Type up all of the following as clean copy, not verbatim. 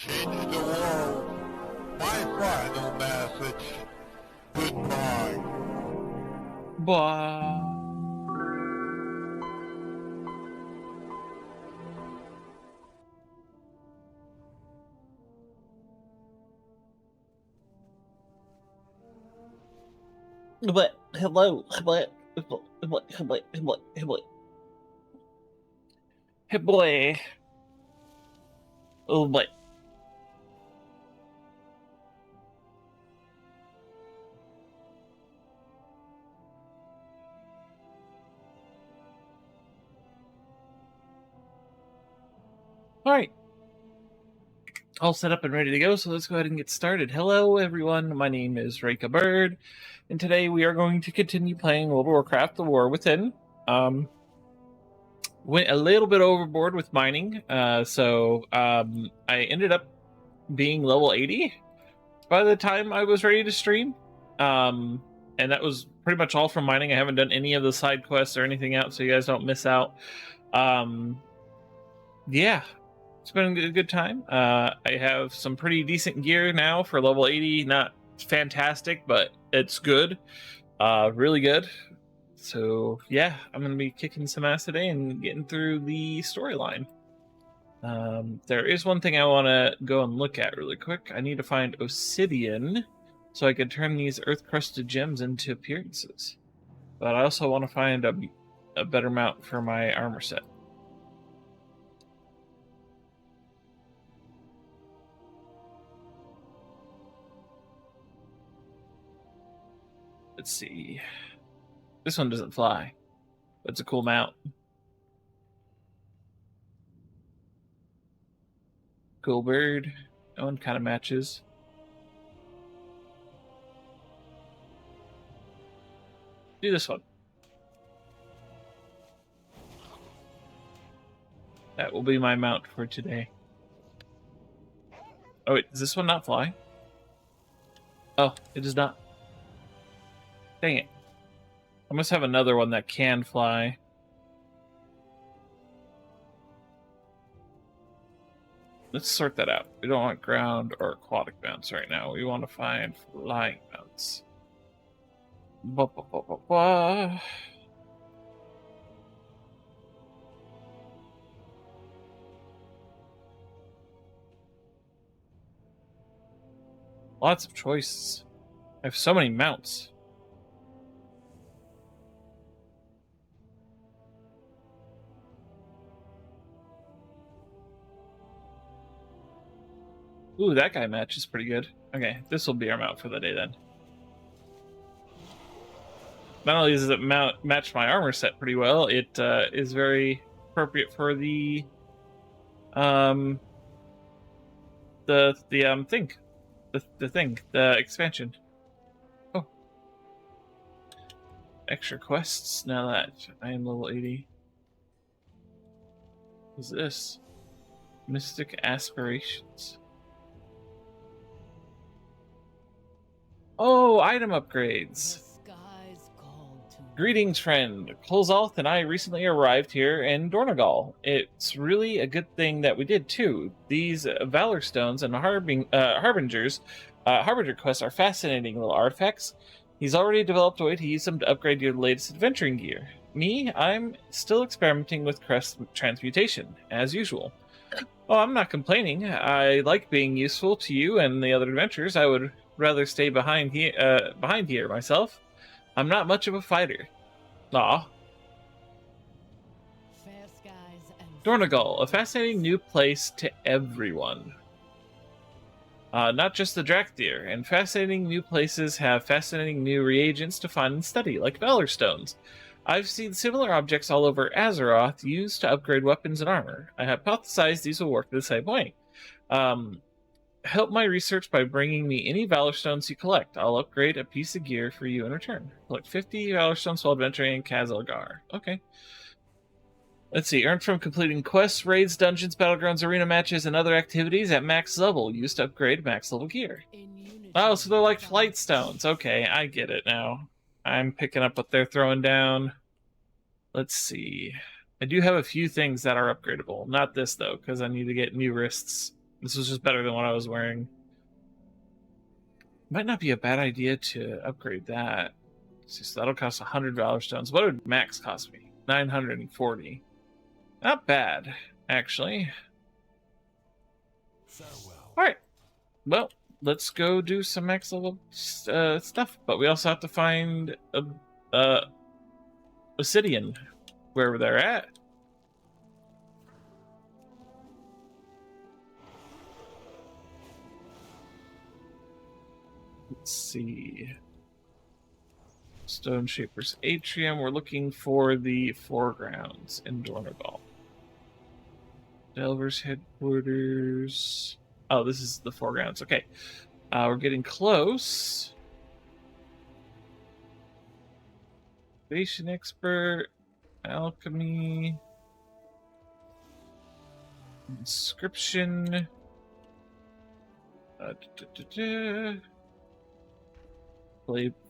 changing the world. My final message. Goodbye. Blah. But hello, hey boy. Oh boy. All right. All set up and ready to go, so let's go ahead and get started. Hello, everyone. My name is Reka Bird, and today we are going to continue playing World of Warcraft: The War Within. Went a little bit overboard with mining, so I ended up being level 80 by the time I was ready to stream. And that was pretty much all from mining. I haven't done any of the side quests or anything else, so you guys don't miss out. Yeah, it's been a good time. I have some pretty decent gear now for level 80. Not fantastic, but it's good. Really good. So yeah, I'm going to be kicking some ass today and getting through the storyline. There is one thing I want to go and look at really quick. I need to find obsidian so I can turn these earth-crusted gems into appearances. But I also want to find a better mount for my armor set. Let's see. This one doesn't fly, but it's a cool mount. Cool bird. That one kind of matches. Do this one. That will be my mount for today. Oh wait, does this one not fly? Oh, it does not. Dang it. I must have another one that can fly. Let's sort that out. We don't want ground or aquatic mounts right now. We want to find flying mounts. Ba, ba, ba, ba, ba. Lots of choices. I have so many mounts. Ooh, that guy matches pretty good. Okay, this will be our mount for the day then. Not only does it match my armor set pretty well, it is very appropriate for the expansion. Oh, extra quests. Now that I am level 80. What's this? Mystic aspirations. Oh, item upgrades. Greetings, friend. Kolzalth and I recently arrived here in Dornagal. It's really a good thing that we did too. These Valor Stones and Harbinger quests are fascinating little artifacts. He's already developed a way to use them to upgrade your latest adventuring gear. Me, I'm still experimenting with crest transmutation, as usual. Oh, I'm not complaining. I like being useful to you and the other adventurers. I would rather stay behind here myself. I'm not much of a fighter. Aw. Dornagal, a fascinating new place to everyone. Not just the Drakthir, and fascinating new places have fascinating new reagents to find and study, like Valor Stones. I've seen similar objects all over Azeroth used to upgrade weapons and armor. I hypothesize these will work the same way. Help my research by bringing me any Valor Stones you collect. I'll upgrade a piece of gear for you in return. Collect 50 Valor Stones while adventuring in Khazalgar. Okay. Let's see. Earned from completing quests, raids, dungeons, battlegrounds, arena matches, and other activities at max level. Used to upgrade max level gear. Oh, so they're like flight stones. Okay, I get it now. I'm picking up what they're throwing down. Let's see. I do have a few things that are upgradable. Not this, though, because I need to get new wrists. This was just better than what I was wearing. Might not be a bad idea to upgrade that. So that'll cost 100 Valor Stones. What would max cost me? 940. Not bad, actually. Alright. Well, let's go do some max level stuff. But we also have to find Obsidian, wherever they're at. Let's see. Stone Shaper's Atrium. We're looking for the foregrounds in Dornagal. Delver's headquarters. Oh, this is the foregrounds. Okay. We're getting close. Station expert. Alchemy. Inscription.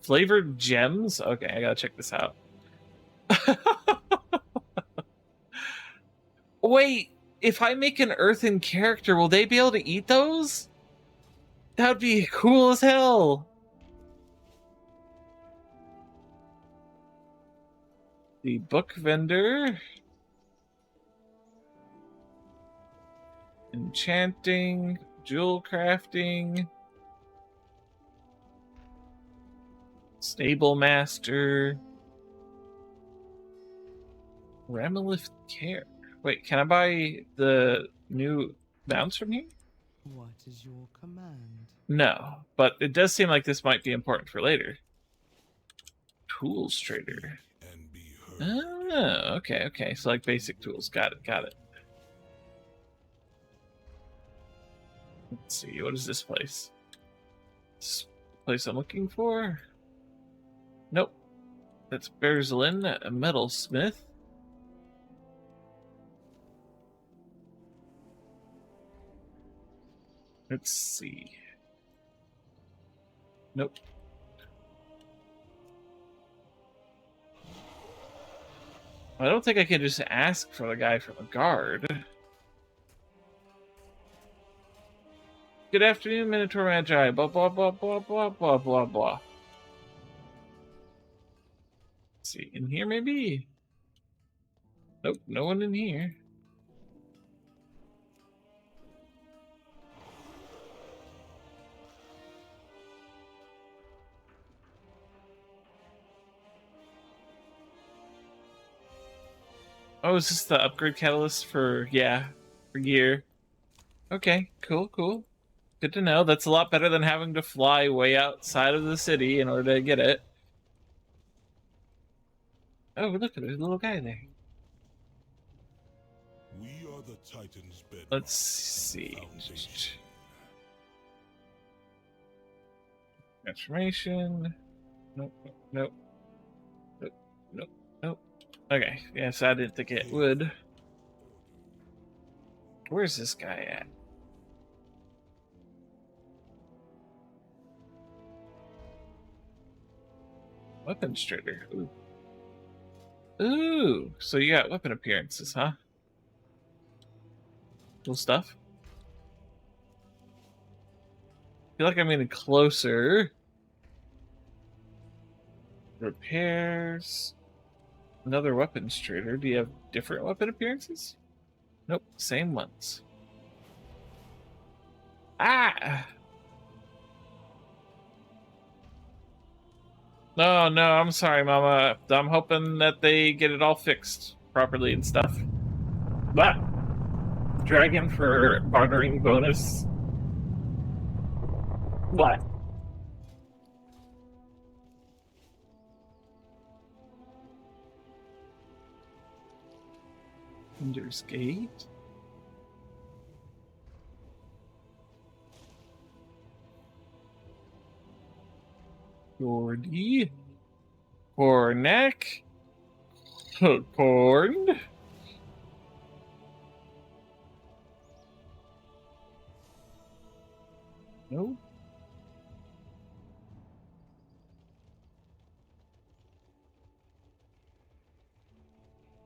Flavored gems? Okay, I gotta check this out. Wait, if I make an earthen character, will they be able to eat those? That would be cool as hell. The book vendor. Enchanting. Jewel crafting. Stable master. Ramalith care. Wait, can I buy the new mounts from here? What is your command? No, but it does seem like this might be important for later. Tools trader. Oh, okay, okay. So like basic tools. Got it, got it. Let's see, what is this place? This place I'm looking for? Nope. That's Berzlin, a metalsmith. Let's see. Nope. I don't think I can just ask for the guy from the guard. Good afternoon, Minotaur Magi. Blah, blah, blah, blah, blah, blah, blah, blah. Let's see, in here maybe? Nope, no one in here. Oh, is this the upgrade catalyst for, yeah, for gear? Okay, cool, cool. Good to know. That's a lot better than having to fly way outside of the city in order to get it. Oh, look, there's a little guy there. We are the Titan's bedrock. Let's see. Transformation. Nope, nope. Nope, nope, nope. Okay, yes, I didn't think it would. Where's this guy at? Weapons trader. Ooh. Ooh, so you got weapon appearances, huh? Cool stuff. Feel like I'm getting closer. Repairs. Another weapons trader. Do you have different weapon appearances? Nope, same ones. Ah! No, no, I'm sorry, Mama. I'm hoping that they get it all fixed properly and stuff. But dragon for bartering bonus. What? Ender's Gate. Gordy. Cornac. Corn. No.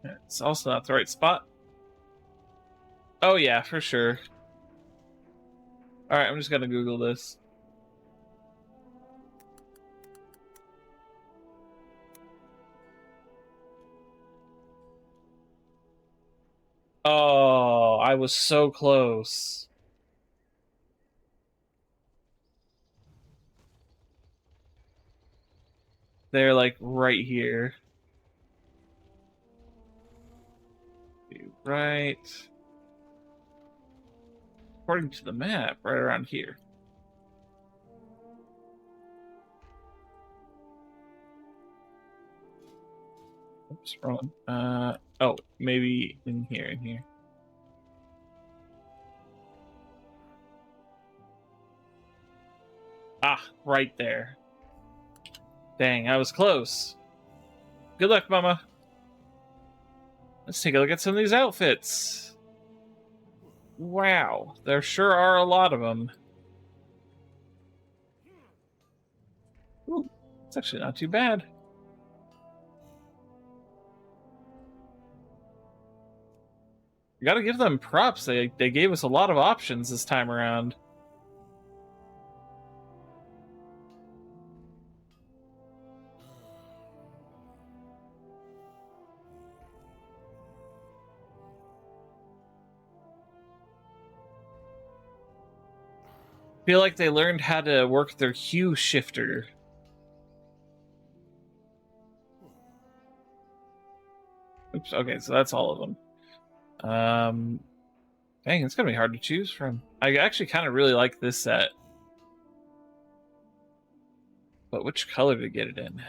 It's also not the right spot. Oh yeah, for sure. All right, I'm just gonna Google this. Oh, I was so close. They're like right here. Right. According to the map, right around here. Oops, wrong. Oh, maybe in here. Ah, right there. Dang, I was close. Good luck, Mama. Let's take a look at some of these outfits. Wow, there sure are a lot of them. Ooh, it's actually not too bad. You gotta give them props. They gave us a lot of options this time around. Feel like they learned how to work their hue shifter. Oops, okay, so that's all of them. Dang, it's gonna be hard to choose from. I actually kind of really like this set. But which color to get it in?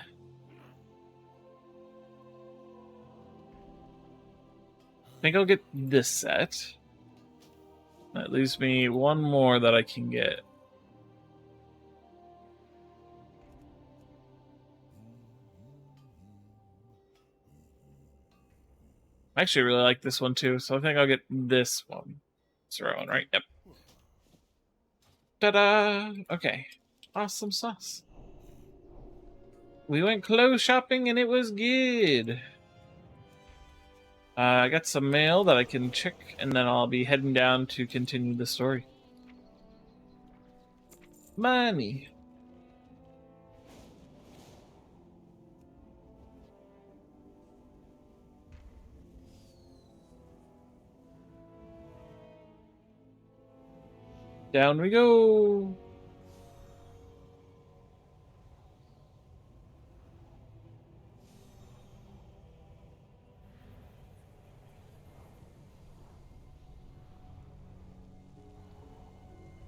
I think I'll get this set. That leaves me one more that I can get. I actually really like this one too, so I think I'll get this one. It's the right one, right? Yep. Ta-da! Okay. Awesome sauce. We went clothes shopping and it was good. I got some mail that I can check, and then I'll be heading down to continue the story. Money. Down we go.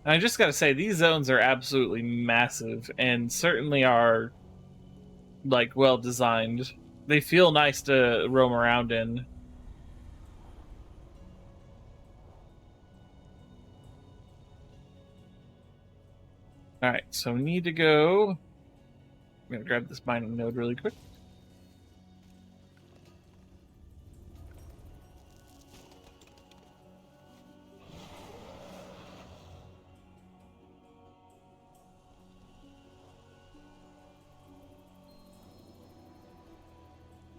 I just gotta say, these zones are absolutely massive and certainly are, like, well designed. They feel nice to roam around in. Alright, so we need to go. I'm gonna grab this mining node really quick.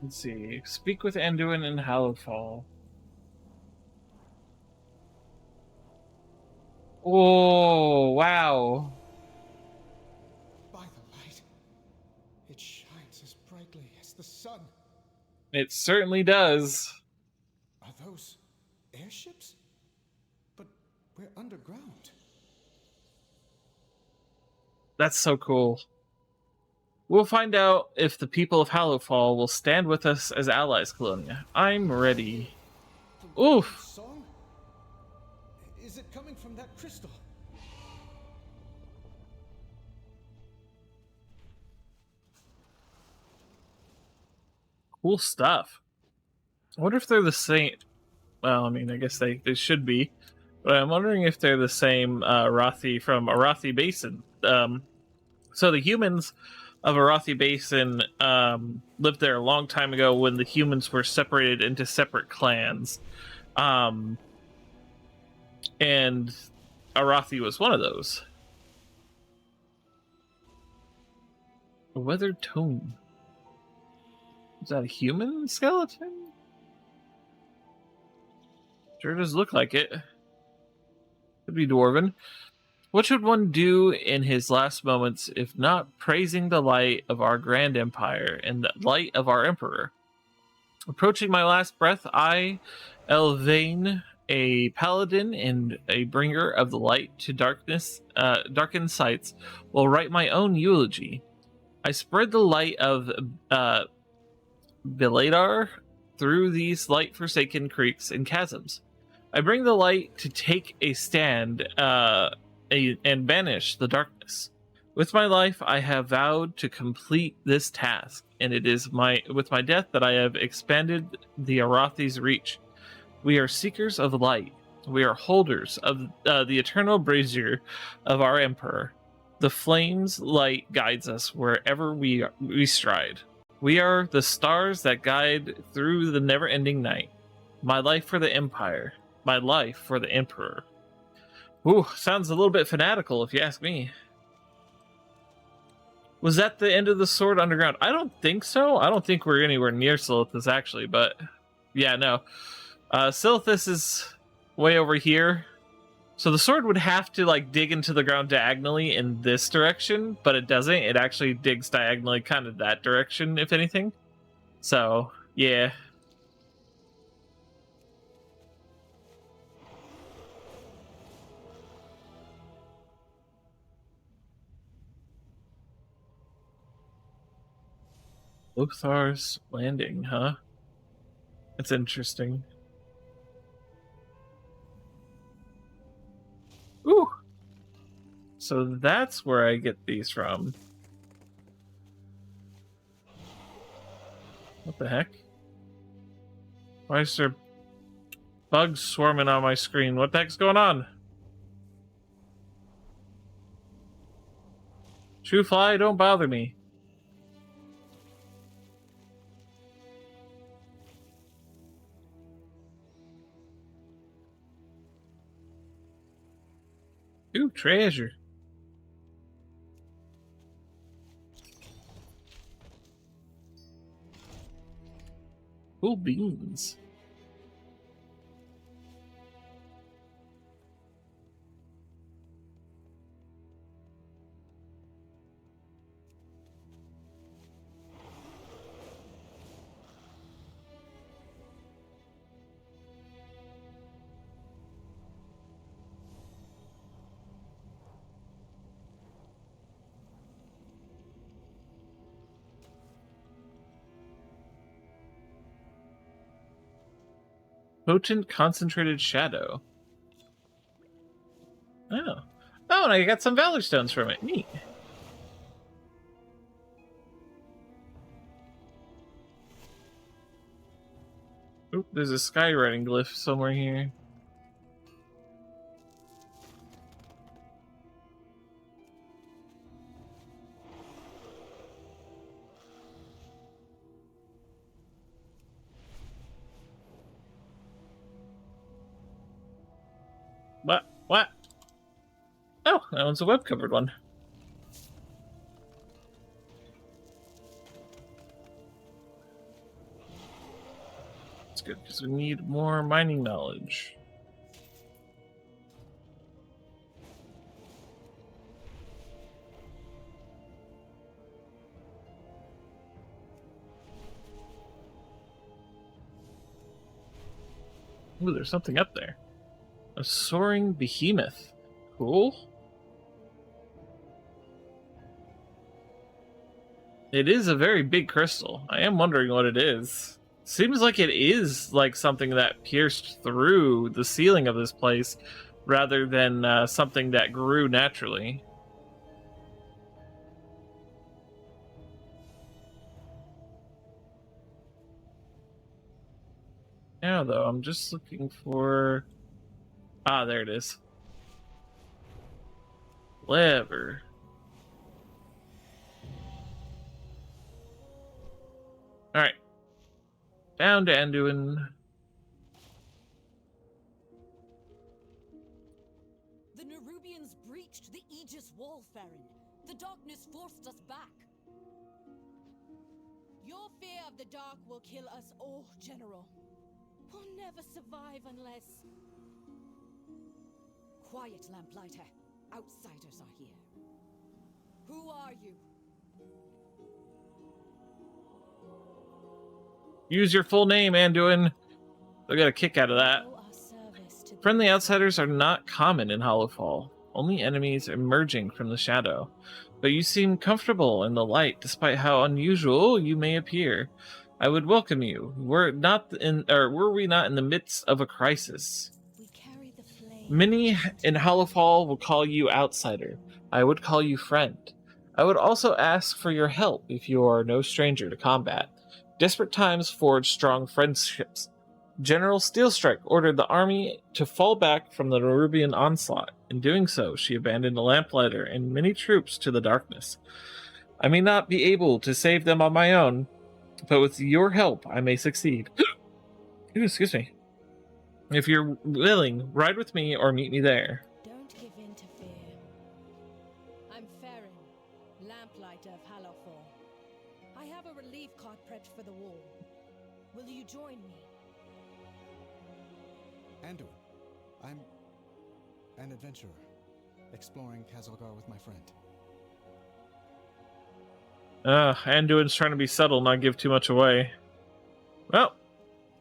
Let's see. Speak with Anduin and Hallowfall. Oh, wow. By the light, it shines as brightly as the sun. It certainly does. Are those airships? But we're underground. That's so cool. We'll find out if the people of Hallowfall will stand with us as allies, Colonia. I'm ready. The Oof. song? Is it coming from that crystal? Cool stuff. I wonder if they're the same. Well, I mean, I guess they should be. But I'm wondering if they're the same Arathi from Arathi Basin. So the humans of Arathi Basin lived there a long time ago when the humans were separated into separate clans. And Arathi was one of those. A weathered tome. Is that a human skeleton? Sure does look like it. Could be dwarven. What should one do in his last moments if not praising the light of our grand empire and the light of our emperor? Approaching my last breath, I, Elvain, a paladin and a bringer of the light to darkened sights, will write my own eulogy. I spread the light of Beladar through these light-forsaken creeks and chasms. I bring the light to take a stand and banish the darkness. With my life, I have vowed to complete this task, and it is with my death that I have expanded the Arathi's reach. We are seekers of light. We are holders of the eternal brazier of our emperor. The flame's light guides us wherever we stride. We are the stars that guide through the never-ending night. My life for the empire. My life for the emperor. Ooh, sounds a little bit fanatical if you ask me. Was that the end of the Sword Underground? I don't think so. I don't think we're anywhere near Silithus, actually, but yeah, no. Silithus is way over here. So the sword would have to, like, dig into the ground diagonally in this direction, but it doesn't. It actually digs diagonally kind of that direction, if anything. So, yeah. Lothar's Landing, huh? That's interesting. Ooh! So that's where I get these from. What the heck? Why is there bugs swarming on my screen? What the heck's going on? True fly, don't bother me. Ooh, treasure. Cool beans. Potent concentrated shadow. Oh. Oh, and I got some Valor Stones from it. Neat. Oop, there's a skywriting glyph somewhere here. What? What? Oh, that one's a web-covered one. That's good, because we need more mining knowledge. Ooh, there's something up there. A soaring behemoth. Cool. It is a very big crystal. I am wondering what it is. Seems like it is like something that pierced through the ceiling of this place rather than something that grew naturally. Now, though, I'm just looking for... Ah, there it is. Clever. Alright. Down to Anduin. The Nerubians breached the Aegis Wall, Farron. The darkness forced us back. Your fear of the dark will kill us all, General. We'll never survive unless... Quiet, Lamplighter. Outsiders are here. Who are you? Use your full name, Anduin. They'll get a kick out of that. Owe our service to the Friendly outsiders are not common in Hollowfall, only enemies emerging from the shadow. But you seem comfortable in the light, despite how unusual you may appear. I would welcome you. Were we not in the midst of a crisis? We carry the flame. Many in Hollowfall will call you outsider. I would call you friend. I would also ask for your help if you are no stranger to combat. Desperate times forge strong friendships. General Steelstrike ordered the army to fall back from the Nerubian onslaught. In doing so, she abandoned the Lamplighter and many troops to the darkness. I may not be able to save them on my own, but with your help, I may succeed. Ooh, excuse me. If you're willing, ride with me or meet me there. Don't give in to fear. I'm Farron, Lamplighter of Hallowfall. I have a relief cart prepped for the war. Will you join me? Anduin, I'm an adventurer, exploring Kazalgar with my friend. Anduin's trying to be subtle, not give too much away. Well,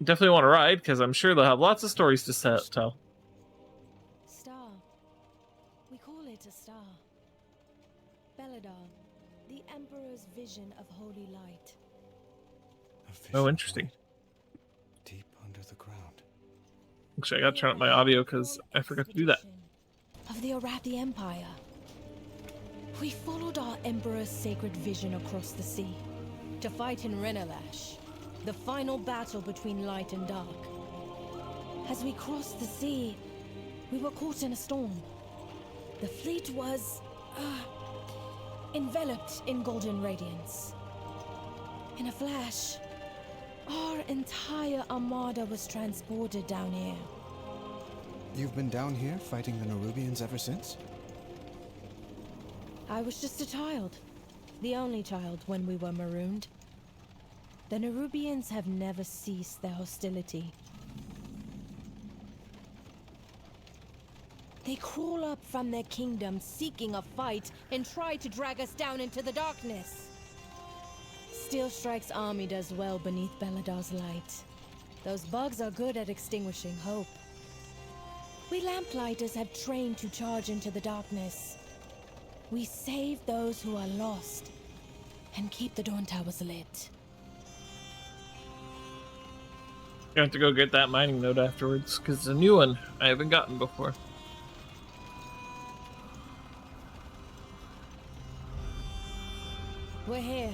definitely want to ride, because I'm sure they'll have lots of stories to tell. Star. We call it a star. Belladar, the Emperor's vision of holy light. A vision Oh, interesting. deep under the ground. Actually, I gotta turn up my audio, because I forgot to do that. Of the Arathi Empire. We followed our Emperor's sacred vision across the sea to fight in Renalash, the final battle between light and dark. As we crossed the sea, we were caught in a storm. The fleet was enveloped in golden radiance. In a flash, our entire armada was transported down here. You've been down here fighting the Nerubians ever since? I was just a child. The only child when we were marooned. The Nerubians have never ceased their hostility. They crawl up from their kingdom seeking a fight and try to drag us down into the darkness. Steelstrike's army does well beneath Belladar's light. Those bugs are good at extinguishing hope. We Lamplighters have trained to charge into the darkness. We save those who are lost and keep the Dawn Towers lit. You have to go get that mining node afterwards, because it's a new one I haven't gotten before. We're here.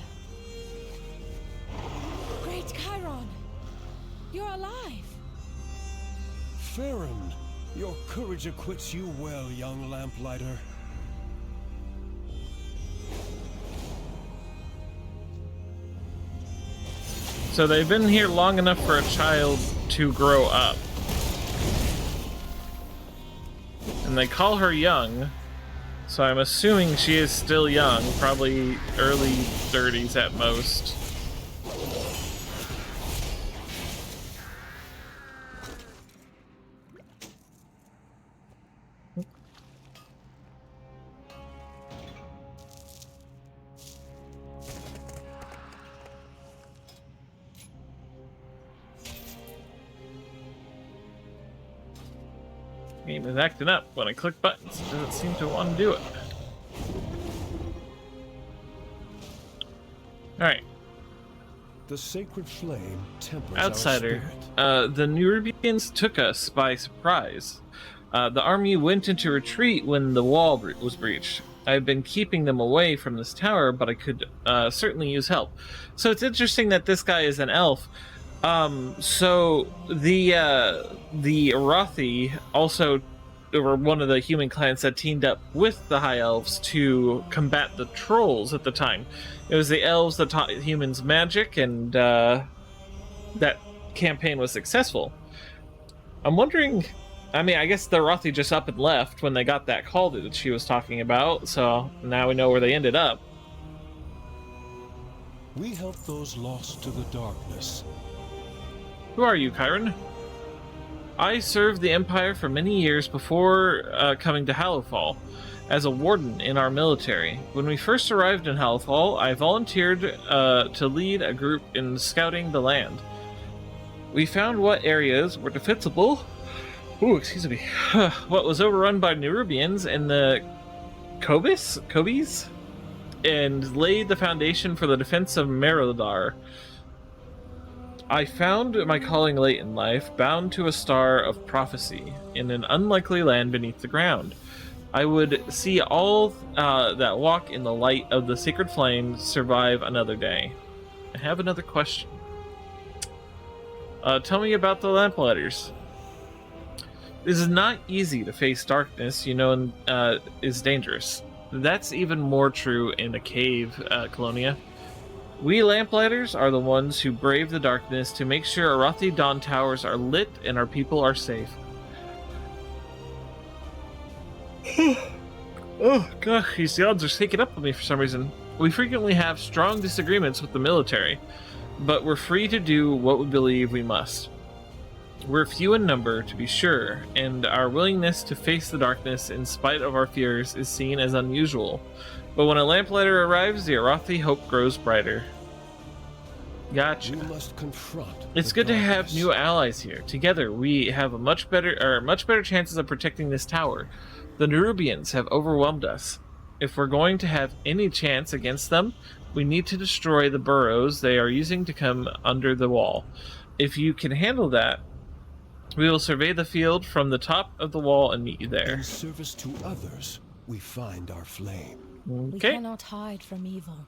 Great Chiron! You're alive! Farron, your courage acquits you well, young Lamplighter. So they've been here long enough for a child to grow up. And they call her young, so I'm assuming she is still young, probably early 30s at most. Game is acting up when I click buttons. It doesn't seem to want to do it. Alright. The sacred flame tempers Outsider. our spirit. The Nerubians took us by surprise. The army went into retreat when the wall was breached. I've been keeping them away from this tower, but I could certainly use help. So it's interesting that this guy is an elf. So the Arathi also, or one of the human clans that teamed up with the High Elves to combat the trolls at the time. It was the elves that taught humans magic, and that campaign was successful. I'm wondering, I mean, I guess the Arathi just up and left when they got that call that she was talking about, so now we know where they ended up. We help those lost to the darkness. Who are you, Chiron? I served the Empire for many years before coming to Hallowfall. as a warden in our military. When we first arrived in Hellfall, I volunteered to lead a group in scouting the land. We found what areas were defensible. Ooh, excuse me. What was overrun by Nerubians and the Kobes, and laid the foundation for the defense of Merodar. I found my calling late in life, bound to a star of prophecy in an unlikely land beneath the ground. I would see all that walk in the light of the sacred flame survive another day. I have another question. Tell me about the Lamplighters. This is not easy to face darkness, you know, is dangerous. That's even more true in a cave, Colonia. We Lamplighters are the ones who brave the darkness to make sure Arathi Dawn Towers are lit and our people are safe. Oh, God, these odds are taking up with me for some reason. We frequently have strong disagreements with the military, but we're free to do what we believe we must. We're few in number, to be sure, and our willingness to face the darkness in spite of our fears is seen as unusual. But when a lamplighter arrives, the Arathi hope grows brighter. Gotcha. We must confront It's the good to have darkness. new allies here. Together, we have a much better chances of protecting this tower. The Nerubians have overwhelmed us. If we're going to have any chance against them, we need to destroy the burrows they are using to come under the wall. If you can handle that, we will survey the field from the top of the wall and meet you there. In service to others, we find our flame. We Okay. cannot hide from evil.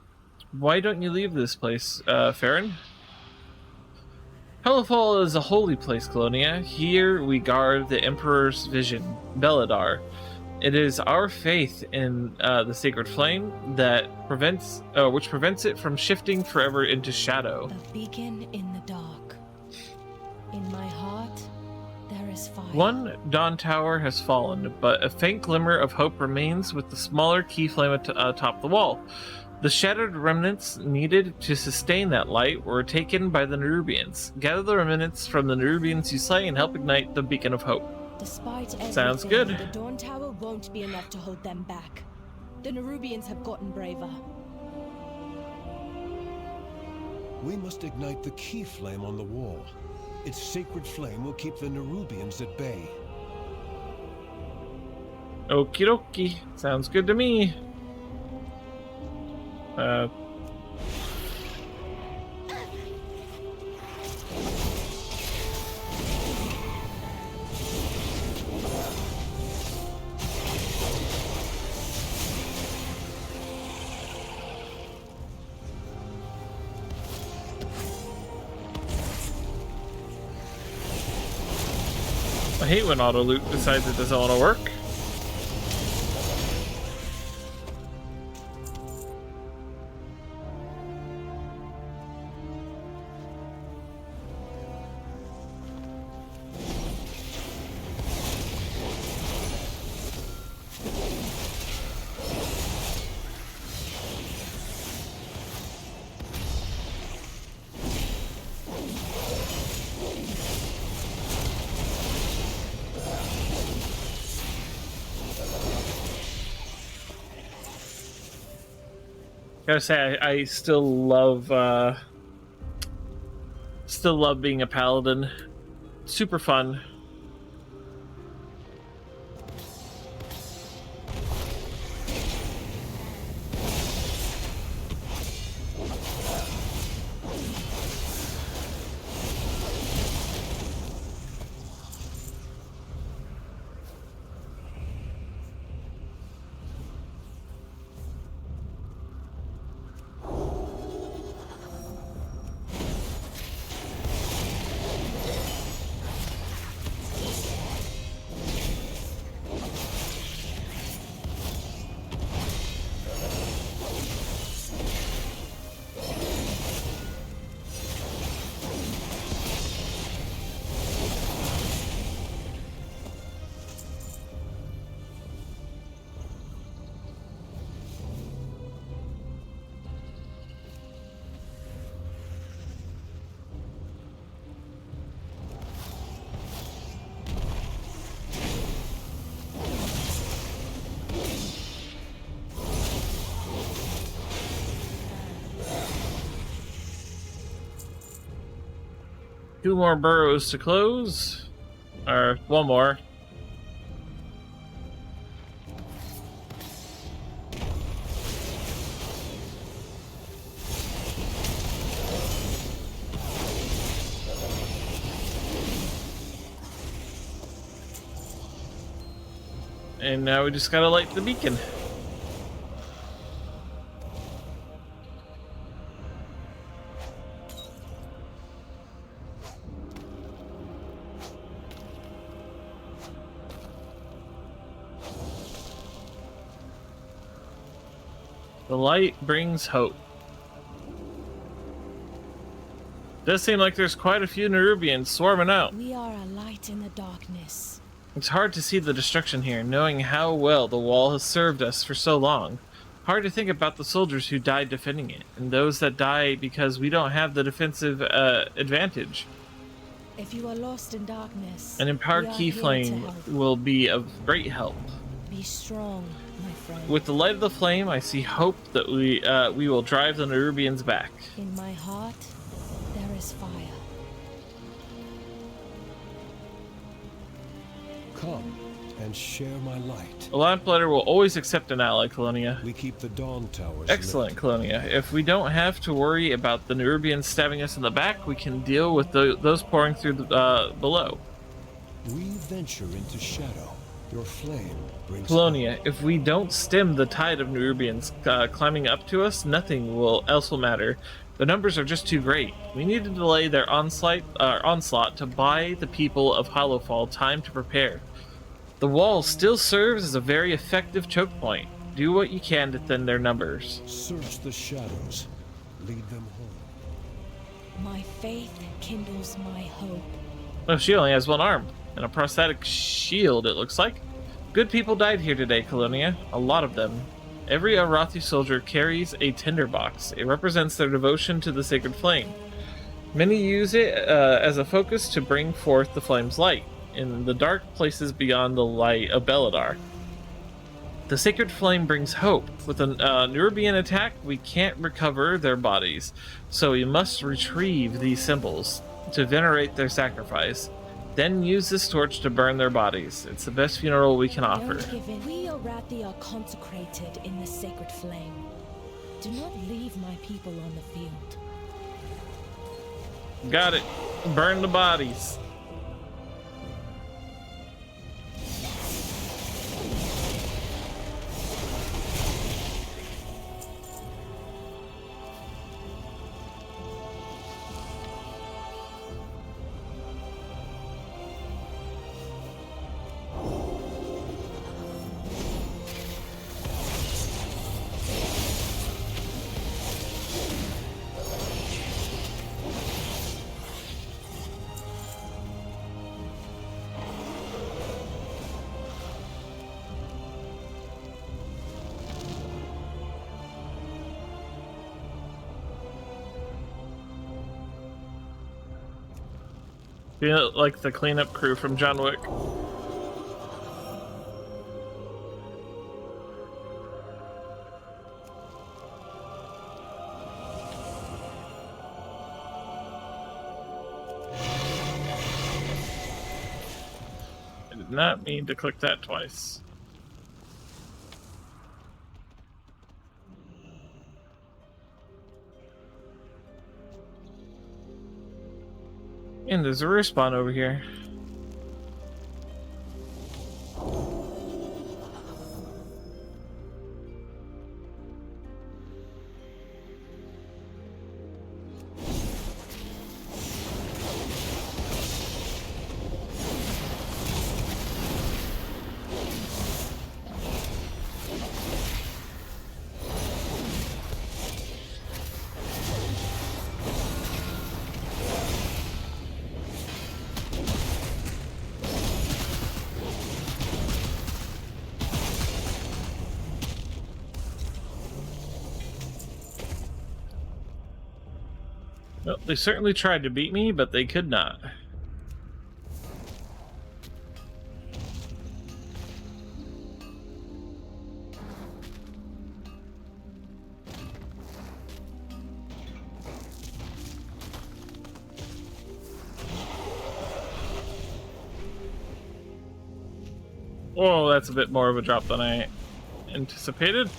Why don't you leave this place, Farron? Hellfall is a holy place, Colonia. Here we guard the Emperor's vision, Beladar. It is our faith in the sacred flame that which prevents it from shifting forever into shadow. A beacon in the dark. In my heart, there is fire. One Dawn Tower has fallen, but a faint glimmer of hope remains with the smaller key flame atop the wall. The shattered remnants needed to sustain that light were taken by the Nerubians. Gather the remnants from the Nerubians you slay and help ignite the beacon of hope. Despite everything, Sounds good. the Dawn Tower won't be enough to hold them back. The Nerubians have gotten braver. We must ignite the key flame on the wall. Its sacred flame will keep the Nerubians at bay. Okie dokie. Sounds good to me. I hate when auto loot decides it doesn't want to work. Gotta say, I still love being a paladin. Super fun. 2 more burrows to close. Or 1 more. And now we just gotta light the beacon. The light brings hope. Does seem like there's quite a few Nerubians swarming out. We are a light in the darkness. It's hard to see the destruction here, knowing how well the wall has served us for so long. Hard to think about the soldiers who died defending it, and those that die because we don't have the defensive advantage. If you are lost in darkness, An empowered we are key here to flame help. will be of great help. Be strong, my friend. With the light of the flame, I see hope that we will drive the Nerubians back. In my heart, there is fire. Come and share my light. A lamplighter will always accept an ally, Colonia. We keep the dawn towers Excellent, lit. Colonia. If we don't have to worry about the Nerubians stabbing us in the back, we can deal with those pouring through below. We venture into shadow. Your flame brings Colonia, if we don't stem the tide of Nerubians climbing up to us, nothing else will matter. The numbers are just too great. We need to delay their onslaught to buy the people of Hollowfall time to prepare. The wall still serves as a very effective choke point. Do what you can to thin their numbers. Search the shadows. Lead them home. My faith kindles my hope. Oh, she only has 1 arm. And a prosthetic shield, it looks like. Good people died here today, Colonia. A lot of them. Every Arathi soldier carries a tinderbox. It represents their devotion to the sacred flame. Many use it as a focus to bring forth the flame's light in the dark places beyond the light of Beladar. The sacred flame brings hope. With a Nerubian attack, we can't recover their bodies, so we must retrieve these symbols to venerate their sacrifice. Then use this torch to burn their bodies. It's the best funeral we can offer. Don't give in. We Arathi are consecrated in the sacred flame. Do not leave my people on the field. Got it. Burn the bodies. Feel like the cleanup crew from John Wick. I did not mean to click that twice. And there's a respawn over here. Well, they certainly tried to beat me, but they could not. Oh, that's a bit more of a drop than I anticipated.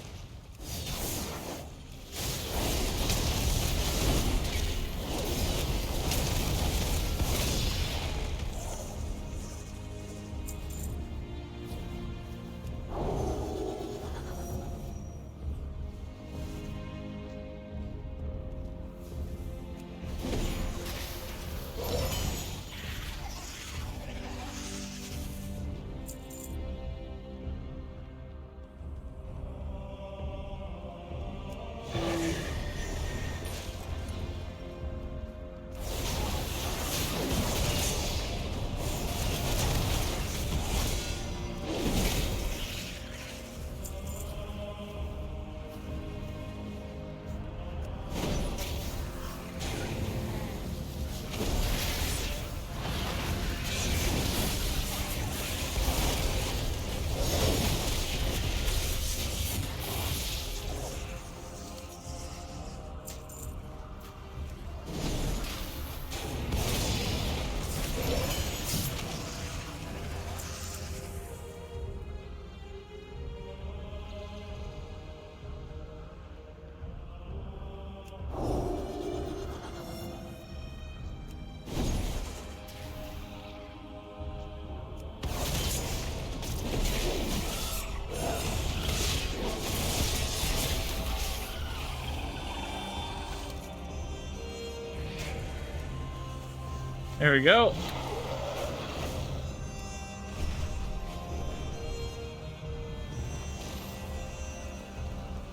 There we go.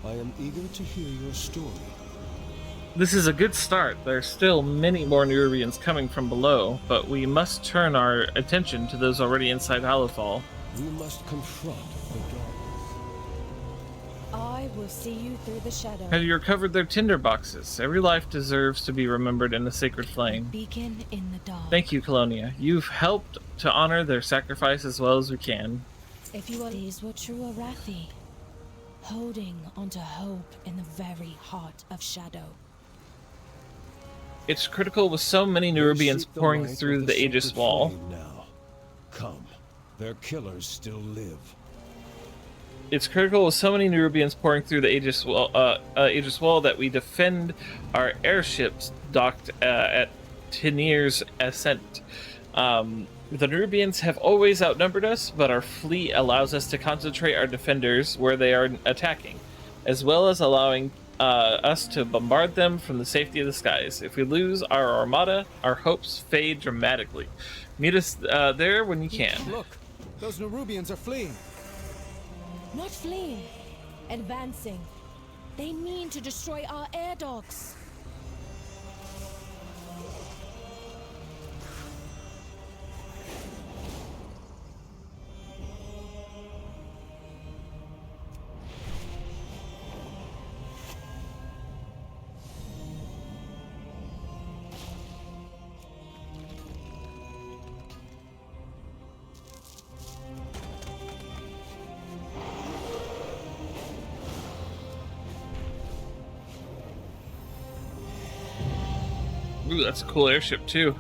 I am eager to hear your story. This is a good start. There are still many more Nerubians coming from below, but we must turn our attention to those already inside Hallowfall. We must confront the darkness. I will see you through the shadow. Have you recovered their tinder boxes? Every life deserves to be remembered in a sacred flame. Beacon in the dark. Thank you, Colonia. You've helped to honor their sacrifice as well as we can. If you are, these were true Arathi, holding onto hope in the very heart of shadow. It's critical with so many Nerubians Seek the pouring light through of the Aegis sacred Wall. flame now. Come, their killers still live. It's critical with so many Nerubians pouring through the Aegis Wall that we defend our airships docked at Tinir's Ascent. The Nerubians have always outnumbered us, but our fleet allows us to concentrate our defenders where they are attacking, as well as allowing us to bombard them from the safety of the skies. If we lose our armada, our hopes fade dramatically. Meet us there when you can. Look, those Nerubians are fleeing. Not fleeing, advancing. They mean to destroy our air docks. Ooh, that's a cool airship too.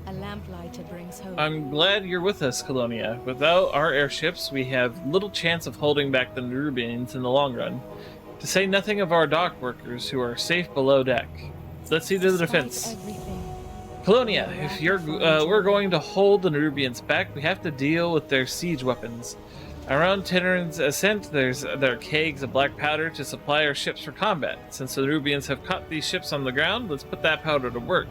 A lamplighter brings hope. I'm glad you're with us, Colonia. Without our airships, we have little chance of holding back the Nerubians in the long run. To say nothing of our dock workers who are safe below deck. Let's see to the defense. Everything. Colonia, if we're going to hold the Nerubians back, we have to deal with their siege weapons. Around Teneran's Ascent, there are kegs of black powder to supply our ships for combat. Since the Nerubians have caught these ships on the ground, let's put that powder to work.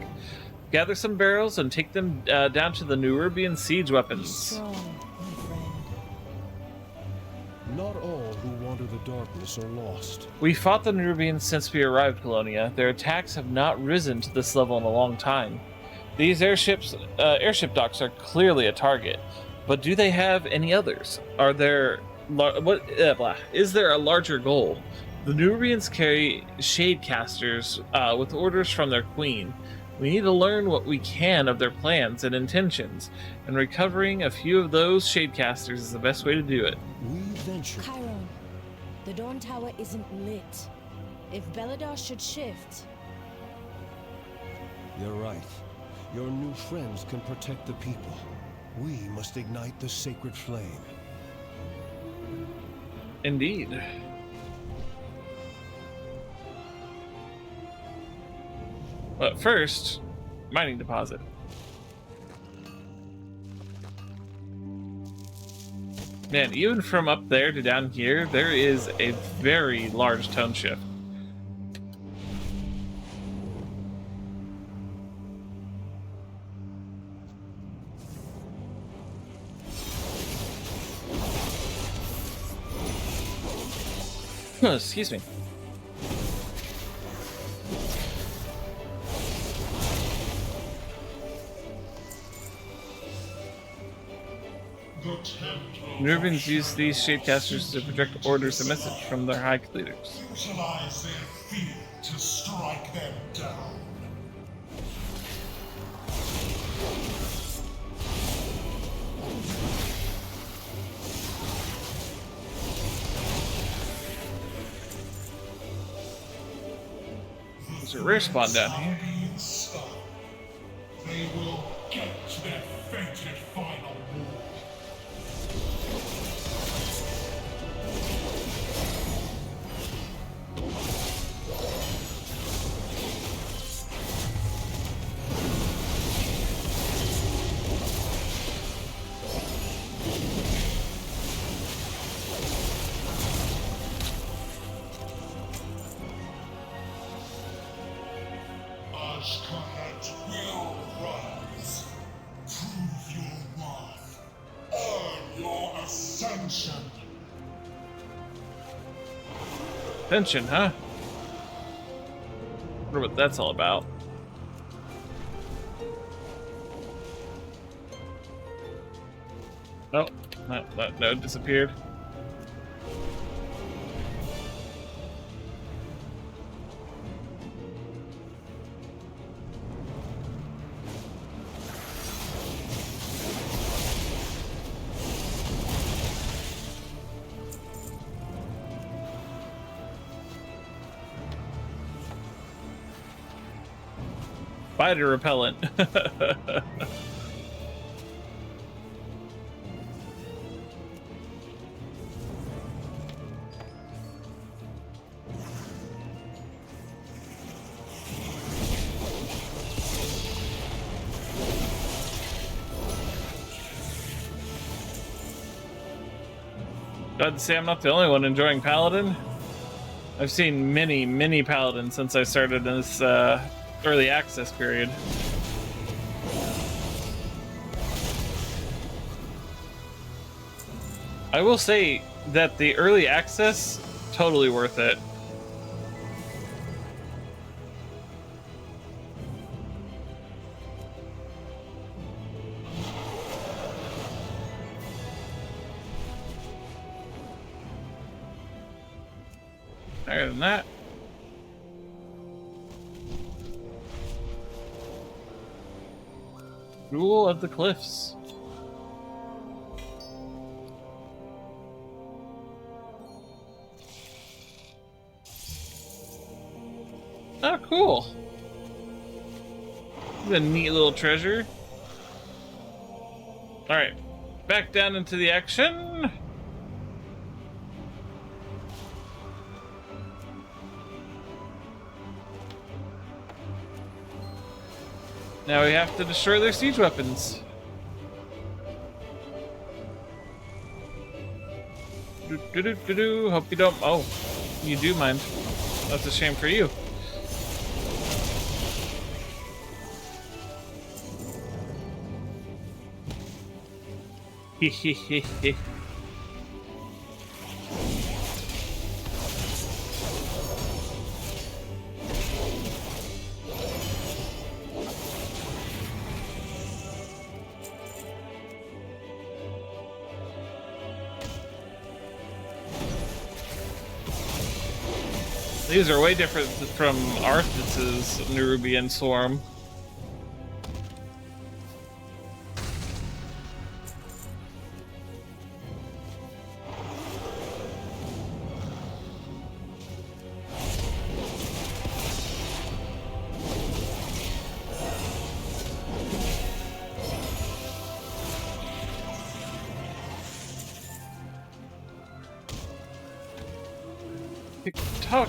Gather some barrels and take them down to the Nerubian siege Be weapons. strong, my friend. Not all who wander the darkness are lost. We fought the Nerubians since we arrived, Colonia. Their attacks have not risen to this level in a long time. These airship docks are clearly a target, but do they have any others? Are there is there a larger goal? The Nerubians carry shade casters with orders from their queen. We need to learn what we can of their plans and intentions, and recovering a few of those shadecasters is the best way to do it. We venture. Chiron, the Dawn Tower isn't lit. If Beledar should shift... You're right. Your new friends can protect the people. We must ignite the sacred flame. Indeed. But first, mining deposit. Man, even from up there to down here, there is a very large tone shift. Oh, excuse me. Nubians use these shapecasters to project orders and message from their high leaders. Utilize their fear to strike them down. There's a rare spawn down here. They will get their fated final war. Ashkahet will rise. Prove your worth. Earn your ascension. Tension, huh? Wonder what that's all about. Oh, that node disappeared. Spider repellent. Glad to say I'm not the only one enjoying Paladin. I've seen many Paladins since I started in this early access period. I will say that the early access, totally worth it. Higher than that. Rule of the Cliffs. Oh, cool. This is a neat little treasure. Alright, back down into the action. Now we have to destroy their siege weapons. Hope you don't. Oh, you do mind. That's a shame for you. Hehehehe. These are way different from Arthas's Nerubian Swarm. talk.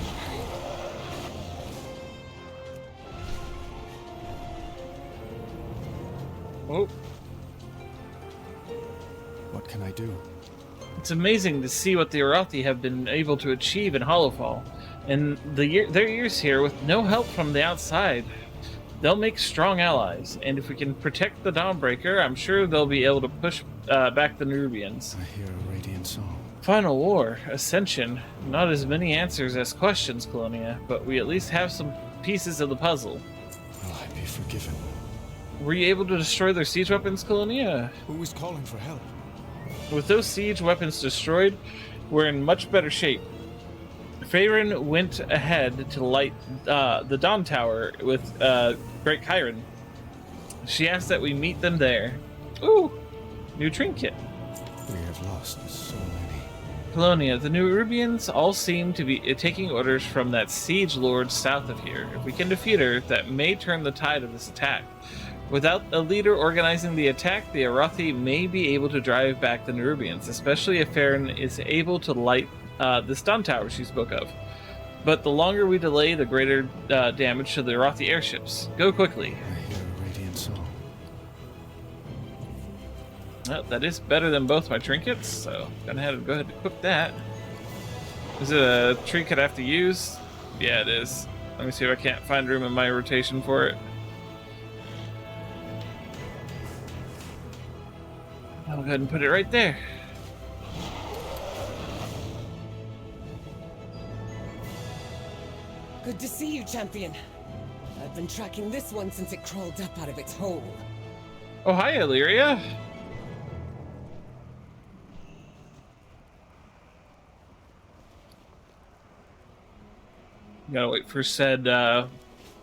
Oh, What can I do? it's amazing to see what the Arathi have been able to achieve in Hollowfall, and their years here with no help from the outside. They'll make strong allies, and if we can protect the Dawnbreaker, I'm sure they'll be able to push back the Nerubians. I hear a radiant song. Final War, Ascension, not as many answers as questions, Colonia, but we at least have some pieces of the puzzle. Will I be forgiven? Were you able to destroy their siege weapons, Colonia? Who is calling for help? With those siege weapons destroyed, we're in much better shape. Faerun went ahead to light the Dawn Tower with Great Chiron. She asked that we meet them there. Ooh, new trinket. We have lost so many. Colonia, the Nerubians all seem to be taking orders from that siege lord south of here. If we can defeat her, that may turn the tide of this attack. Without a leader organizing the attack, the Arathi may be able to drive back the Nerubians, especially if Faerun is able to light this Dawn Tower she spoke of. But the longer we delay, the greater damage to the Arathi airships. Go quickly. I hear a radiant song. Well, that is better than both my trinkets, so gonna have to go ahead and equip that. Is it a trinket I have to use? Yeah, it is. Let me see if I can't find room in my rotation for it. I'll go ahead and put it right there. Good to see you, champion. I've been tracking this one since it crawled up out of its hole. Oh, hi, Illyria. You gotta wait for said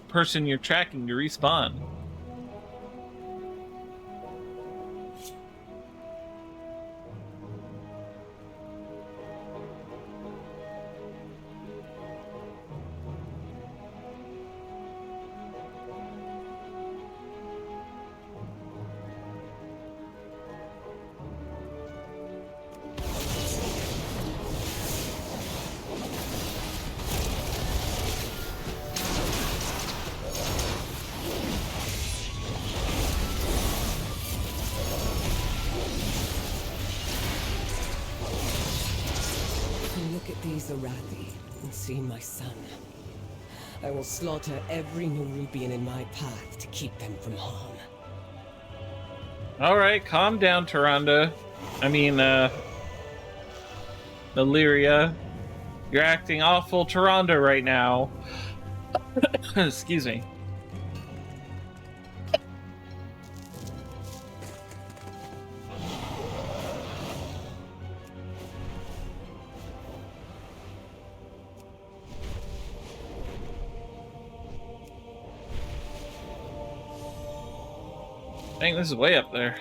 person you're tracking to respawn. Look at these Arathi and see my son. I will slaughter every Nerubian in my path to keep them from harm. Alright, calm down, Tyrande. I mean, Illyria. You're acting awful Tyrande right now. Excuse me. Dang, this is way up there.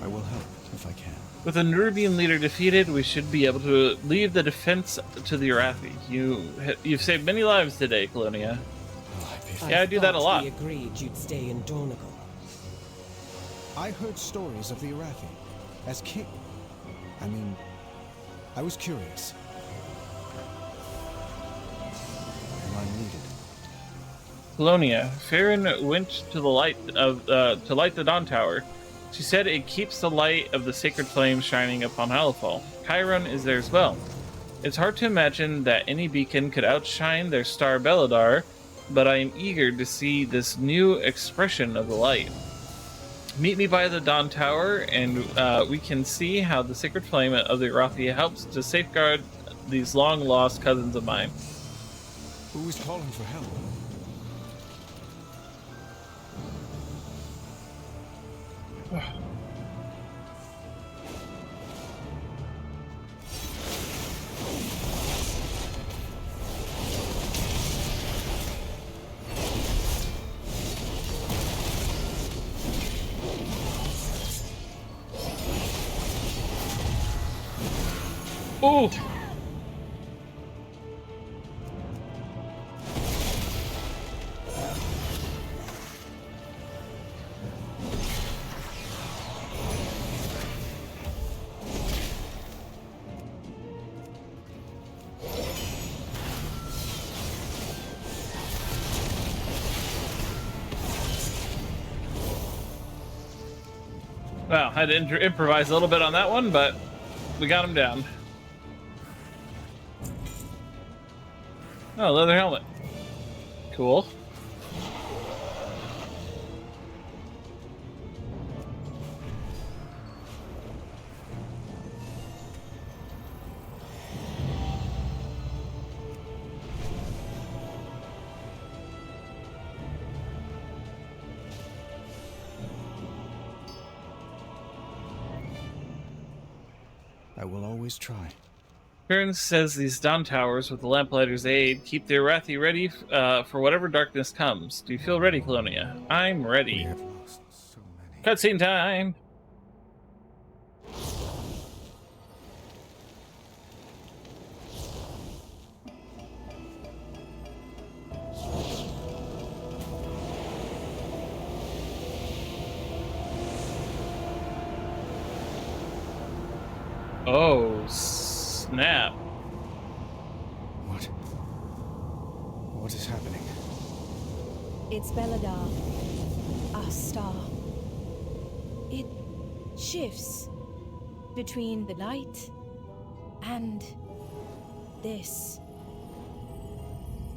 I will help if I can. With the Nerubian leader defeated, we should be able to leave the defense to the Arathi. You've saved many lives today, Colonia. Will I be Yeah, I do that a thought lot. We agreed you'd stay in Dornagal. I heard stories of the Arathi. As king. I was curious. Am I needed? Colonia, Faerun went to the light of to light the Dawn Tower. She said it keeps the light of the sacred flame shining upon Hollowfall. Chiron is there as well. It's hard to imagine that any beacon could outshine their star Beladar, but I am eager to see this new expression of the light. Meet me by the Dawn Tower, and we can see how the sacred flame of the Arathi helps to safeguard these long-lost cousins of mine. Who is calling for help? Ooh! Wow, had to improvise a little bit on that one, but we got him down. Oh, leather helmet. Cool. I will always try. Karen says these dawn towers, with the lamplighter's aid, keep the Arathi ready for whatever darkness comes. Do you feel ready, Colonia? I'm We ready. have lost so many. Cutscene time! Oh, snap. What? What is happening? It's Belladar, our star. It shifts between the light and this.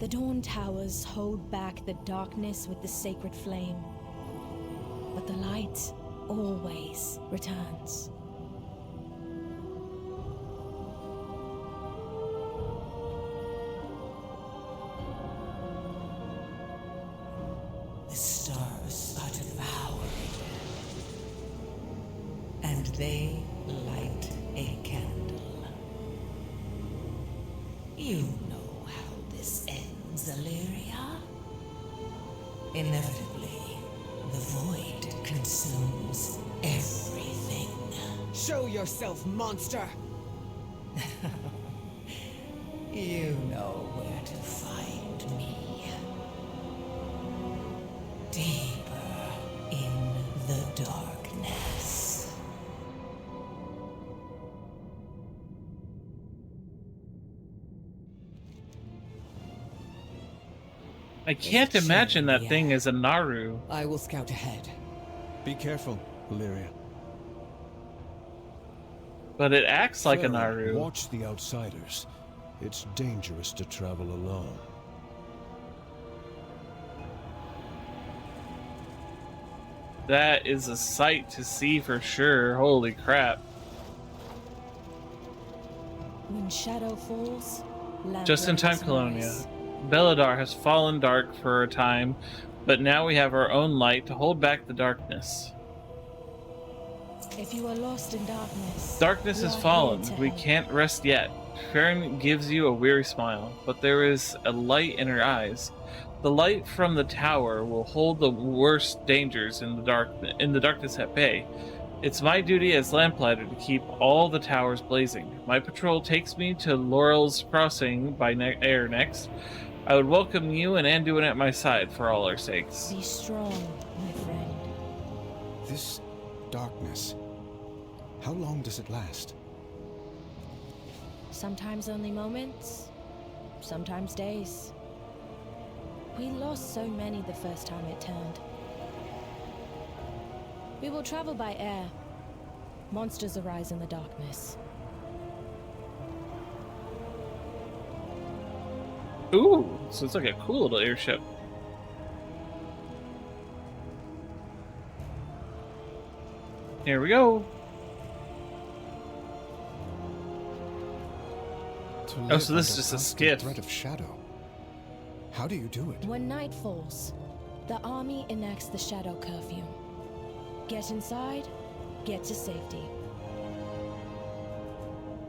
The Dawn Towers hold back the darkness with the sacred flame, but the light always returns. The stars are devoured, and they light a candle. You know how this ends, Illyria. Inevitably, the void consumes everything. Show yourself, monster! You know where to find me. Deeper in the darkness. I can't imagine that thing is a Naru. I will scout ahead. Be careful, Illyria. But it acts like a Farron, Naru. Watch the outsiders. It's dangerous to travel alone. That is a sight to see for sure. Holy crap. When shadow falls, Just in time, lamplights Colonia. rise. Belladar has fallen dark for a time, but now we have our own light to hold back the darkness. If you are lost in darkness, Darkness we has are fallen. here to We help. can't rest yet. Farron gives you a weary smile, but there is a light in her eyes. The light from the tower will hold the worst dangers in the darkness at bay. It's my duty as lamplighter to keep all the towers blazing. My patrol takes me to Laurel's Crossing by air next. I would welcome you and Anduin at my side for all our sakes. Be strong, my friend. This darkness. How long does it last? Sometimes only moments, sometimes days. We lost so many the first time it turned. We will travel by air. Monsters arise in the darkness. Ooh, so it's like a cool little airship. Here we go. To Oh, live so this is under just a constant skiff. threat of shadow. How do you do it? When night falls, the army enacts the shadow curfew. Get inside, get to safety.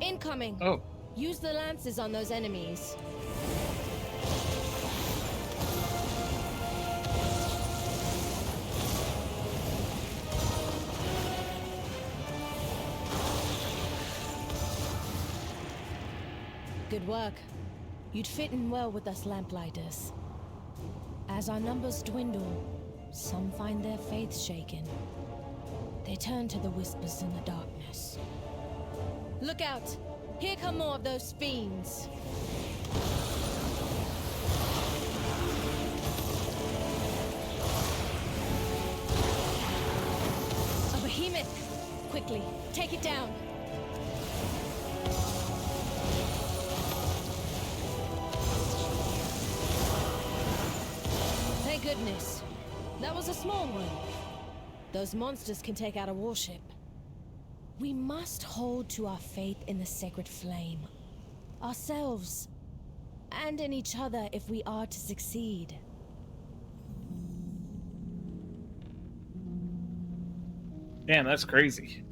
Incoming! Oh, Use the lances on those enemies. Good work. You'd fit in well with us lamplighters. As our numbers dwindle, some find their faith shaken. They turn to the whispers in the darkness. Look out! Here come more of those fiends! A behemoth! Quickly, take it down! Thank goodness. That was a small one. Those monsters can take out a warship. We must hold to our faith in the sacred flame. Ourselves. And in each other if we are to succeed. Damn, that's crazy.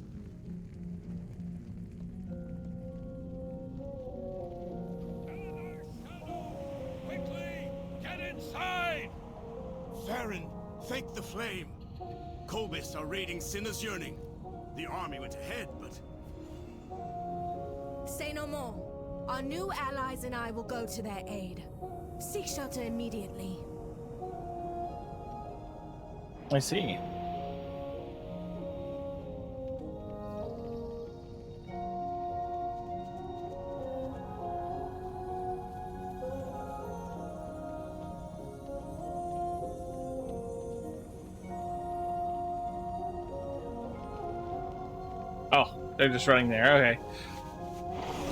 Quickly! Get inside! Farron, thank the flame. Kobis are raiding Sinna's Yearning. The army went ahead, but... Say no more. Our new allies and I will go to their aid. Seek shelter immediately. I see. Oh, they're just running there. Okay.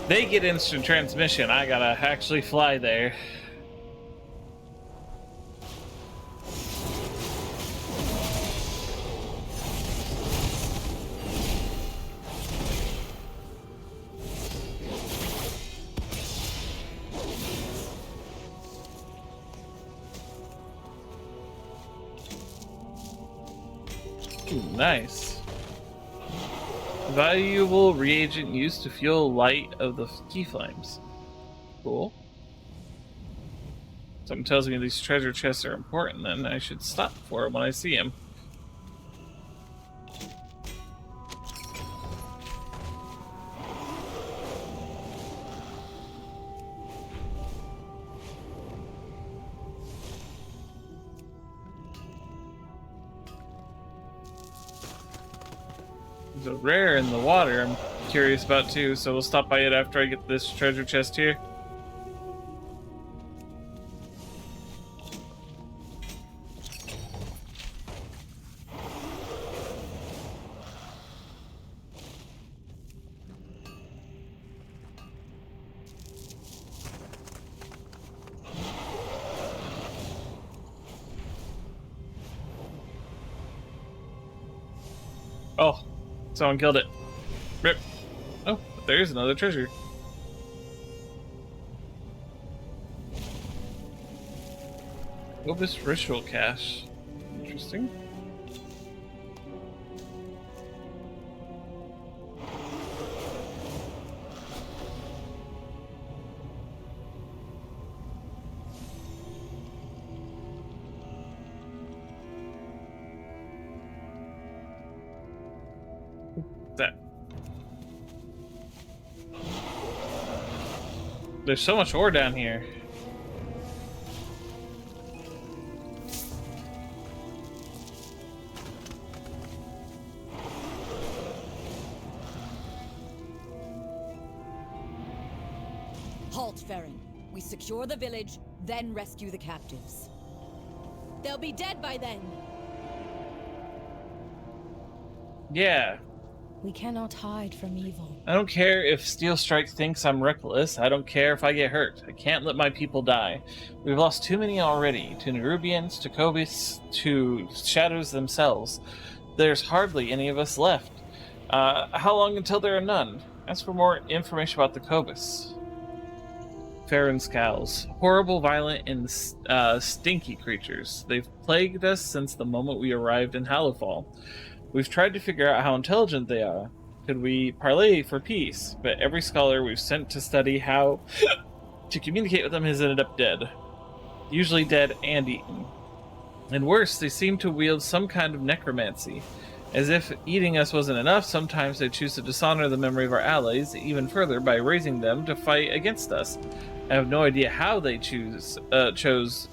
They get instant transmission. I gotta actually fly there. Ooh, nice. Valuable reagent used to fuel light of the key flames. Cool. Something tells me these treasure chests are important, then I should stop for them when I see them. There's a rare in the water I'm curious about too, so we'll stop by it after I get this treasure chest here. Oh. Someone killed it. Rip. Oh, but there's another treasure. Opus ritual cache. Interesting. That. There's so much ore down here. Halt, Farron. We secure the village, then rescue the captives. They'll be dead by then. Yeah. We cannot hide from evil. I don't care if Steel Strike thinks I'm reckless. I don't care if I get hurt. I can't let my people die. We've lost too many already. To Nerubians, to Kobis, to Shadows themselves. There's hardly any of us left. How long until there are none? Ask for more information about the Kobis. Farron scowls. Horrible, violent, and stinky creatures. They've plagued us since the moment we arrived in Hallowfall. We've tried to figure out how intelligent they are. Could we parley for peace? But every scholar we've sent to study how to communicate with them has ended up dead. Usually dead and eaten. And worse, they seem to wield some kind of necromancy. As if eating us wasn't enough, sometimes they choose to dishonor the memory of our allies even further by raising them to fight against us. I have no idea how they chose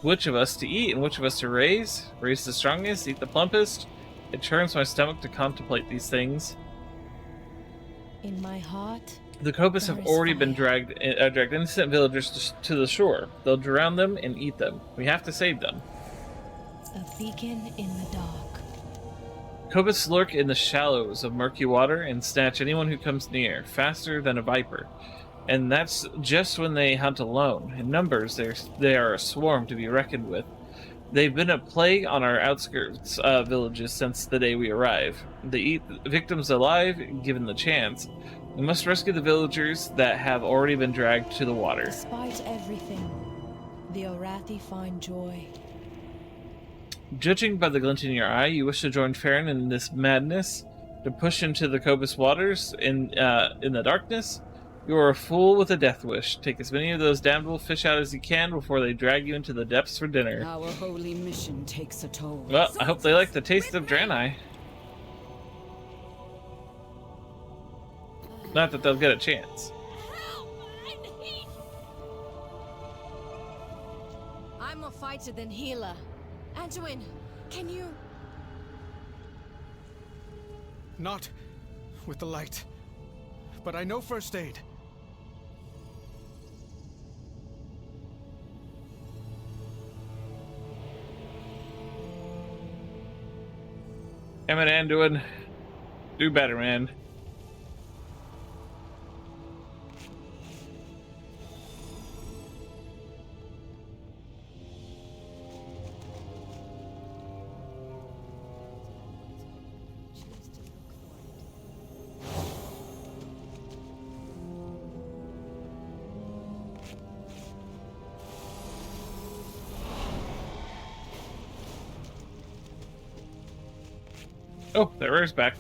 which of us to eat and which of us to raise. Raise the strongest, eat the plumpest. It churns my stomach to contemplate these things. In my heart, the Cobus have already been dragged innocent villagers to the shore. They'll drown them and eat them. We have to save them. A beacon in the dark. Cobus lurk in the shallows of murky water and snatch anyone who comes near, faster than a viper. And that's just when they hunt alone. In numbers, they are a swarm to be reckoned with. They've been a plague on our outskirts villages since the day we arrive. They eat victims alive, given the chance. We must rescue the villagers that have already been dragged to the water. Despite everything, the Orathi find joy. Judging by the glint in your eye, you wish to join Farron in this madness? To push into the Cobus waters in the darkness? You are a fool with a death wish. Take as many of those damnable fish out as you can before they drag you into the depths for dinner. Our holy mission takes a toll. Well, I hope they like the taste of Draenei. Not that they'll get a chance. I'm more fighter than healer. Anduin, can you... Not with the light, but I know first aid. Damn it, Anduin. Do better, man. Oh, that rare's back.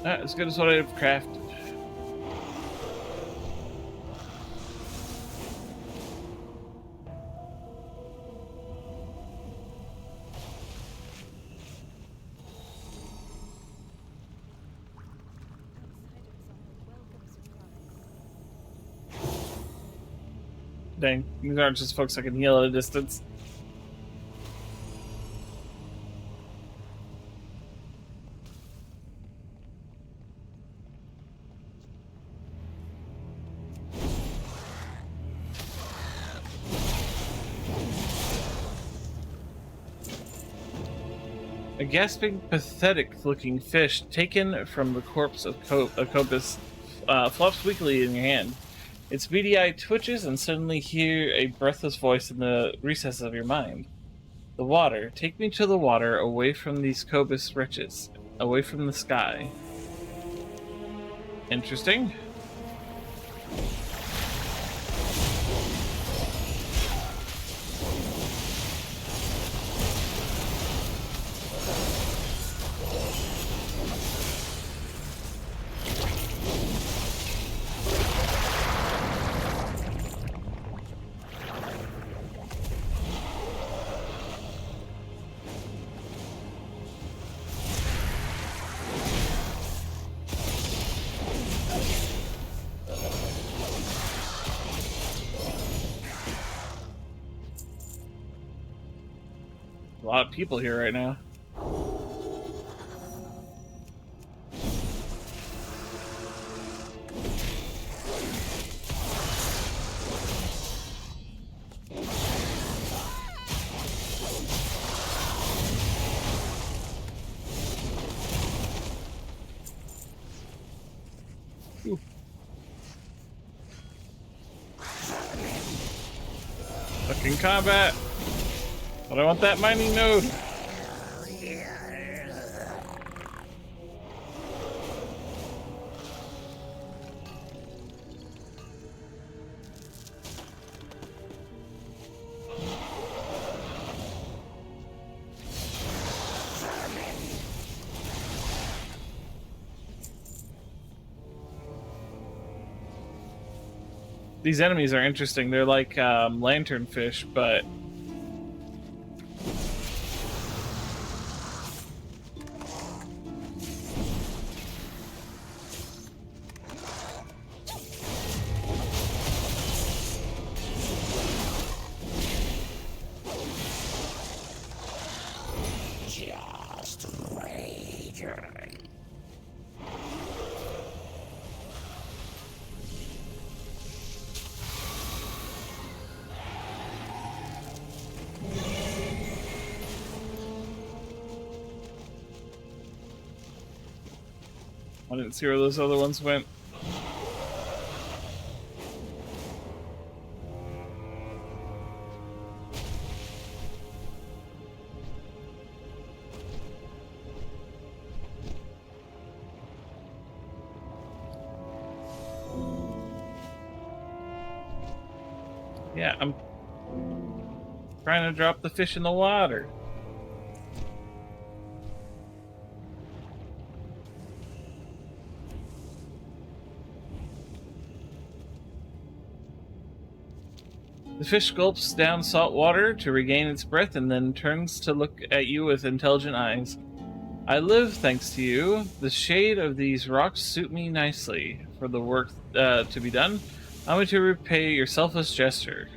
Not as good as what I've crafted. Dang, these aren't just folks I can heal at a distance. A gasping, pathetic-looking fish taken from the corpse of Cobus flops weakly in your hand. Its beady eye twitches and suddenly hear a breathless voice in the recesses of your mind. The water. Take me to the water, away from these Cobus wretches, away from the sky. Interesting. A lot of people here right now. Ooh. Fucking combat! But I want that mining node. These enemies are interesting. They're like lanternfish, but Just raging. I didn't see where those other ones went. Yeah, I'm trying to drop the fish in the water. The fish gulps down salt water to regain its breath and then turns to look at you with intelligent eyes. I live thanks to you. The shade of these rocks suit me nicely. For the work to be done, I'm going to repay your selfless gesture.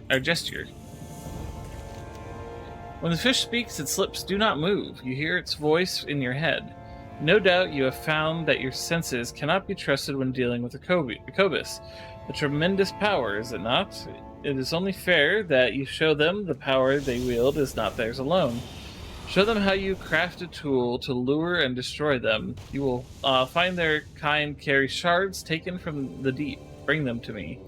When the fish speaks, its lips do not move. You hear its voice in your head. No doubt you have found that your senses cannot be trusted when dealing with a Cobus. A tremendous power, is it not? It is only fair that you show them the power they wield is not theirs alone. Show them how you craft a tool to lure and destroy them. You will find their kind carry shards taken from the deep. Bring them to me.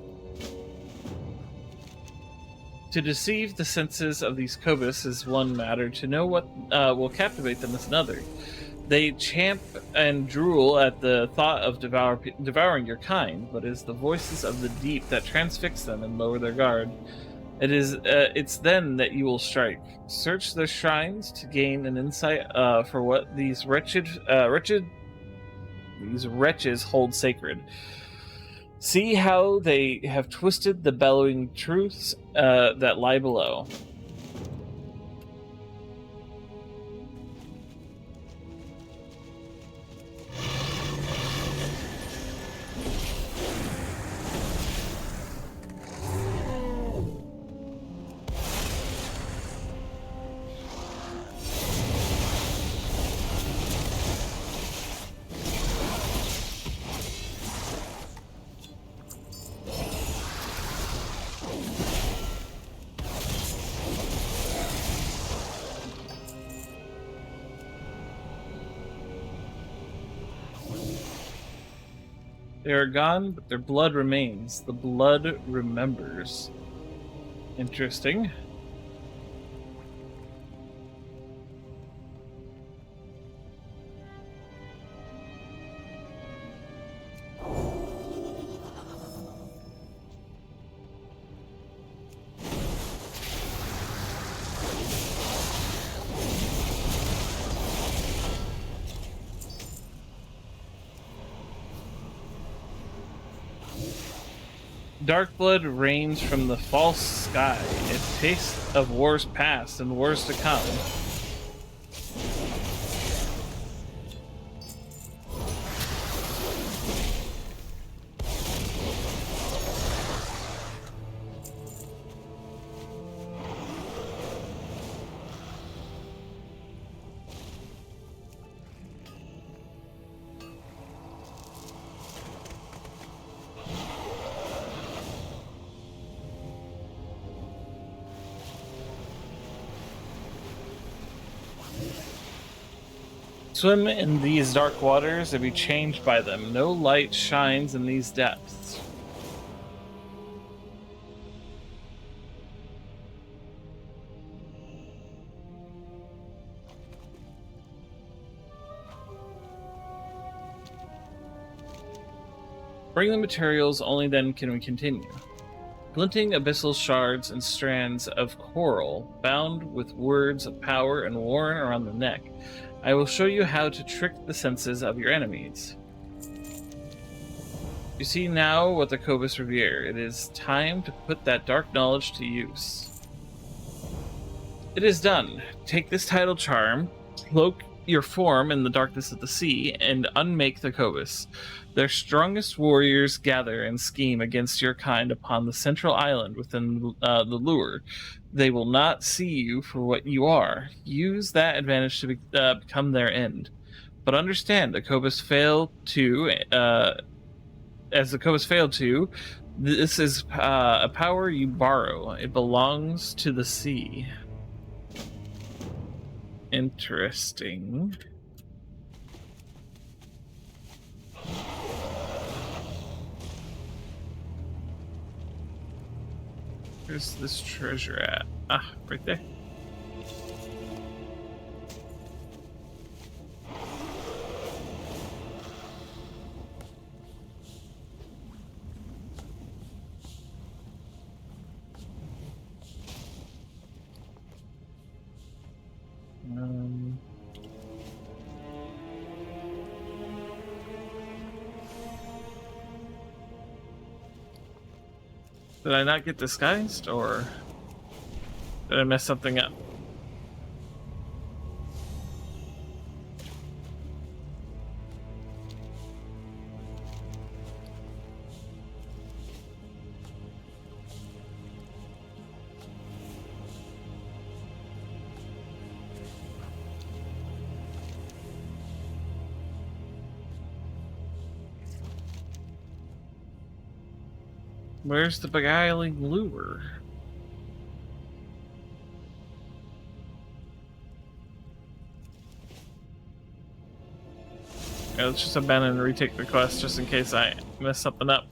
To deceive the senses of these Cobus is one matter. To know what will captivate them is another. They champ and drool at the thought of devouring your kind, but it is the voices of the deep that transfix them and lower their guard. It's then that you will strike. Search their shrines to gain an insight for what these wretches hold sacred. See how they have twisted the bellowing truths that lie below. They are gone, but their blood remains. The blood remembers. Interesting. Dark blood rains from the false sky. It tastes of wars past and wars to come. Swim in these dark waters and be changed by them. No light shines in these depths. Bring the materials, only then can we continue. Glinting abyssal shards and strands of coral, bound with words of power and worn around the neck, I will show you how to trick the senses of your enemies. You see now what the Cobus revere. It is time to put that dark knowledge to use. It is done. Take this title charm, cloak your form in the darkness of the sea, and unmake the Cobus. Their strongest warriors gather and scheme against your kind upon the central island within the lure. They will not see you for what you are. Use that advantage to become their end. But understand, the Cobus fail to, as the Cobus failed to, this is a power you borrow. It belongs to the sea. Interesting. Where's this treasure at? Ah, right there. Did I not get disguised, or did I mess something up? Where's the beguiling lure? Yeah, let's just abandon and retake the quest just in case I mess something up.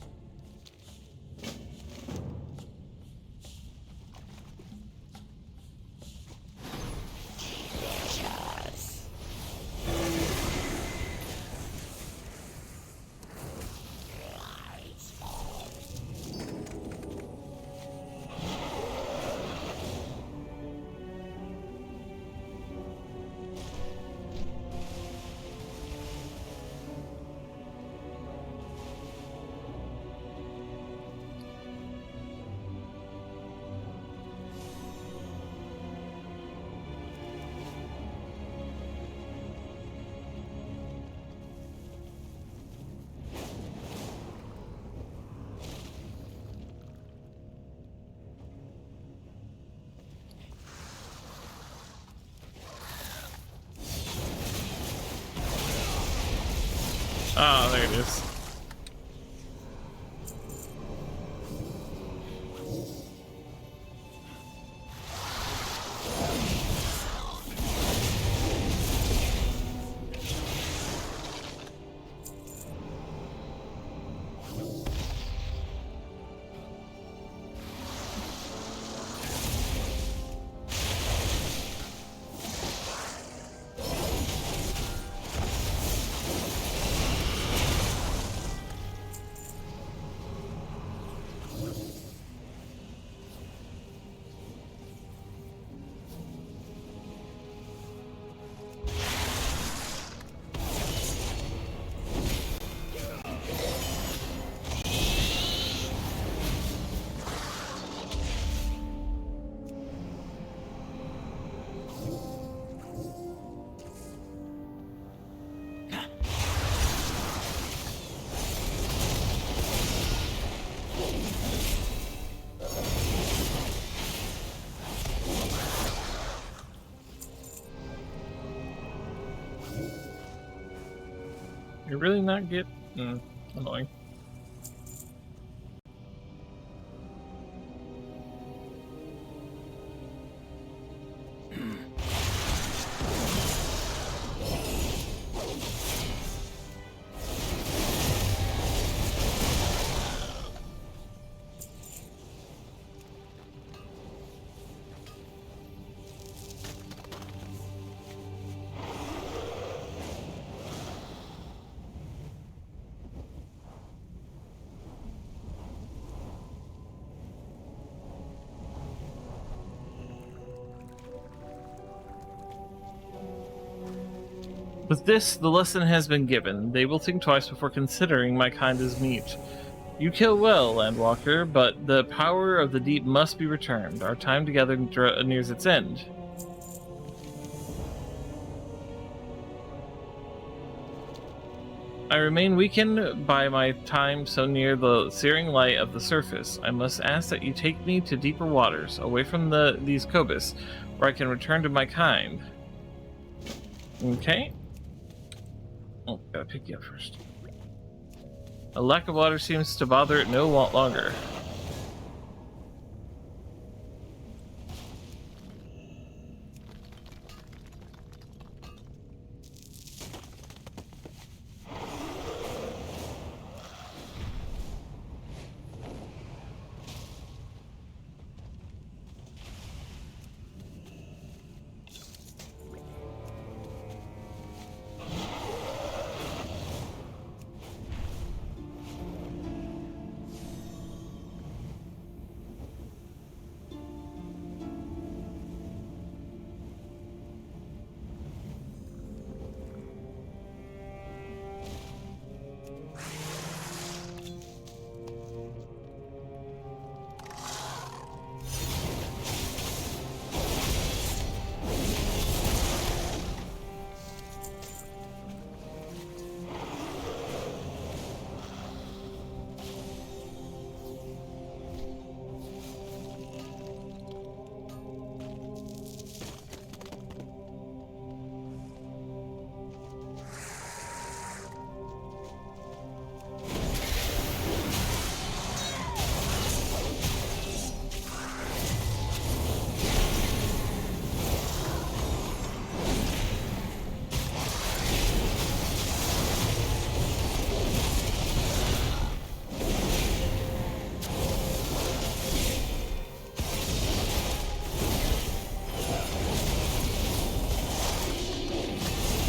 Oh, there it is. You're really not get annoying. With this, the lesson has been given. They will think twice before considering my kind as meat. You kill well, Landwalker, but the power of the deep must be returned. Our time together nears its end. I remain weakened by my time so near the searing light of the surface. I must ask that you take me to deeper waters, away from these Kobus, where I can return to my kind. Okay. Oh, gotta pick you up first. A lack of water seems to bother it no longer.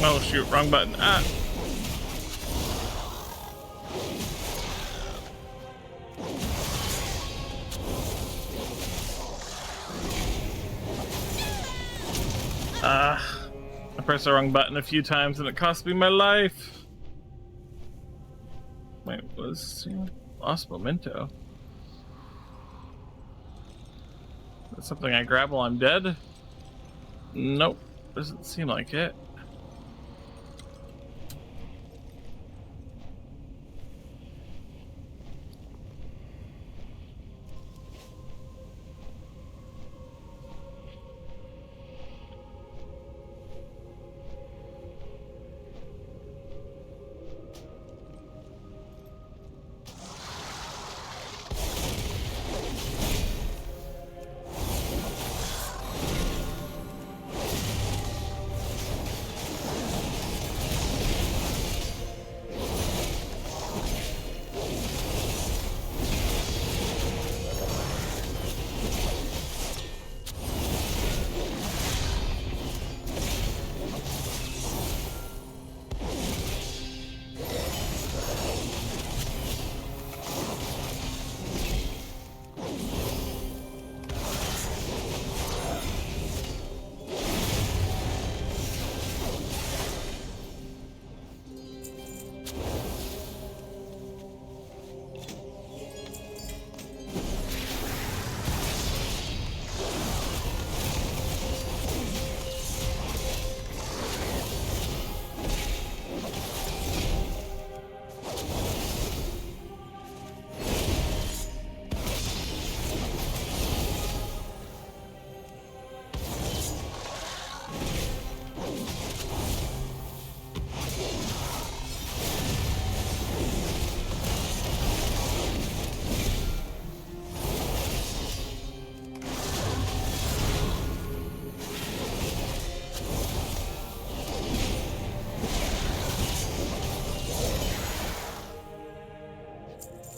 Oh shoot, wrong button. Ah! I pressed the wrong button a few times and it cost me my life. Wait, was lost memento? That's something I grab while I'm dead? Nope, doesn't seem like it.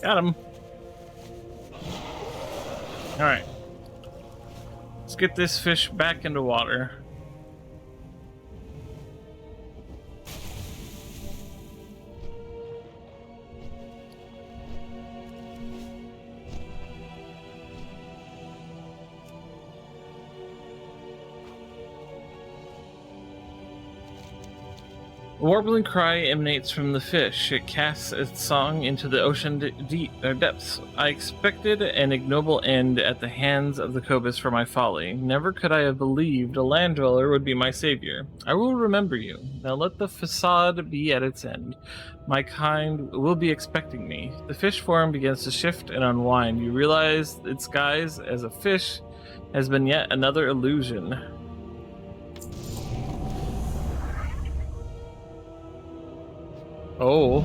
Got him. Alright. Let's get this fish back into water. A warbling cry emanates from the fish. It casts its song into the ocean depths. I expected an ignoble end at the hands of the Cobus for my folly. Never could I have believed a land dweller would be my savior. I will remember you. Now let the facade be at its end. My kind will be expecting me. The fish form begins to shift and unwind. You realize its guise as a fish has been yet another illusion. Oh.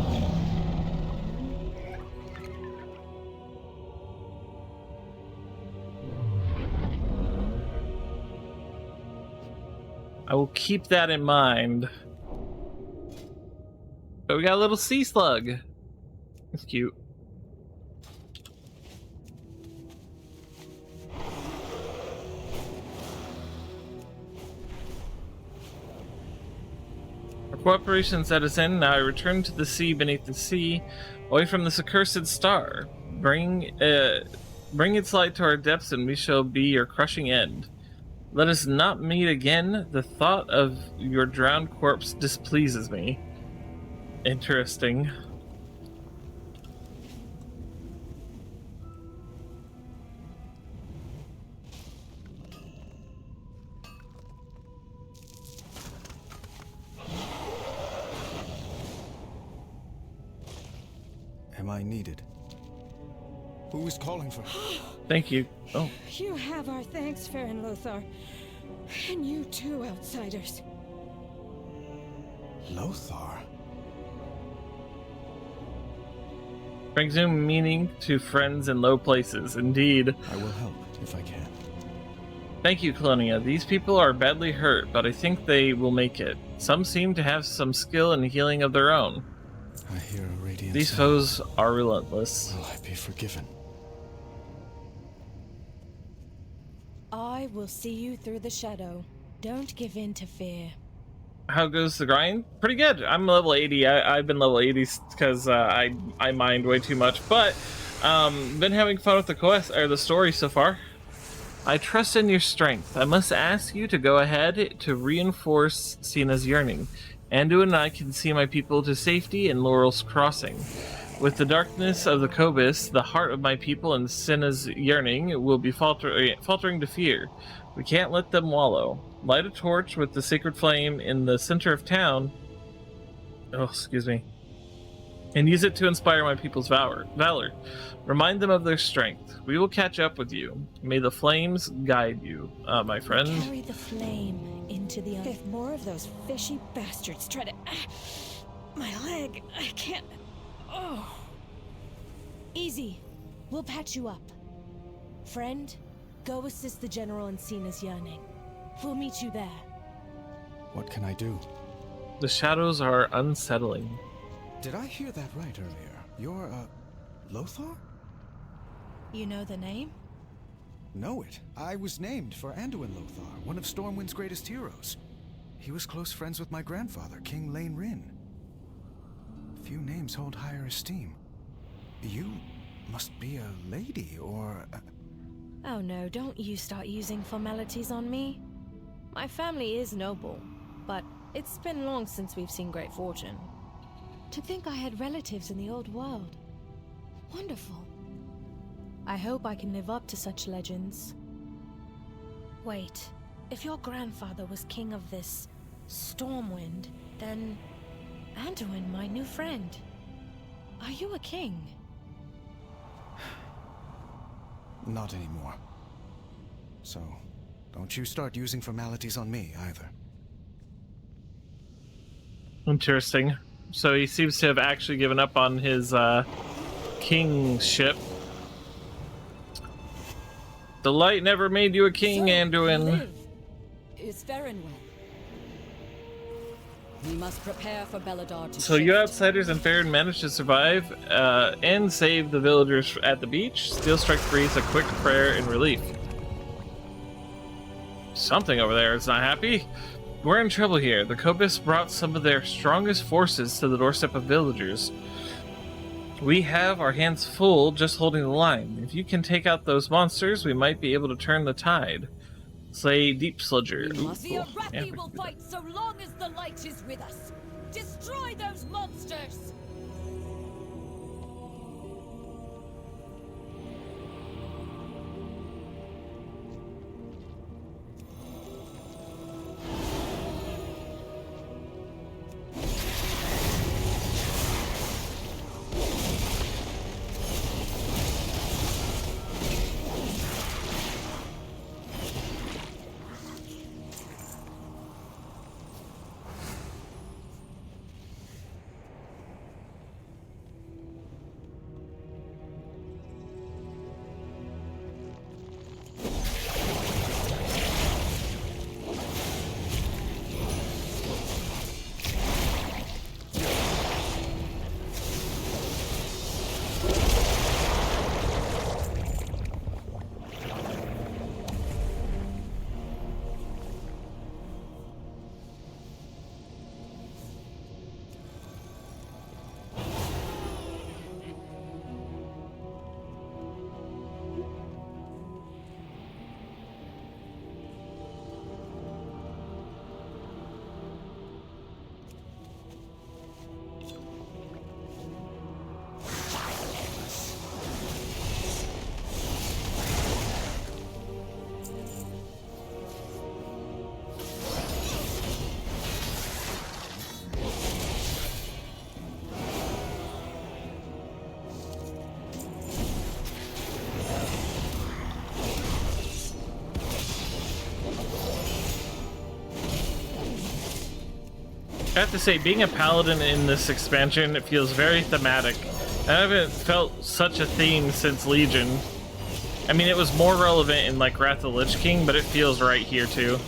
I will keep that in mind. But we got a little sea slug. It's cute. Cooperation set us in. Now I return to the sea beneath the sea, away from this accursed star. Bring its light to our depths, and we shall be your crushing end. Let us not meet again. The thought of your drowned corpse displeases me. Interesting. Am I needed? Who is calling for? Thank you. Oh. You have our thanks, Farron Lothar. And you too, outsiders. Lothar? Brings new meaning to friends in low places. Indeed. I will help if I can. Thank you, Colonia. These people are badly hurt, but I think they will make it. Some seem to have some skill in healing of their own. I hear a radiant These sound. foes are relentless. Will I be forgiven? I will see you through the shadow. Don't give in to fear. How goes the grind? Pretty good. I'm level 80. I've been level 80 because I mined way too much, but been having fun with the quest or the story so far. I trust in your strength. I must ask you to go ahead to reinforce Sina's yearning. Anduin and I can see my people to safety in Laurel's Crossing. With the darkness of the Cobus, the heart of my people and Sina's yearning will be faltering to fear. We can't let them wallow. Light a torch with the sacred flame in the center of town. Oh, excuse me. And use it to inspire my people's valor. Remind them of their strength. We will catch up with you. May the flames guide you, my friend. Carry the flame into the... If more of those fishy bastards try to... my leg, I can't... Oh. Easy. We'll patch you up. Friend, go assist the General in Sina's yearning. We'll meet you there. What can I do? The shadows are unsettling. Did I hear that right earlier? You're, Lothar? You know the name? Know it. I was named for Anduin Lothar, one of Stormwind's greatest heroes. He was close friends with my grandfather, King Lane Rin. Few names hold higher esteem. You must be a lady, or... Oh no, don't you start using formalities on me. My family is noble, but it's been long since we've seen great fortune. To think I had relatives in the old world. Wonderful. I hope I can live up to such legends. Wait, if your grandfather was king of this Stormwind, then Anduin, my new friend. Are you a king? Not anymore. So, don't you start using formalities on me, either. Interesting. So he seems to have actually given up on his kingship. The light never made you a king, So, Anduin. Is Farron well? We must prepare for Belladar to So shift. you outsiders and Farron managed to survive and save the villagers at the beach. Steelstrike breathes a quick prayer in relief. Something over there is not happy. We're in trouble here. The Cobus brought some of their strongest forces to the doorstep of villagers. We have our hands full just holding the line. If you can take out those monsters, we might be able to turn the tide. Slay Deep Sludger. The Arathi will fight so long as the light is with us. Destroy those monsters! I have to say, being a paladin in this expansion, it feels very thematic. I haven't felt such a theme since Legion. I mean, it was more relevant in like Wrath of the Lich King, but it feels right here too.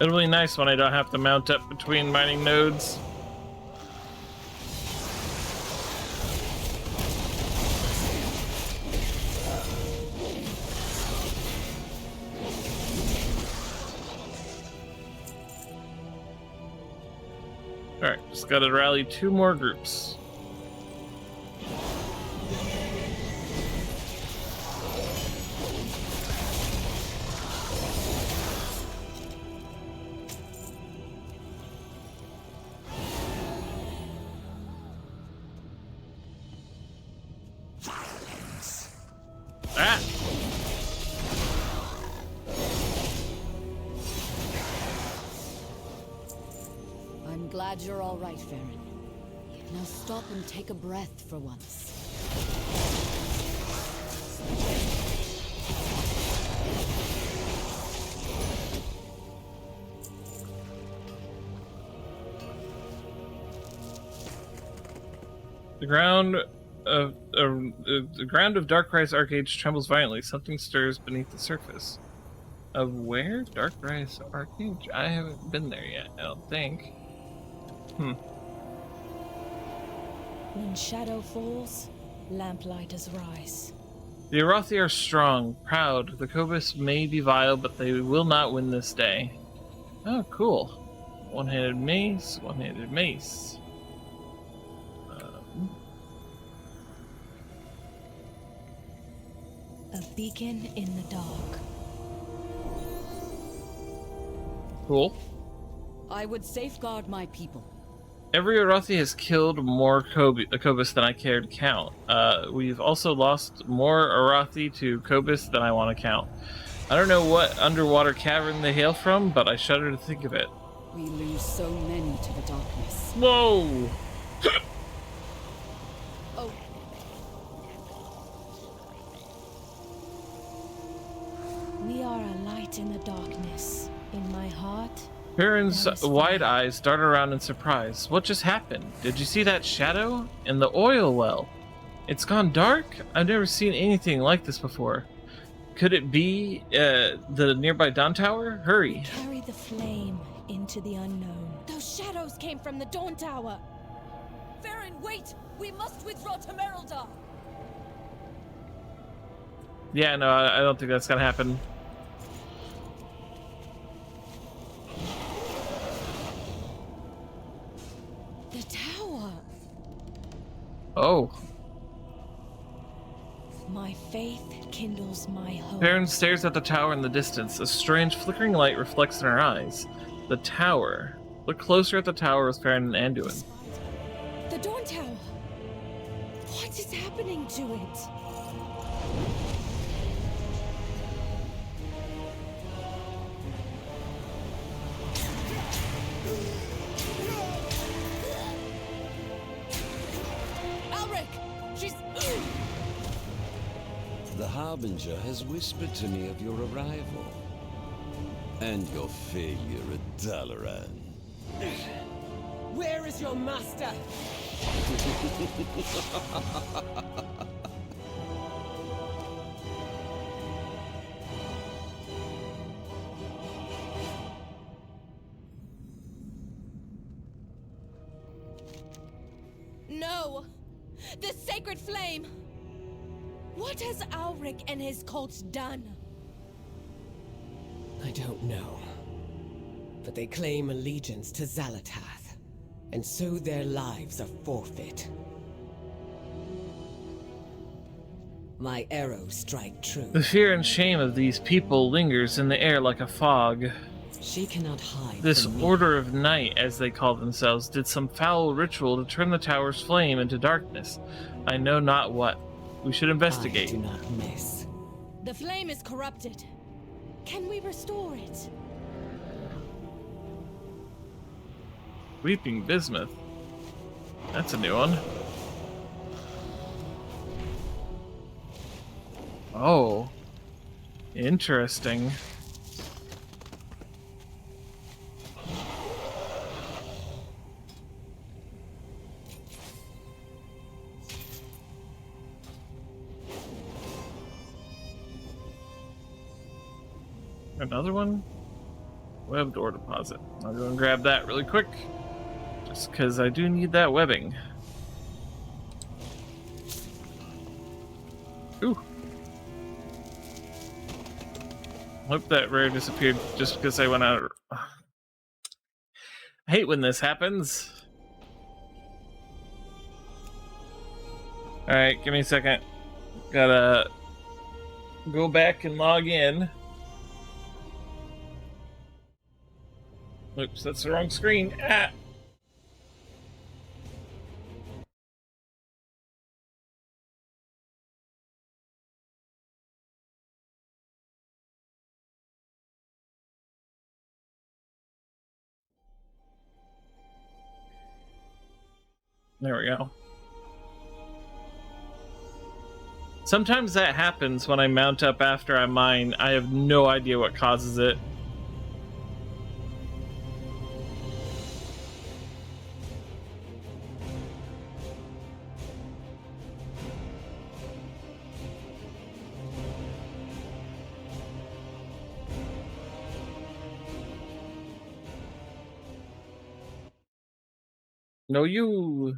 It'll be nice when I don't have to mount up between mining nodes. Alright, just gotta rally 2 more groups. Glad you're all right, Farron. Now stop and take a breath for once. The ground of Darkrise Arcade trembles violently. Something stirs beneath the surface. Of where? Darkrise Arcade? I haven't been there yet, I don't think. When shadow falls, lamplighters rise. The Arathi are strong, proud. The Kobus may be vile, but they will not win this day. Oh, cool. One-handed mace, one-handed mace. A beacon in the dark. Cool. I would safeguard my people. Every Arathi has killed more Kobus than I care to count. We've also lost more Arathi to Kobus than I want to count. I don't know what underwater cavern they hail from, but I shudder to think of it. We lose so many to the darkness. Whoa! Oh. We are a light in the darkness. In my heart. Perrin's wide eyes dart around in surprise. What just happened? Did you see that shadow? In the oil well. It's gone dark? I've never seen anything like this before. Could it be the nearby Dawn Tower? Hurry. Carry the flame. into the unknown. Those shadows came from the Dawn Tower! Farron, wait! We must withdraw to Merildar! Yeah, no, I don't think that's gonna happen. The tower! Oh. My faith kindles my hope. Farron stares at the tower in the distance. A strange flickering light reflects in her eyes. The tower. Look closer at the tower with Farron and Anduin. The Dawn Tower! What is happening to it? The Harbinger has whispered to me of your arrival. And your failure at Dalaran. Where is your master? No! The sacred flame! What has Alric and his cults done? I don't know. But they claim allegiance to Xalatath, and so their lives are forfeit. My arrows strike true. The fear and shame of these people lingers in the air like a fog. She cannot hide This from me. Order of Night, as they call themselves, did some foul ritual to turn the tower's flame into darkness. I know not what. We should investigate. I do not miss. The flame is corrupted. Can we restore it? Weeping Bismuth. That's a new one. Oh. Interesting. Another one? Webbed ore deposit. I'll go and grab that really quick. Just because I do need that webbing. Ooh. Hope that rare disappeared just because I went out. I hate when this happens. Alright, give me a second. Gotta go back and log in. Oops, that's the wrong screen. Ah! There we go. Sometimes that happens when I mount up after I mine. I have no idea what causes it. No, you.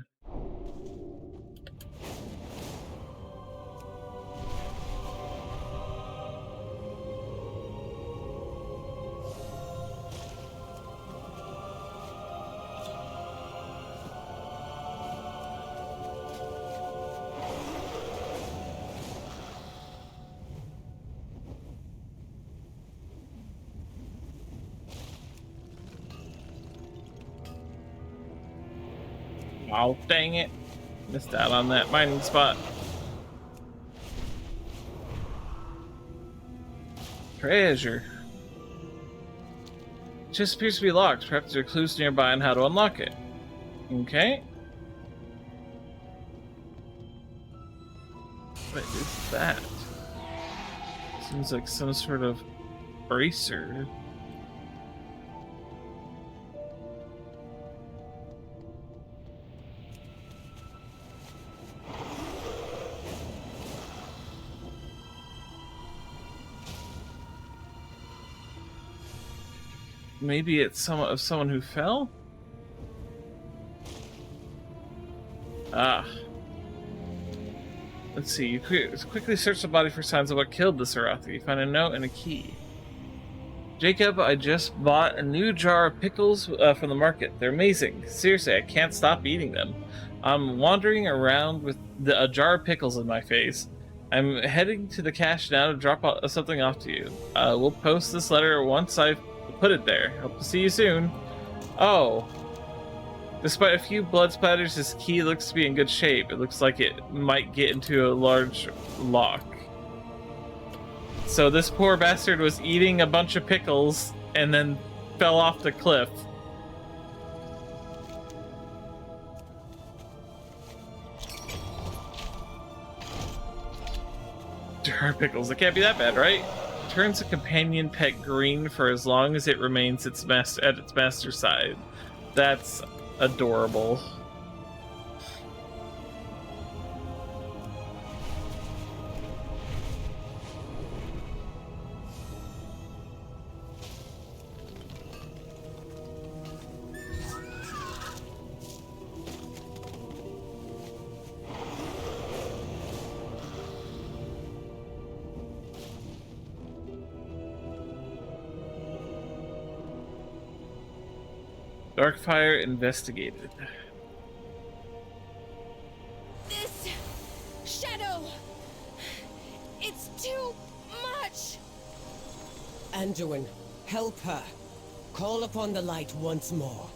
Oh, dang it. Missed out on that mining spot. Treasure. It just appears to be locked. Perhaps there are clues nearby on how to unlock it. Okay. What is that? Seems like some sort of bracer. Maybe it's someone who fell? Ah. Let's see. You quickly search the body for signs of what killed the Sarathi. You find a note and a key. Jacob, I just bought a new jar of pickles from the market. They're amazing. Seriously, I can't stop eating them. I'm wandering around with a jar of pickles in my face. I'm heading to the cache now to drop something off to you. We'll post this letter once I've put it there. Hope to see you soon. Oh. Despite a few blood splatters, his key looks to be in good shape. It looks like it might get into a large lock. So this poor bastard was eating a bunch of pickles and then fell off the cliff. Jar pickles. It can't be that bad, right? Turns a companion pet green for as long as it remains at its master's side. That's adorable. Darkfire investigated. This shadow, it's too much. Anduin, help her. Call upon the light once more.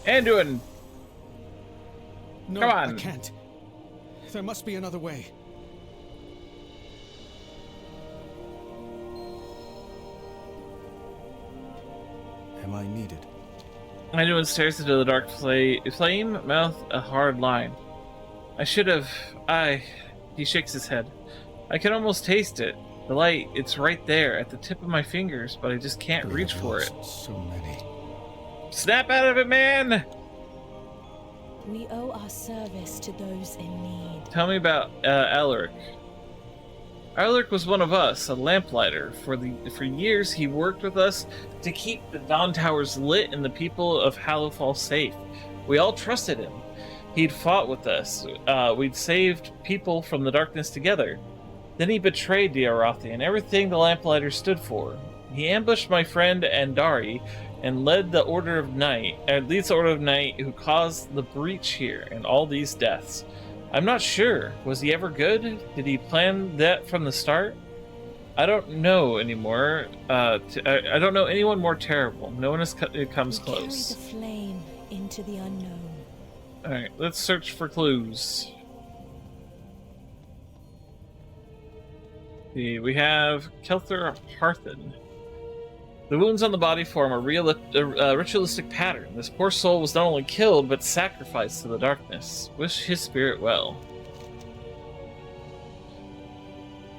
Anduin! No, Come on. I can't. There must be another way. Am I needed? Anduin stares into the dark flame, mouth a hard line. I should have... He shakes his head. I can almost taste it. The light, it's right there, at the tip of my fingers, but I just can't reach for it. So many. Snap out of it, man! We owe our service to those in need. Tell me about Alaric. Alaric was one of us, a lamplighter. For years, he worked with us to keep the Dawn Towers lit and the people of Hallowfall safe. We all trusted him. He'd fought with us. We'd saved people from the darkness together. Then he betrayed the Arathi and everything the lamplighter stood for. He ambushed my friend Andari and led the Order of Night, leads the Order of Night, who caused the breach here and all these deaths. I'm not sure. Was he ever good? Did he plan that from the start? I don't know anymore. I don't know anyone more terrible. No one comes close. Carry the flame into the unknown. All right, let's search for clues. We have Kelthur Harthen. The wounds on the body form a ritualistic pattern. This poor soul was not only killed, but sacrificed to the darkness. Wish his spirit well.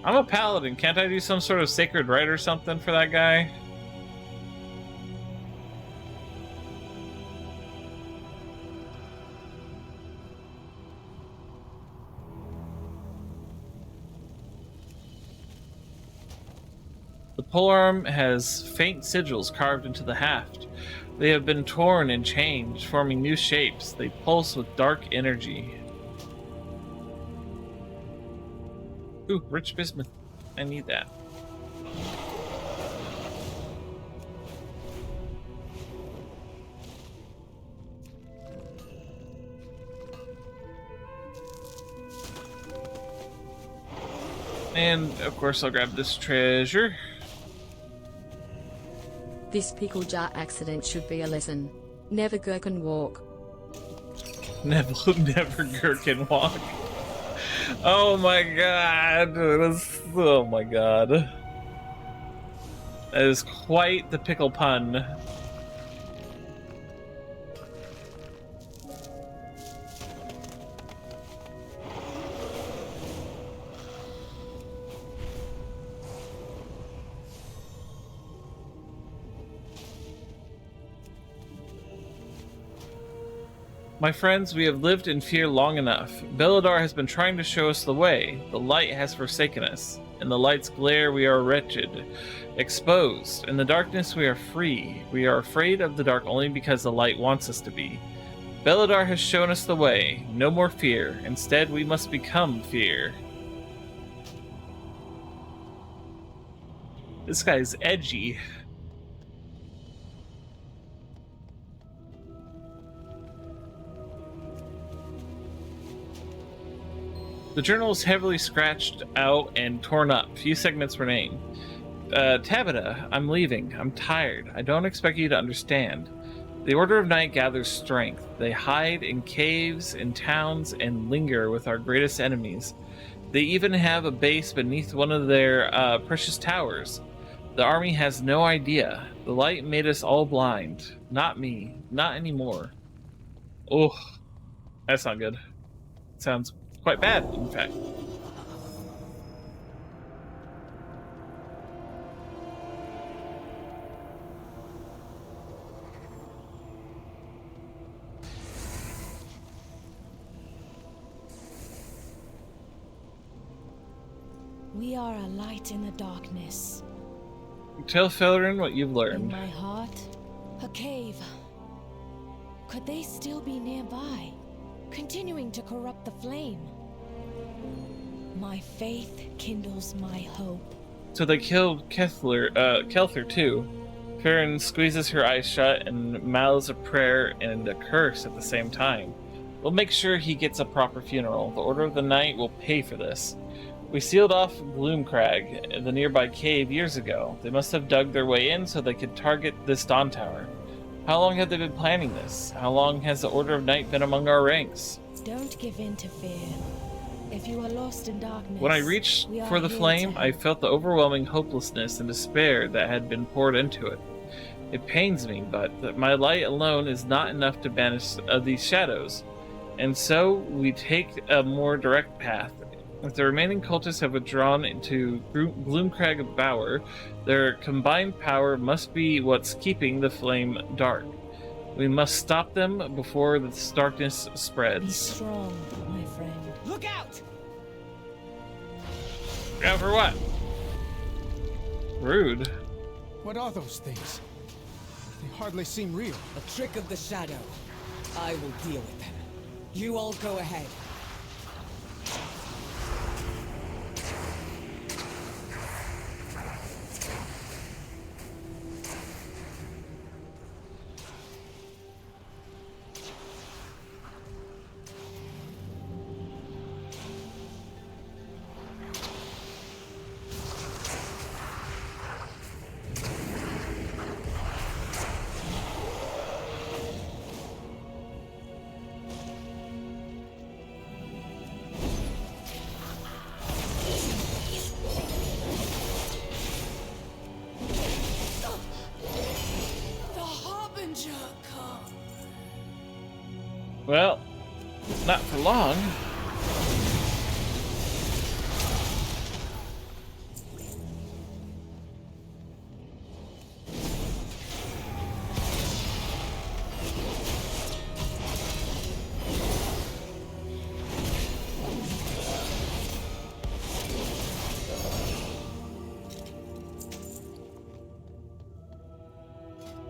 I'm a paladin. Can't I do some sort of sacred rite or something for that guy? The polearm has faint sigils carved into the haft. They have been torn and changed, forming new shapes. They pulse with dark energy. Ooh, rich bismuth. I need that. And, of course, I'll grab this treasure. This pickle jar accident should be a lesson. Never gherkin walk. Never gherkin walk. Oh my god. Oh my god. That is quite the pickle pun. My friends, we have lived in fear long enough. Belladar has been trying to show us the way. The light has forsaken us. In the light's glare, we are wretched, exposed. In the darkness, we are free. We are afraid of the dark only because the light wants us to be. Belladar has shown us the way. No more fear. Instead, we must become fear. This guy's edgy. The journal is heavily scratched out and torn up. Few segments were named. Tabitha, I'm leaving. I'm tired. I don't expect you to understand. The Order of Night gathers strength. They hide in caves, in towns, and linger with our greatest enemies. They even have a base beneath one of their precious towers. The army has no idea. The light made us all blind. Not me. Not anymore. Oh, that's not good. Sounds quite bad, in fact. We are a light in the darkness. Tell Felrin what you've learned. In my heart, a cave. Could they still be nearby, continuing to corrupt the flame? My faith kindles my hope. So they killed Kelther too. Farron squeezes her eyes shut and mouths a prayer and a curse at the same time. We'll make sure he gets a proper funeral. The Order of the Night will pay for this. We sealed off Gloomcrag, the nearby cave, years ago. They must have dug their way in so they could target this Dawn Tower. How long have they been planning this? How long has the Order of Night been among our ranks? Don't give in to fear. If you are lost in darkness, when I reached for the flame, I felt the overwhelming hopelessness and despair that had been poured into it. It pains me, but my light alone is not enough to banish these shadows. And so we take a more direct path. If the remaining cultists have withdrawn into Gloomcrag Bower, their combined power must be what's keeping the flame dark. We must stop them before the darkness spreads. Be strong, my friend. Look out! Out for what? Rude. What are those things? They hardly seem real. A trick of the shadow. I will deal with them. You all go ahead. Well, not for long.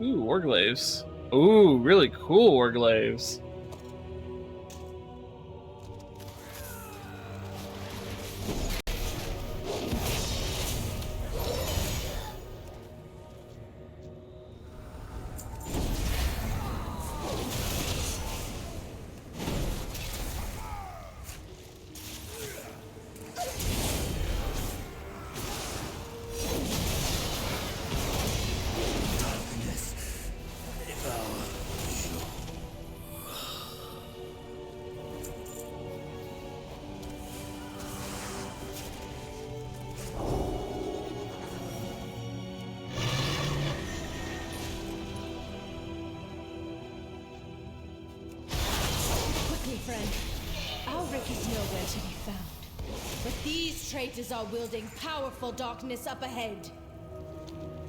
Ooh, Warglaves. Ooh, really cool Warglaves. Traitors are wielding powerful darkness up ahead.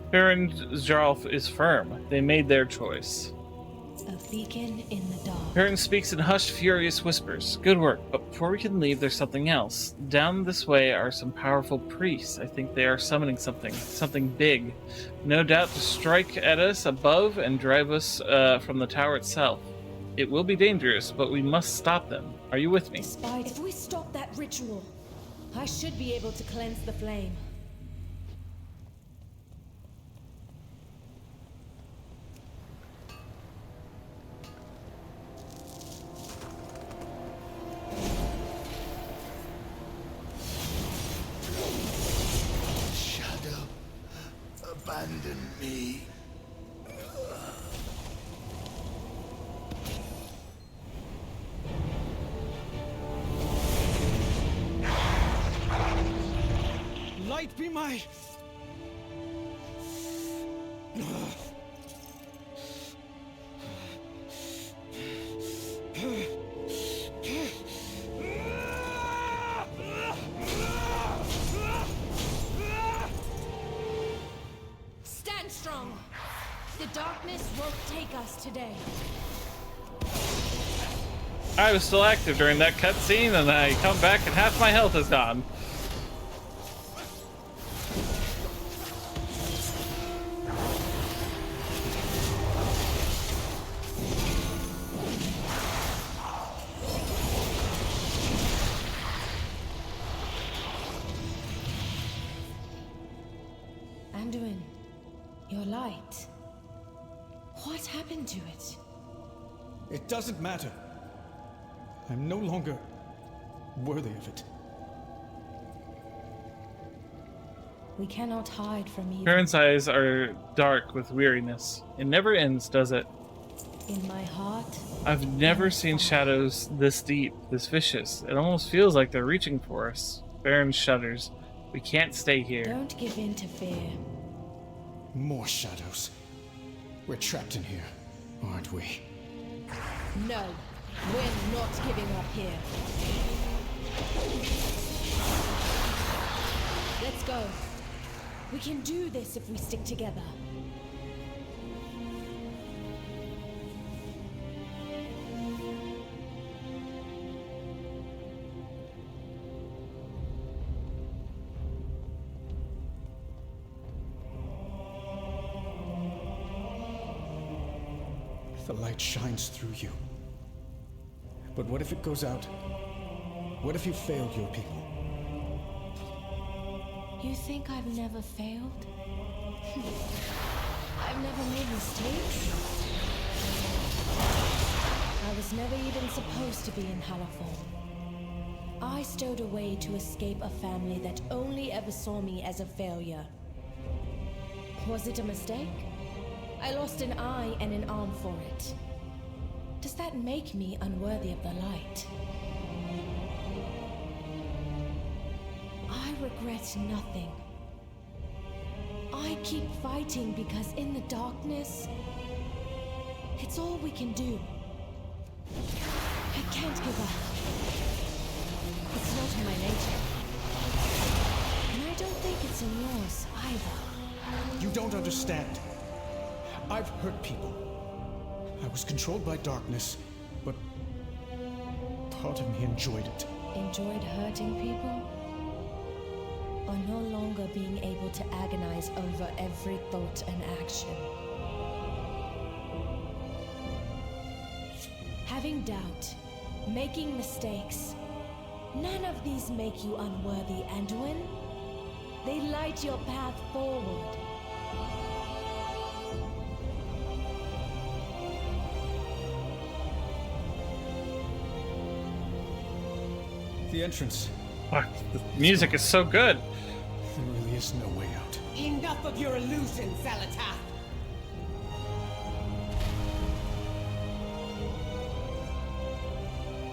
Baron Jarlf is firm. They made their choice. A beacon in the dark. Perrin speaks in hushed, furious whispers. Good work, but before we can leave, there's something else. Down this way are some powerful priests. I think they are summoning something big. No doubt to strike at us above and drive us from the tower itself. It will be dangerous, but we must stop them. Are you with me? If we stop that ritual, I should be able to cleanse the flame. Shadow, abandon me. Light be my... Stand strong. The darkness won't take us today. I was still active during that cutscene, and I come back and half my health is gone. Anduin, your light. What happened to it? It doesn't matter. I'm no longer worthy of it. We cannot hide from evil. Perrin's eyes are dark with weariness. It never ends, does it? In my heart, I've never seen shadows this deep, this vicious. It almost feels like they're reaching for us. Baron shudders. We can't stay here. don't give in to fear. More shadows. We're trapped in here, aren't we? No, we're not giving up here. Let's go. We can do this if we stick together. The light shines through you. But what if it goes out? What if you failed your people? You think I've never failed? I've never made mistakes. I was never even supposed to be in Halaform. I stowed away to escape a family that only ever saw me as a failure. Was it a mistake? I lost an eye and an arm for it. Does that make me unworthy of the light? I regret nothing. I keep fighting because in the darkness, it's all we can do. I can't give up. It's not in my nature. And I don't think it's in yours either. You don't understand. I've hurt people. I was controlled by darkness, but part of me enjoyed it. Enjoyed hurting people? Or no longer being able to agonize over every thought and action? Having doubt, making mistakes, none of these make you unworthy, Anduin. They light your path forward. The entrance. Fuck, the music is so good. There really is no way out. Enough of your illusions, Zalatath!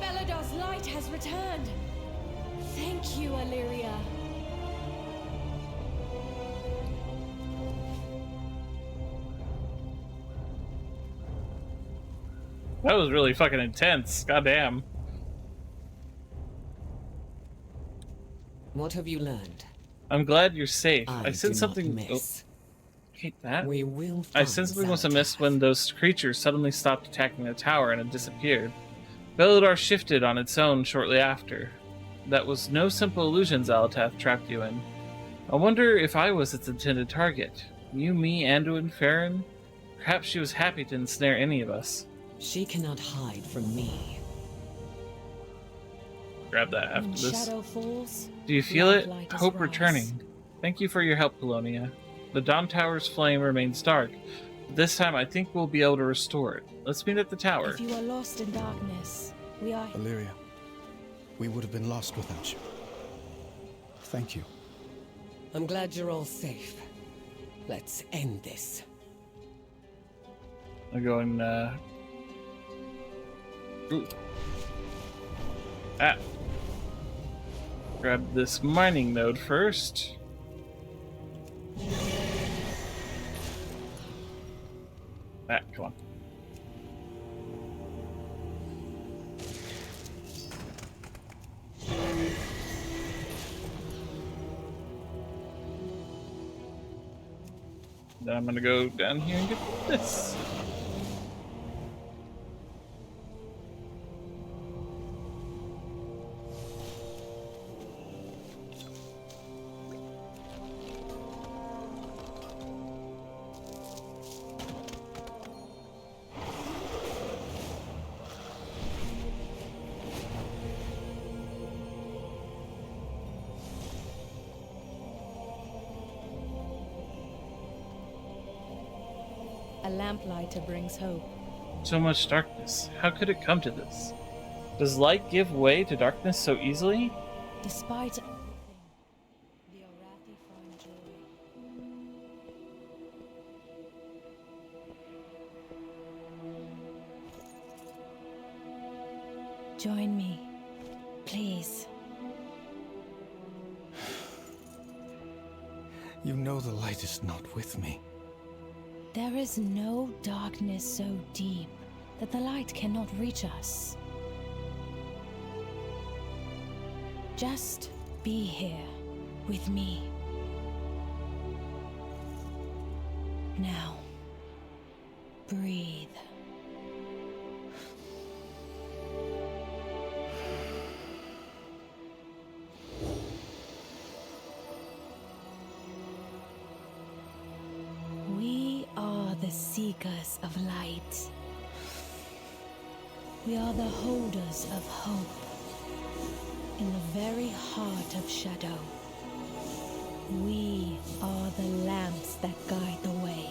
Beladar's light has returned. Thank you, Illyria. That was really fucking intense. Goddamn. What have you learned? I'm glad you're safe. I I do sent not something. miss. Hate that. We will I find sensed something was Zalatath. amiss when those creatures suddenly stopped attacking the tower and had disappeared. Belladar shifted on its own shortly after. That was no simple illusion Zalatath trapped you in. I wonder if I was its intended target. You, me, Anduin, Farron? Perhaps she was happy to ensnare any of us. She cannot hide from me. Grab that after When this. shadow falls, Do you feel it? light is Hope rise. returning. Thank you for your help, Colonia. The Dawn Tower's flame remains dark. But this time I think we'll be able to restore it. Let's meet at the tower. If you are lost in darkness, we are... Illyria, we would have been lost without you. Thank you. I'm glad you're all safe. Let's end this. I'm going, Ooh. Ah. Grab this mining node first. Ah, come on. Then I'm gonna go down here and get this. A lamplighter brings hope. So much darkness. How could it come to this? Does light give way to darkness so easily? Despite everything, the Arathi find joy. Join me, please. You know the light is not with me. There is no darkness so deep that the light cannot reach us. Just be here with me. Now, breathe. We are the seekers of light. We are the holders of hope. In the very heart of shadow, we are the lamps that guide the way.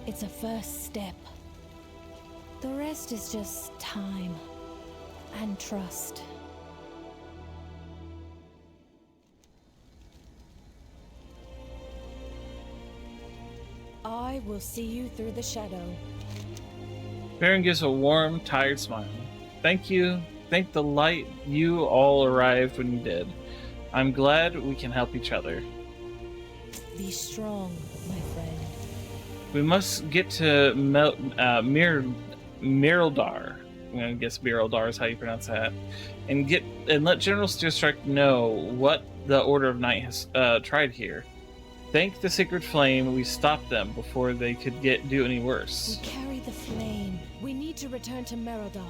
It's a first step. The rest is just time and trust. I will see you through the shadow. Farron gives a warm, tired smile. Thank you. Thank the light you all arrived when you did. I'm glad we can help each other. Be strong, my friend. We must get to Miraldar. I'm gonna guess Miraldar is how you pronounce that, and let General Steelstrike know what the Order of Night has tried here. Thank the Sacred Flame, we stopped them before they could do any worse. We carry the flame. We need to return to Merodar.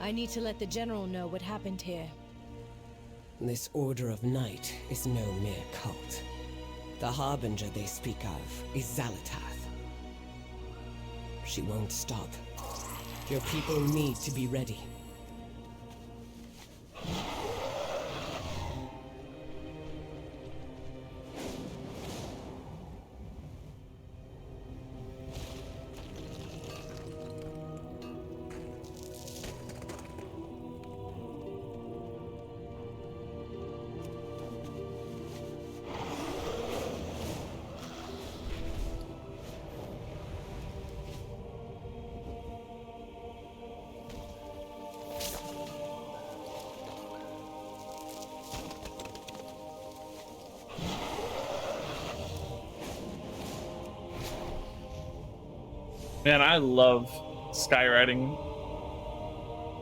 I need to let the General know what happened here. This Order of Night is no mere cult. The Harbinger they speak of is Zalatath. She won't stop. Your people need to be ready. Man, I love skywriting.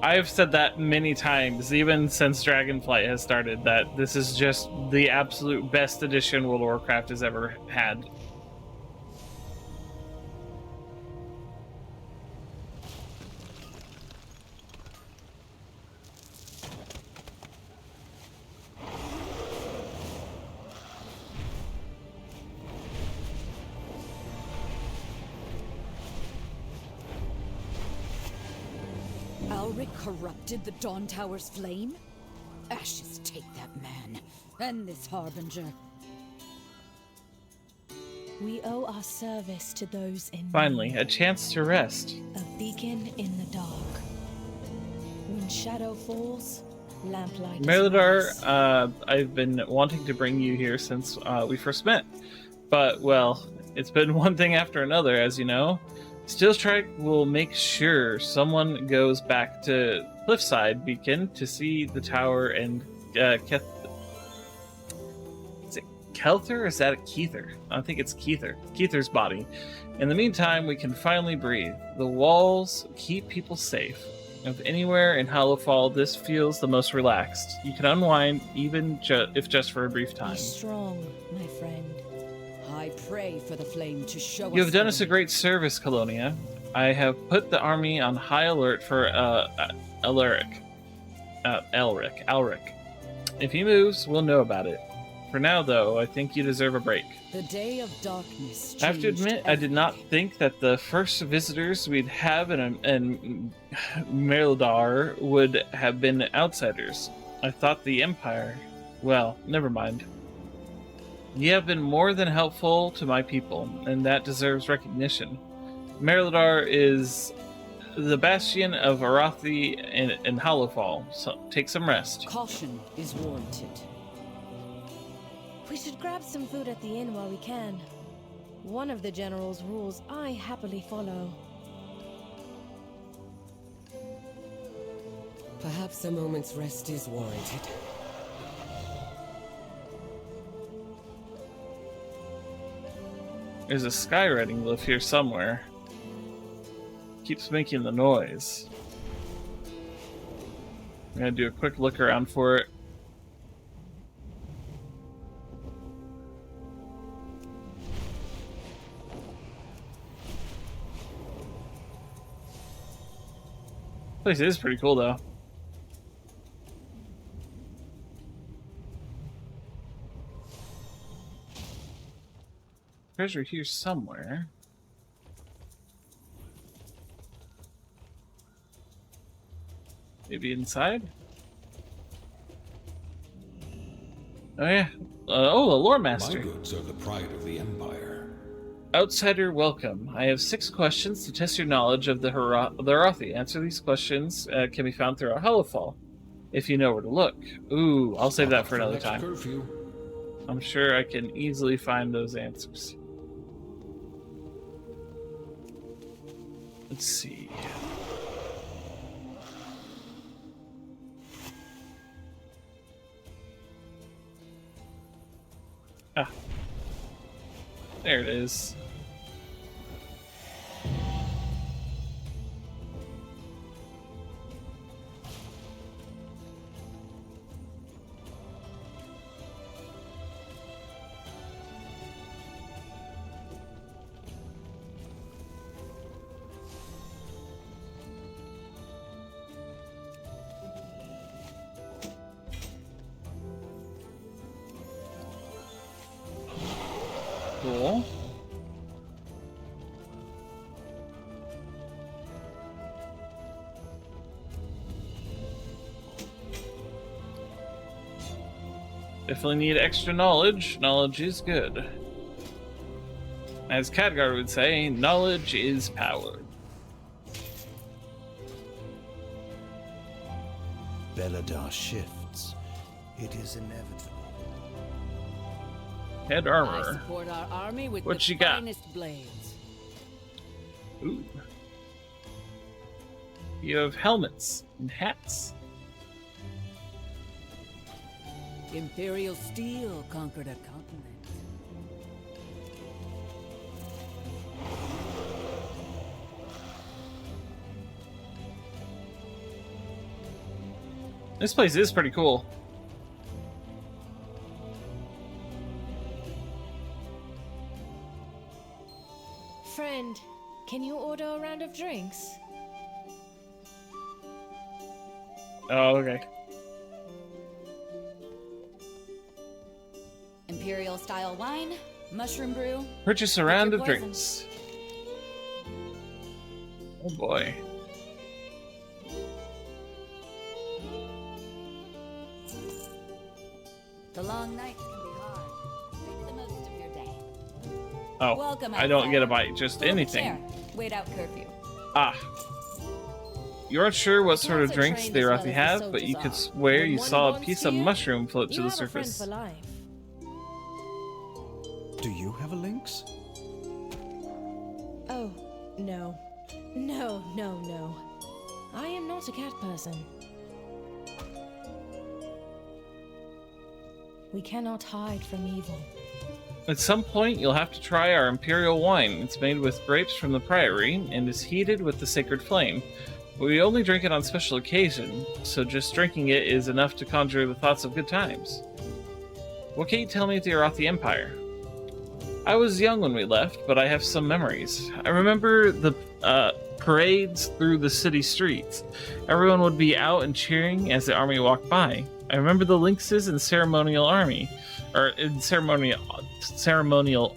I've said that many times, even since Dragonflight has started, that this is just the absolute best edition World of Warcraft has ever had. Alric corrupted the Dawn Tower's flame? Ashes take that man, and this Harbinger. We owe our service to those in Finally, need. a chance to rest. A beacon in the dark. When shadow falls, lamplight is Merladar, I've been wanting to bring you here since we first met. But, well, it's been one thing after another, as you know. Steelstrike will make sure someone goes back to Cliffside Beacon to see the tower and is it Kelther or is that a Keither? I think it's Keither. Keither's body. In the meantime, we can finally breathe. The walls keep people safe. Of anywhere in Hollowfall, this feels the most relaxed. You can unwind, even if just for a brief time. Be strong, my friend. I pray for the flame to show us. You have done us a great service, Colonia. I have put the army on high alert for Elric. If he moves, we'll know about it. For now, though, I think you deserve a break. The day of darkness. I have to admit, I did not think that the first visitors we'd have in Merladar would have been outsiders. I thought the Empire... Well, never mind. You have been more than helpful to my people, and that deserves recognition. Merladar is the bastion of Arathi in Hollowfall, so take some rest. Caution is warranted. We should grab some food at the inn while we can. One of the general's rules I happily follow. Perhaps a moment's rest is warranted. There's a skywriting glyph here somewhere. Keeps making the noise. I'm gonna do a quick look around for it. Place is pretty cool though. Treasure here somewhere. Maybe inside? Oh yeah. Oh, the lore master. My goods are the pride of the Empire. Outsider, welcome. I have 6 questions to test your knowledge of the Arathi. Answer these questions can be found throughout Hollowfall, if you know where to look. Ooh, I'll save that for another time. Curfew. I'm sure I can easily find those answers. Let's see. Ah. There it is. Cool. Definitely need extra knowledge. Knowledge is good. As Khadgar would say, knowledge is power. Beladar shifts. It is inevitable. Head I armor. support our army with What the you got? finest blades. Ooh. You have helmets and hats. Imperial steel conquered a continent. This place is pretty cool. Friend, can you order a round of drinks? Oh, okay. Imperial style wine, mushroom brew. Purchase a round of drinks. Oh boy. The long nights can be hard. Make the most of your day. Oh, Welcome, I don't get a outsider. bite, just Pull up a anything. chair. Wait out curfew. Ah. You aren't sure what sort of Not drinks trained the as well Arathi as the have, but you soldiers could are. swear When you one saw a bonds piece to of you, mushroom float to you the have a friend surface. for life. Do you have a lynx? Oh, no. No. I am not a cat person. We cannot hide from evil. At some point, you'll have to try our imperial wine. It's made with grapes from the priory and is heated with the sacred flame. We only drink it on special occasion, so just drinking it is enough to conjure the thoughts of good times. What can you tell me of the Arathi Empire? I was young when we left, but I have some memories. I remember the parades through the city streets. Everyone would be out and cheering as the army walked by. I remember the lynxes in ceremonial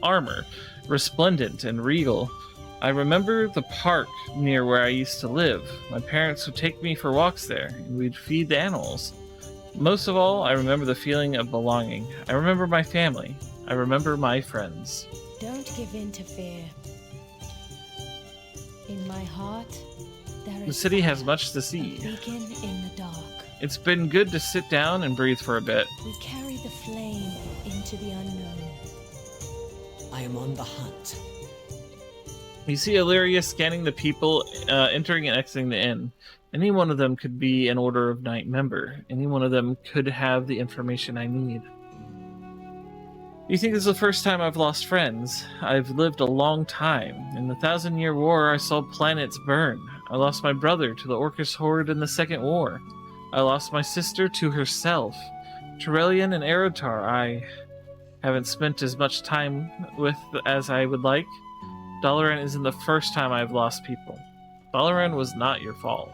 armor, resplendent and regal. I remember the park near where I used to live. My parents would take me for walks there, and we'd feed the animals. Most of all, I remember the feeling of belonging. I remember my family. I remember my friends. Don't give in to fear. In my heart, there is The city has much to see. a beacon in the dark. It's been good to sit down and breathe for a bit. We carry the flame into the unknown. I am on the hunt. You see Illyria scanning the people entering and exiting the inn. Any one of them could be an Order of Knight member. Any one of them could have the information I need. You think this is the first time I've lost friends? I've lived a long time. In the 1,000-Year War, I saw planets burn. I lost my brother to the Orcish horde in the Second War. I lost my sister to herself. Turelian and Erotar I haven't spent as much time with as I would like. Dalaran isn't the first time I've lost people. Dalaran was not your fault.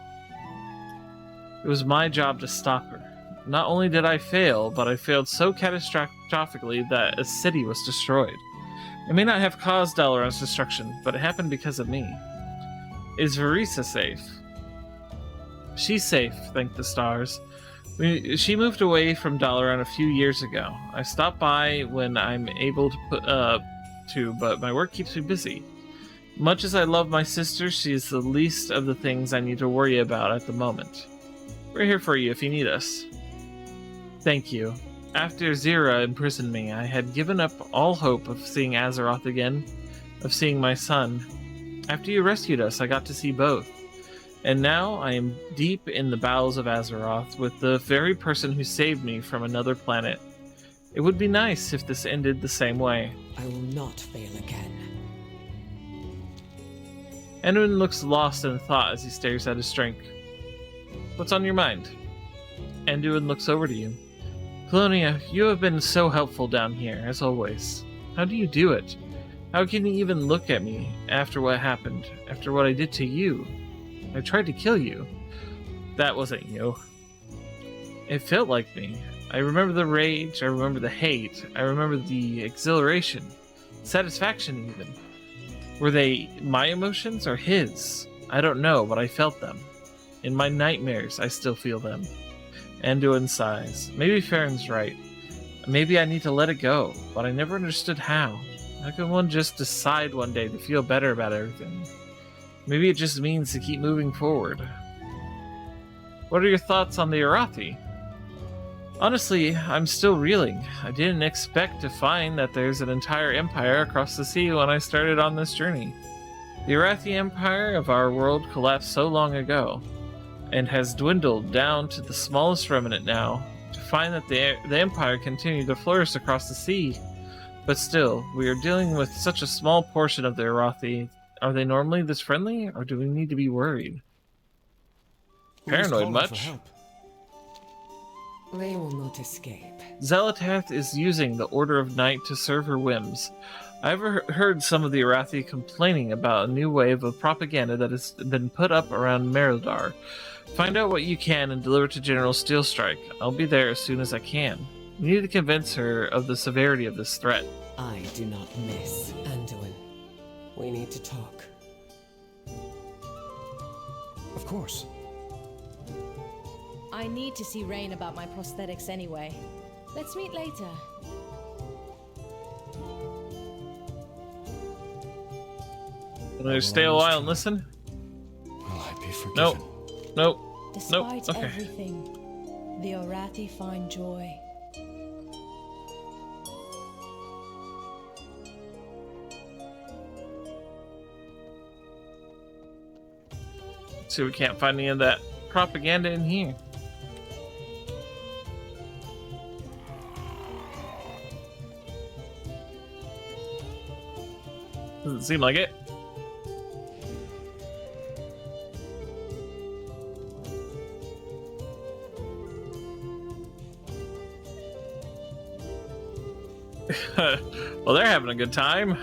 It was my job to stop her. Not only did I fail, but I failed so catastrophically that a city was destroyed. It may not have caused Dalaran's destruction, but it happened because of me. Is Verisa safe? She's safe, thank the stars. She moved away from Dalaran a few years ago. I stop by when I'm able to, but my work keeps me busy. Much as I love my sister, she is the least of the things I need to worry about at the moment. We're here for you if you need us. Thank you. After Zira imprisoned me, I had given up all hope of seeing Azeroth again, of seeing my son. After you rescued us, I got to see both. And now I am deep in the bowels of Azeroth with the very person who saved me from another planet. It would be nice if this ended the same way. I will not fail again. Anduin looks lost in thought as he stares at his drink. What's on your mind? Anduin looks over to you. Colonia, you have been so helpful down here, as always. How do you do it? How can you even look at me after what happened, after what I did to you? I tried to kill you. That wasn't you. It felt like me. I remember the rage, I remember the hate, I remember the exhilaration, satisfaction even. Were they my emotions or his? I don't know, but I felt them. In my nightmares, I still feel them. Anduin sighs. Maybe Farron's right. Maybe I need to let it go, but I never understood how. How can one just decide one day to feel better about everything? Maybe it just means to keep moving forward. What are your thoughts on the Arathi? Honestly, I'm still reeling. I didn't expect to find that there's an entire empire across the sea when I started on this journey. The Arathi Empire of our world collapsed so long ago, and has dwindled down to the smallest remnant now. To find that the Empire continued to flourish across the sea. But still, we are dealing with such a small portion of the Arathi. Are they normally this friendly, or do we need to be worried? Who is Paranoid calling for much? help? They will not escape. Zelatath is using the Order of Night to serve her whims. I've heard some of the Arathi complaining about a new wave of propaganda that has been put up around Merodar. Find out what you can and deliver to General Steelstrike. I'll be there as soon as I can. We need to convince her of the severity of this threat. I do not miss Anduin. We need to talk. Of course. I need to see Rain about my prosthetics anyway. Let's meet later. Can I stay a while and listen? Will I be forgiven? Nope. Nope. Despite nope. Okay. everything, the Arathi find joy. See, we can't find any of that propaganda in here. Doesn't seem like it. Well, they're having a good time.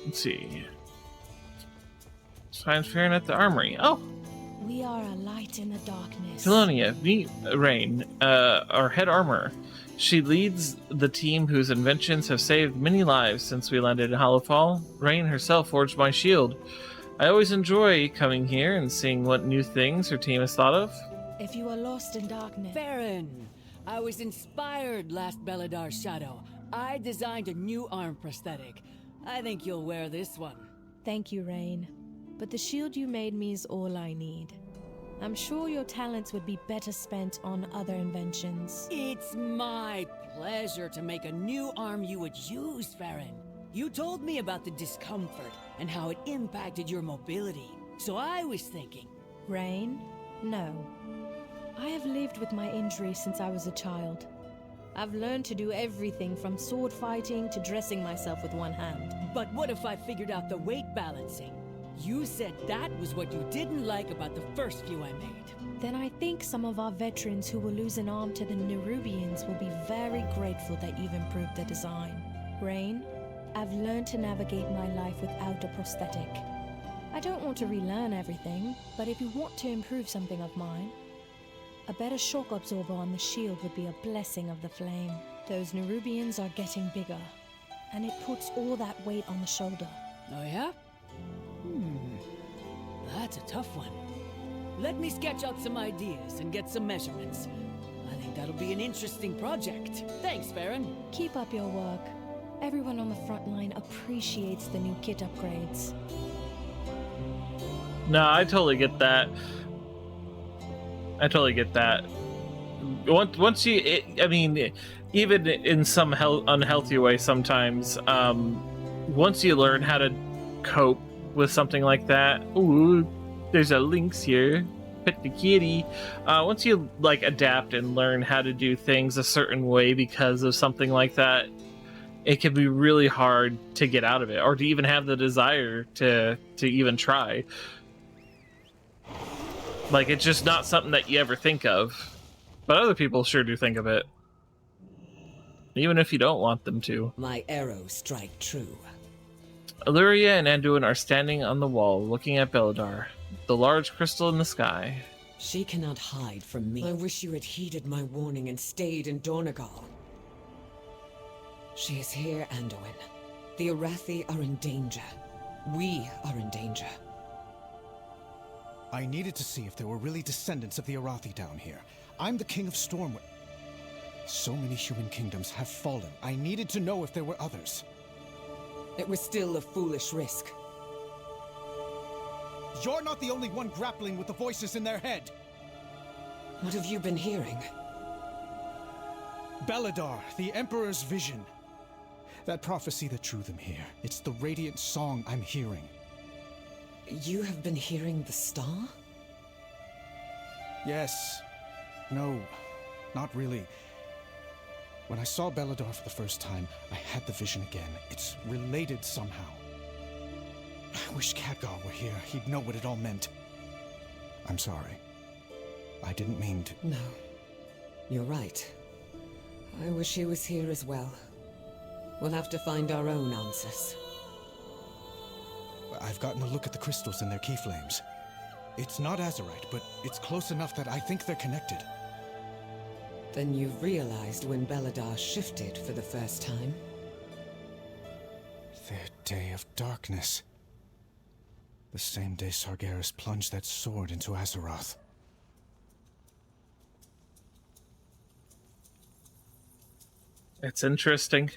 Let's see. Science fair at the armory. Oh! We are a light in the darkness. Telonia, meet Rain, our head armorer. She leads the team whose inventions have saved many lives since we landed in Hollowfall. Rain herself forged my shield. I always enjoy coming here and seeing what new things her team has thought of. If you are lost in darkness... Farron! I was inspired last Beladar's shadow. I designed a new arm prosthetic. I think you'll wear this one. Thank you, Rain. But the shield you made me is all I need. I'm sure your talents would be better spent on other inventions. It's my pleasure to make a new arm you would use, Farron. You told me about the discomfort and how it impacted your mobility. So I was thinking... Rain? No. I have lived with my injury since I was a child. I've learned to do everything from sword fighting to dressing myself with one hand. But what if I figured out the weight balancing? You said that was what you didn't like about the first few I made. Then I think some of our veterans who will lose an arm to the Nerubians will be very grateful that you've improved the design. Rain, I've learned to navigate my life without a prosthetic. I don't want to relearn everything, but if you want to improve something of mine, a better shock absorber on the shield would be a blessing of the flame. Those Nerubians are getting bigger, and it puts all that weight on the shoulder. Oh yeah? That's a tough one. Let me sketch out some ideas and get some measurements. I think that'll be an interesting project. Thanks, Farron. Keep up your work. Everyone on the front line appreciates the new kit upgrades. No, I totally get that. Once you, I mean, even in some unhealthy way sometimes, once you learn how to cope with something like that, ooh, there's a lynx here, pet the kitty. Once you like adapt and learn how to do things a certain way because of something like that, it can be really hard to get out of it, or to even have the desire to even try. Like, it's just not something that you ever think of, but other people sure do think of it, even if you don't want them to. My arrows strike true. Illyria and Anduin are standing on the wall, looking at Beladar, the large crystal in the sky. She cannot hide from me. I wish you had heeded my warning and stayed in Dornagal. She is here, Anduin. The Arathi are in danger. We are in danger. I needed to see if there were really descendants of the Arathi down here. I'm the king of Stormwind. So many human kingdoms have fallen. I needed to know if there were others. It was still a foolish risk. You're not the only one grappling with the voices in their head. What have you been hearing? Beladar, the Emperor's vision. That prophecy that drew them here. It's the radiant song I'm hearing. You have been hearing the star? Yes. No, not really. When I saw Belladar for the first time, I had the vision again. It's related somehow. I wish Khadgar were here. He'd know what it all meant. I'm sorry. I didn't mean to... No. You're right. I wish he was here as well. We'll have to find our own answers. I've gotten a look at the crystals and their key flames. It's not Azerite, but it's close enough that I think they're connected. Then you've realized when Belladar shifted for the first time? Their day of darkness. The same day Sargeras plunged that sword into Azeroth. It's interesting.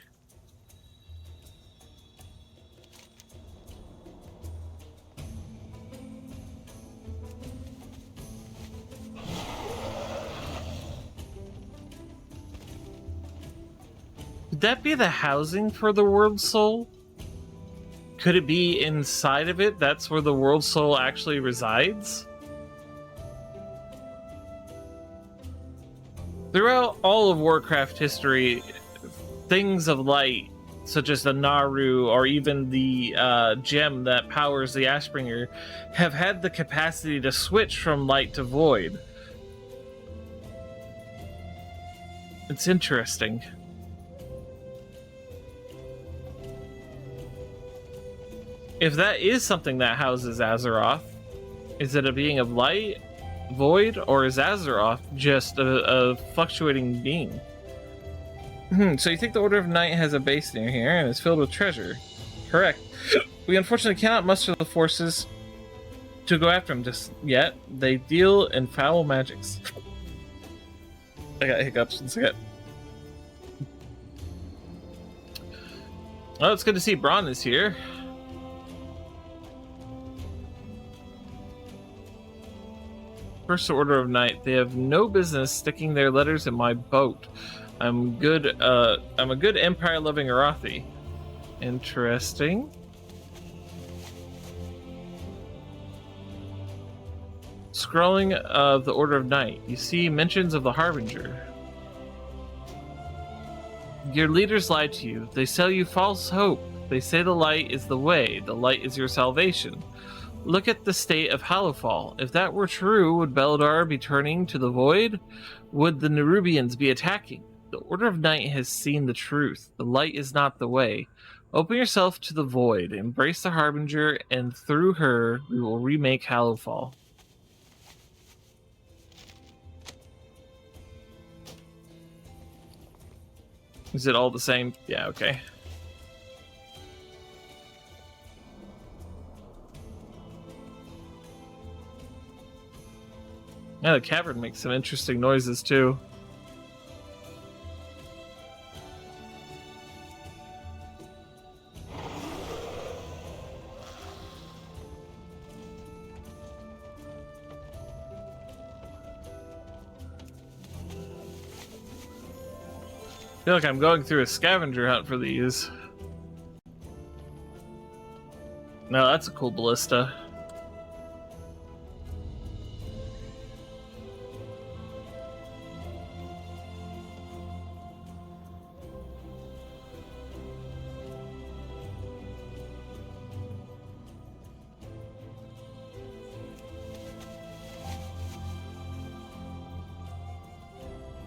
Could that be the housing for the World Soul? Could it be inside of it? That's where the World Soul actually resides? Throughout all of Warcraft history, things of light, such as the Naru or even the gem that powers the Ashbringer, have had the capacity to switch from light to void. It's interesting. If that is something that houses Azeroth, is it a being of light, void, or is Azeroth just a fluctuating being? So you think the Order of Night has a base near here and is filled with treasure? Correct. We unfortunately cannot muster the forces to go after them just yet. They deal in foul magics. I got hiccups in a second. Well, it's good to see Braun is here. First Order of Night. They have no business sticking their letters in my boat. I'm a good Empire-loving Arathi. Interesting. Scrolling of the Order of Night. You see mentions of the Harbinger. Your leaders lied to you. They sell you false hope. They say the light is the way. The light is your salvation. Look at the state of Hallowfall. If that were true, would Belladar be turning to the void? Would the Nerubians be attacking? The Order of Night has seen the truth. The light is not the way. Open yourself to the void. Embrace the Harbinger, and through her, we will remake Hallowfall. Is it all the same? Yeah, okay. Yeah, the cavern makes some interesting noises too. I feel like I'm going through a scavenger hunt for these. No, that's a cool ballista.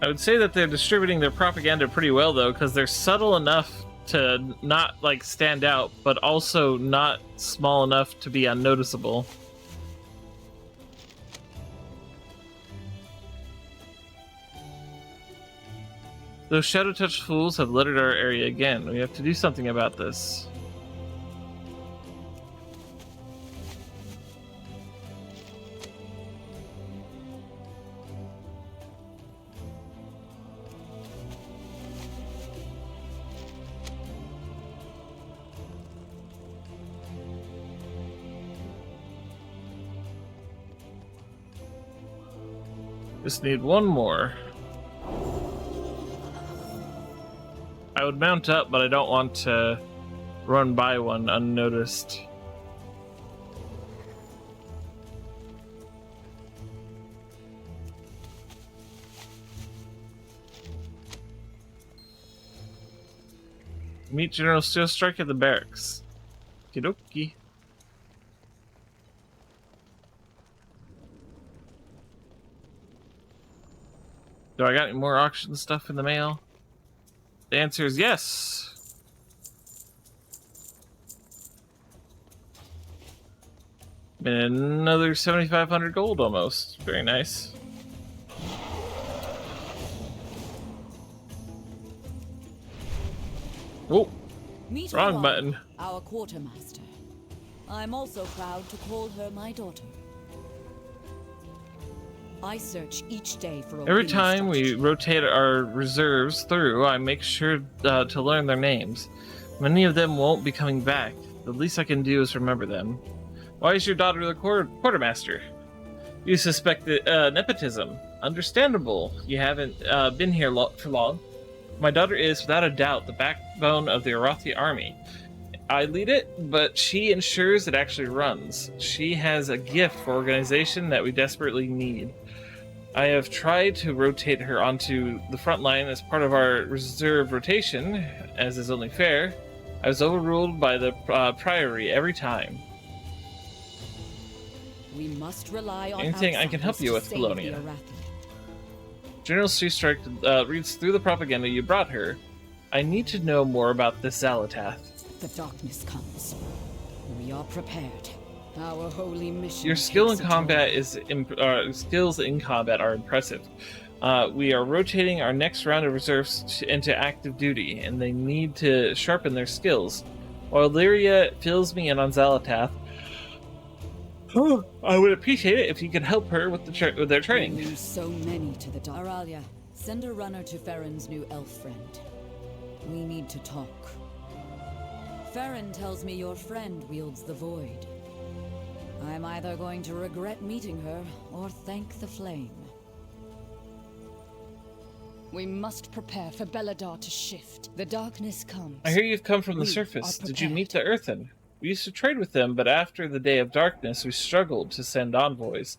I would say that they're distributing their propaganda pretty well, though, because they're subtle enough to not, like, stand out, but also not small enough to be unnoticeable. Those shadow-touched fools have littered our area again. We have to do something about this. Just need one more. I would mount up, but I don't want to run by one unnoticed. Meet General Steel Strike at the barracks. Kidoki. Do I got any more auction stuff in the mail? The answer is yes. And another 7,500 gold almost. Very nice. Oh, Meet wrong Aurora, button. our quartermaster. I'm also proud to call her my daughter. I search each day for a Every winning time we strategy. rotate our reserves through, I make sure to learn their names. Many of them won't be coming back. The least I can do is remember them. Why is your daughter the quartermaster? You suspect nepotism. Understandable. You haven't been here for long. My daughter is, without a doubt, the backbone of the Arathi army. I lead it, but she ensures it actually runs. She has a gift for organization that we desperately need. I have tried to rotate her onto the front line as part of our reserve rotation, as is only fair. I was overruled by the Priory every time. We must rely on anything I can help you with, Colonia? General Seastrike reads through the propaganda you brought her. I need to know more about this Zalatath. The darkness comes. We are prepared. Our holy mission. Your skill in takes a combat toll. skills in combat are impressive. We are rotating our next round of reserves into active duty, and they need to sharpen their skills. While Lyria fills me in on Zalatath, I would appreciate it if you could help her with their training. We lose so many to the dark. Aralia, send a runner to Farron's new elf friend. We need to talk. Farron tells me your friend wields the void. I'm either going to regret meeting her or thank the flame. We must prepare for Belladar to shift. The darkness comes. I hear you've come from the surface. Did you meet the Earthen? We used to trade with them, but after the Day of Darkness, we struggled to send envoys.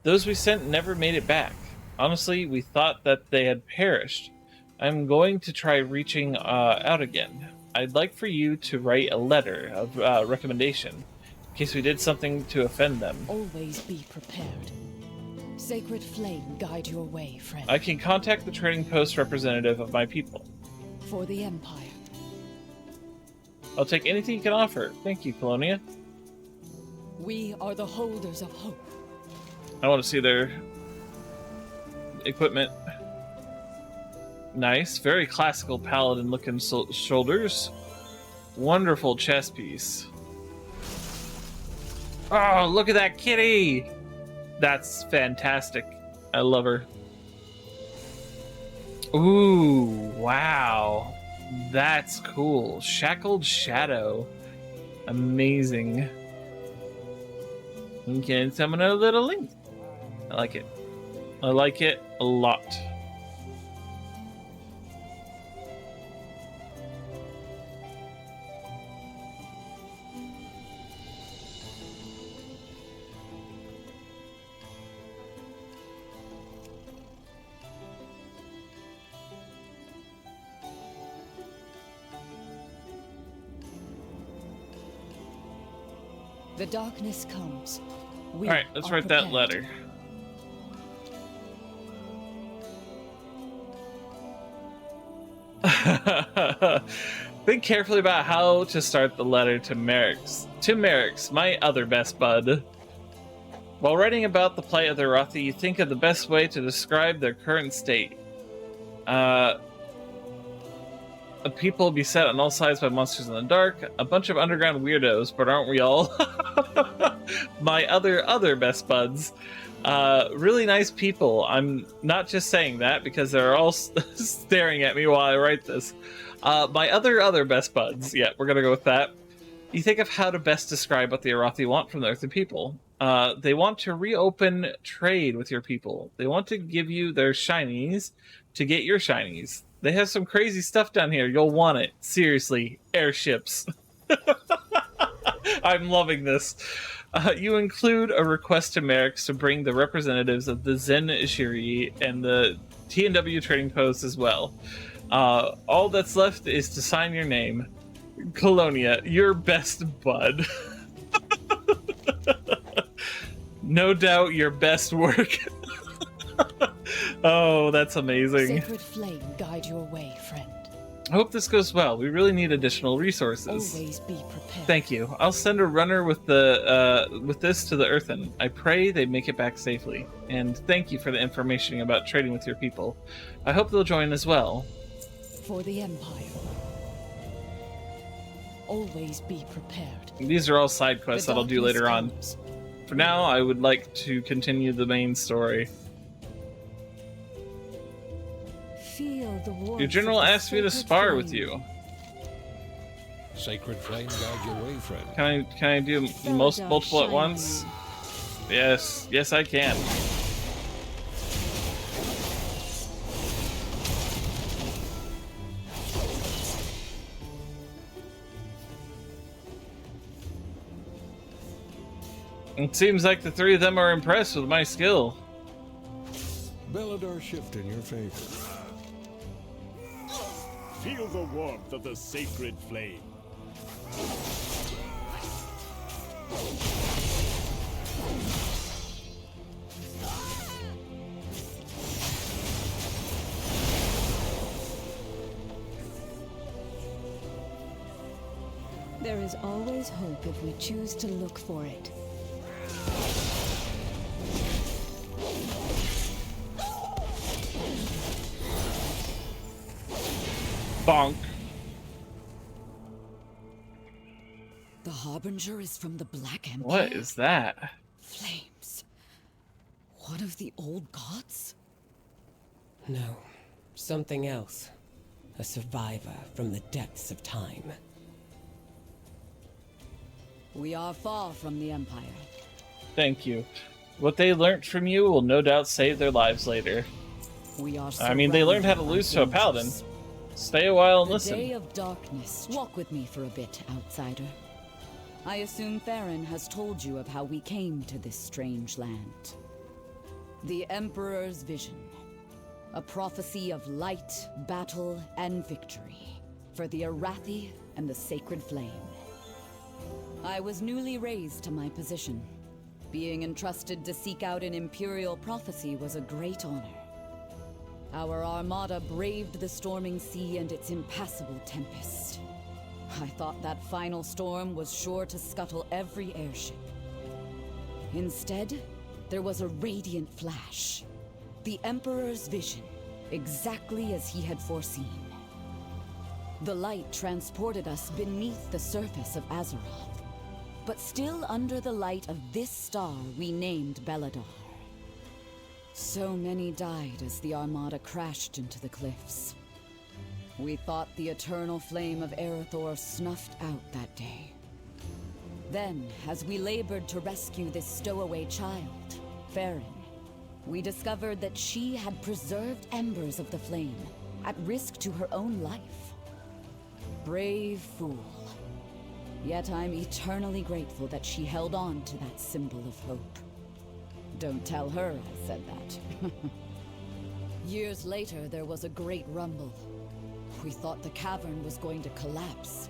Those we sent never made it back. Honestly, we thought that they had perished. I'm going to try reaching out again. I'd like for you to write a letter of recommendation, in case we did something to offend them. Always be prepared. Sacred flame guide your way, friend. I can contact the trading post representative of my people. For the Empire. I'll take anything you can offer. Thank you, Colonia. We are the holders of hope. I want to see their equipment. Nice. Very classical paladin-looking shoulders. Wonderful chest piece. Oh, look at that kitty! That's fantastic. I love her. Ooh, wow. That's cool. Shackled Shadow. Amazing. You can summon a little link. I like it. I like it a lot. The darkness comes. Alright, let's write that letter. Think carefully about how to start the letter to Merrick's. To Merrick's, my other best bud. While writing about the plight of the Arathi, you think of the best way to describe their current state. A people beset on all sides by monsters in the dark, a bunch of underground weirdos, but aren't we all? My other best buds. Really nice people. I'm not just saying that because they're all staring at me while I write this. My other best buds. Yeah, we're gonna go with that. You think of how to best describe what the Arathi want from the Earthen people. They want to reopen trade with your people. They want to give you their shinies to get your shinies. They have some crazy stuff down here. You'll want it. Seriously. Airships. I'm loving this. You include a request to Merrick's to bring the representatives of the Zen Ishiri and the TNW trading post as well. All that's left is to sign your name. Colonia, your best bud. No doubt your best work. Oh, that's amazing. Sacred flame guide your way, friend. I hope this goes well. We really need additional resources. Always be prepared. Thank you. I'll send a runner with this to the Earthen. I pray they make it back safely. And thank you for the information about trading with your people. I hope they'll join as well. For the Empire. Always be prepared. These are all side quests that I'll do later on. For now, I would like to continue the main story. Feel the warmth. Your general asked me to spar with you. Sacred flame guide your way, friend. Can I do multiple at once? Yes, I can. It seems like the three of them are impressed with my skill. Beladar shift in your favor. Feel the warmth of the sacred flame. There is always hope if we choose to look for it. Bonk. The Harbinger is from the Black Empire? What is that? Flames. One of the old gods? No, something else. A survivor from the depths of time. We are far from the Empire. Thank you. What they learnt from you will no doubt save their lives later. We are I mean, they learned how to lose to a paladin. Stay a while and listen. The Day of Darkness. Walk with me for a bit, outsider. I assume Farron has told you of how we came to this strange land. The Emperor's vision. A prophecy of light, battle, and victory. For the Arathi and the Sacred Flame. I was newly raised to my position. Being entrusted to seek out an Imperial prophecy was a great honor. Our armada braved the storming sea and its impassable tempest. I thought that final storm was sure to scuttle every airship. Instead, there was a radiant flash. The Emperor's vision, exactly as he had foreseen. The light transported us beneath the surface of Azeroth. But still under the light of this star we named Beladar. So many died as the Armada crashed into the cliffs. We thought the eternal flame of Erethdor snuffed out that day. Then, as we labored to rescue this stowaway child, Farron, we discovered that she had preserved embers of the flame, at risk to her own life. Brave fool. Yet I'm eternally grateful that she held on to that symbol of hope. Don't tell her I said that. Years later, there was a great rumble. We thought the cavern was going to collapse.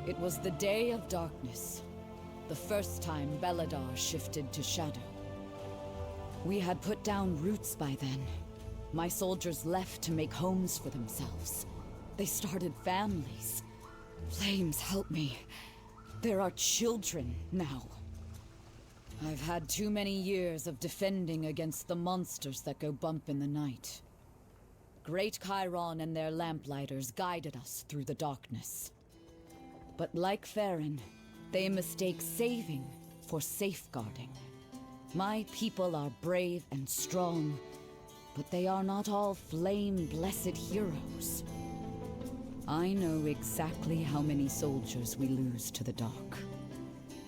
It was the Day of Darkness, the first time Beladar shifted to shadow. We had put down roots by then. My soldiers left to make homes for themselves. They started families. Flames, help me. There are children now. I've had too many years of defending against the monsters that go bump in the night. Great Chiron and their lamplighters guided us through the darkness. But like Farron, they mistake saving for safeguarding. My people are brave and strong, but they are not all flame-blessed heroes. I know exactly how many soldiers we lose to the dark.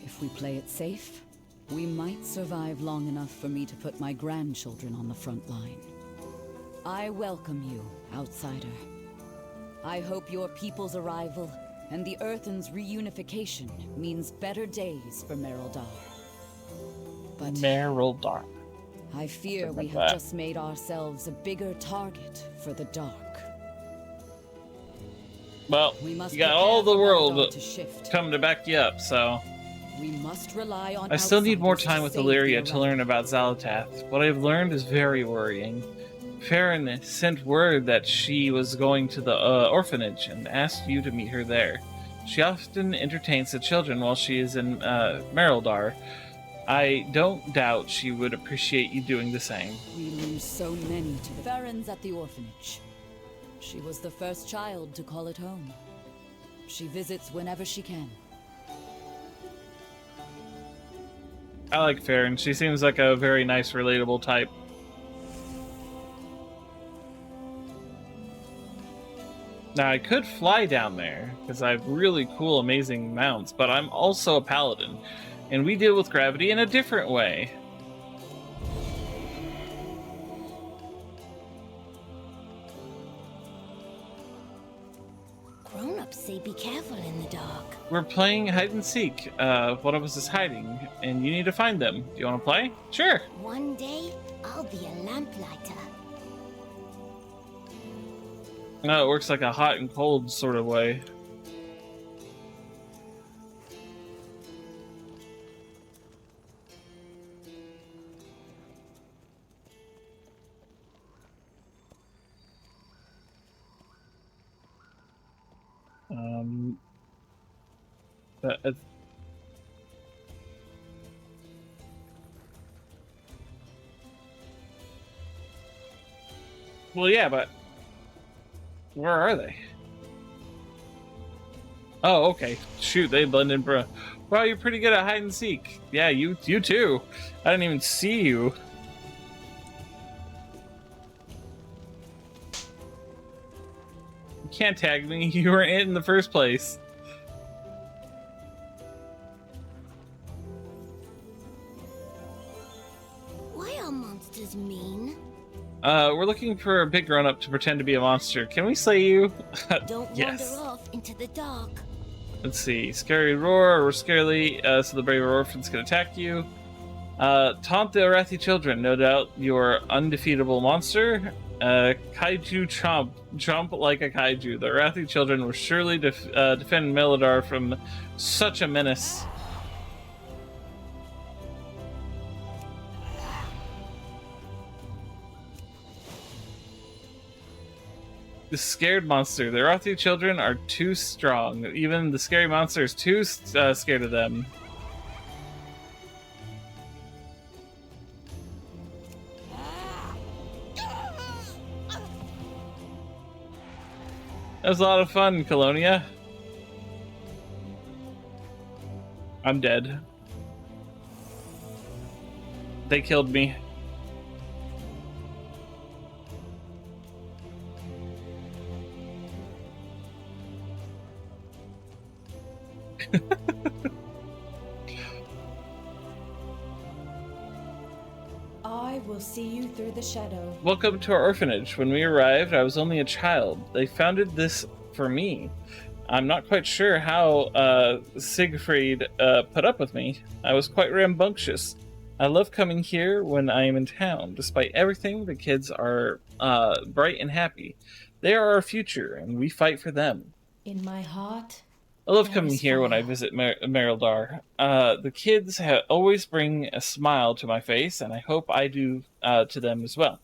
If we play it safe, we might survive long enough for me to put my grandchildren on the front line. I welcome you, outsider. I hope your people's arrival and the Earthen's reunification means better days for Merildar. But Merildar. I fear we have just made ourselves a bigger target for the dark. Well, We must you got prepare all the for world Belladon to shift. coming to back you up, so... We must rely on I still need more outsiders time with save Illyria the to learn about Xalatath. What I've learned is very worrying. Farron sent word that she was going to the orphanage and asked you to meet her there. She often entertains the children while she is in Merildar. I don't doubt she would appreciate you doing the same. We lose so many to the Farron's at the orphanage. She was the first child to call it home. She visits whenever she can. I like Farron. She seems like a very nice, relatable type. Now, I could fly down there, because I have really cool, amazing mounts, but I'm also a paladin, and we deal with gravity in a different way. Grown-ups say be careful in the dark. We're playing hide and seek. One of us is hiding, and you need to find them. Do you want to play? Sure. One day, I'll be a lamplighter. No, it works like a hot and cold sort of way. Well, yeah, but where are they? Oh, okay. Shoot, they blend in, bro. Wow, you're pretty good at hide and seek. Yeah, you too. I didn't even see you. You can't tag me. You weren't in the first place. Why are monsters mean? We're looking for a big grown-up to pretend to be a monster. Can we slay you? Don't Yes. wander off into the dark. Let's see. Scary roar or scarily, so the brave orphans can attack you. Taunt the Arathi children. No doubt you're undefeatable monster. Kaiju chomp. Jump like a kaiju. The Arathi children will surely defend Melidar from such a menace. The scared monster. The Arathi children are too strong. Even the scary monster is too scared of them. That was a lot of fun, Colonia. I'm dead. They killed me. I will see you through the shadow. Welcome to our orphanage. When we arrived, I was only a child. They founded this for me. I'm not quite sure how Siegfried put up with me. I was quite rambunctious. I love coming here when I am in town. Despite everything, the kids are bright and happy. They are our future, and we fight for them. In my heart, I love coming here when I visit Merildar. The kids always bring a smile to my face, and I hope I do to them as well.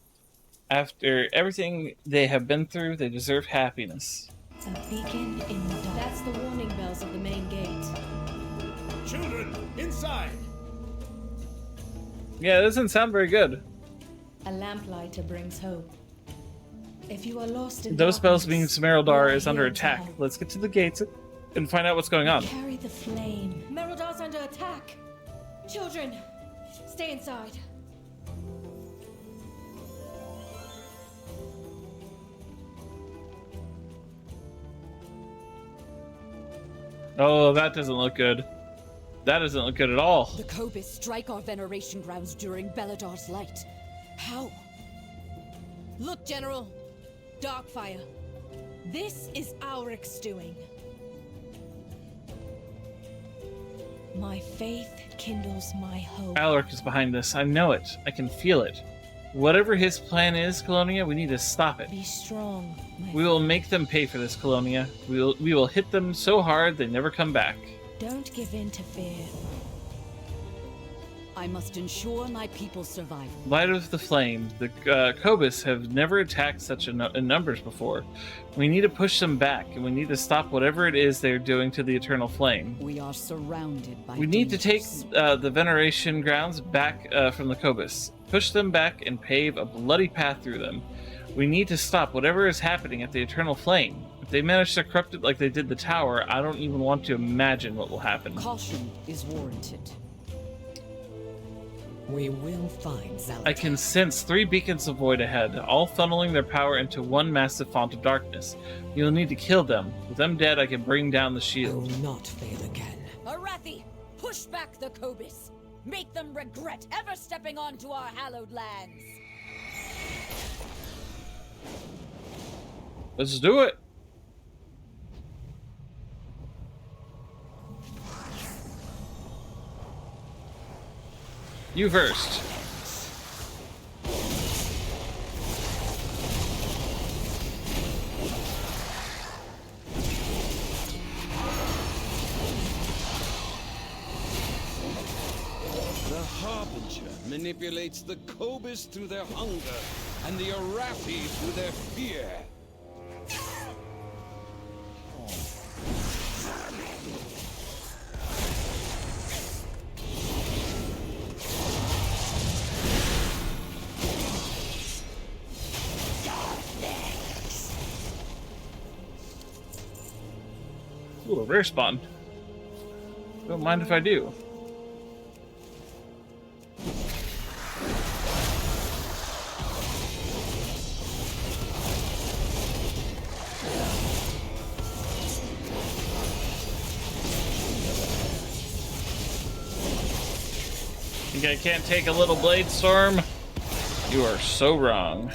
After everything they have been through, they deserve happiness. a beacon in the dark. That's the warning bells of the main gate. Children, inside! Yeah, that doesn't sound very good. A lamplighter brings hope. If you are lost in Those bells darkness, means Merildar you are is under here to attack. help. Let's get to the gates and find out what's going on. Carry the flame. Merildar's under attack. Children, stay inside. Oh, that doesn't look good. That doesn't look good at all. The Kobis strike our veneration grounds during Beladar's light. How? Look, General. Darkfire. This is Auric's doing. My faith kindles my hope. Alaric is behind this. I know it. I can feel it. Whatever his plan is, Colonia, we need to stop it. Be strong. We will make them pay for this, Colonia. We will hit them so hard they never come back. Don't give in to fear. I must ensure my people's survival. Light of the Flame. The Kobus have never attacked such in numbers before. We need to push them back, and we need to stop whatever it is they're doing to the Eternal Flame. We are surrounded by We need to take the Veneration grounds back from the Kobus. Push them back and pave a bloody path through them. We need to stop whatever is happening at the Eternal Flame. If they manage to corrupt it like they did the tower, I don't even want to imagine what will happen. Caution is warranted. We will find Zalatan. I can sense 3 beacons of void ahead, all funneling their power into one massive font of darkness. You'll need to kill them. With them dead, I can bring down the shield. I will not fail again. Arathi, push back the Kobus. Make them regret ever stepping onto our hallowed lands. Let's do it! You first. The Harbinger manipulates the Kobus through their hunger, and the Arathi through their fear. Ooh, a rare spawn. Don't mind if I do. Think I can't take a little blade storm? You are so wrong.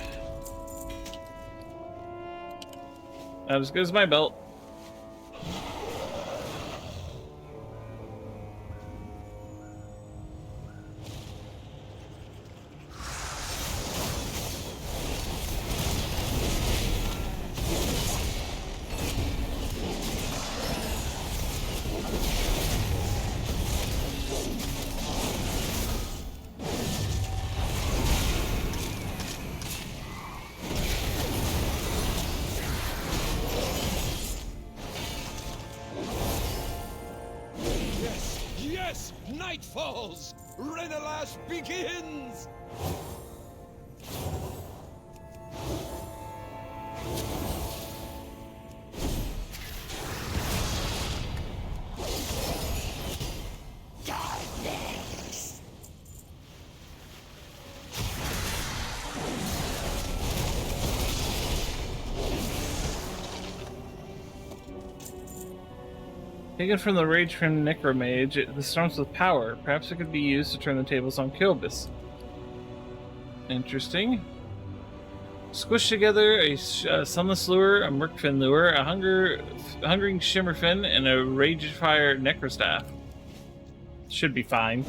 Not as good as my belt. Yes! Night falls! Renalash begins! Taken from the rage from Necromage, the storms with power. Perhaps it could be used to turn the tables on Kobus. Interesting. Squish together a Sunless Lure, a Murkfin Lure, a Hungering Shimmerfin, and a Ragefire Necrostaff. Should be fine.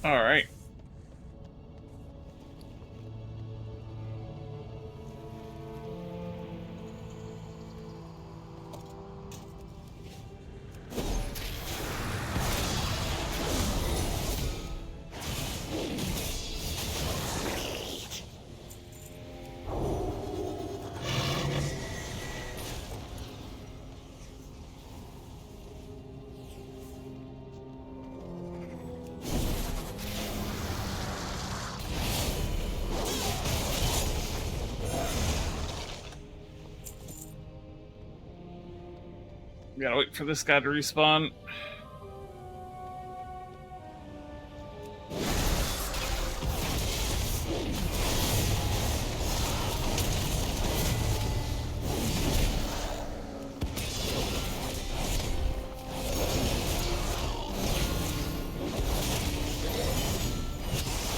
Alright. We gotta wait for this guy to respawn.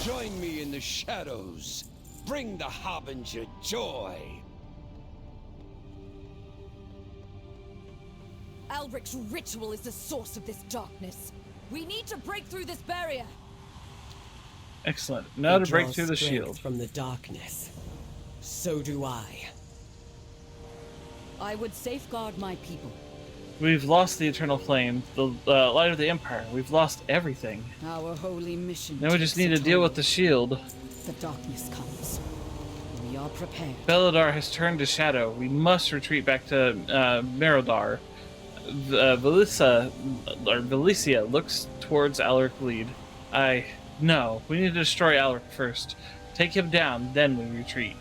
Join me in the shadows. Bring the Harbinger joy. Albric's ritual is the source of this darkness. We need to break through this barrier. Excellent. Now He to break draws through the strength shield. from the darkness. So do I. I would safeguard my people. We've lost the eternal flame, the light of the Empire. We've lost everything. Our holy mission. Now we just need to deal with the shield. The darkness comes. We are prepared. Beledar has turned to shadow. We must retreat back to Merodar. Valicia looks towards Alaric Lead. No, we need to destroy Alaric first. Take him down, then we retreat.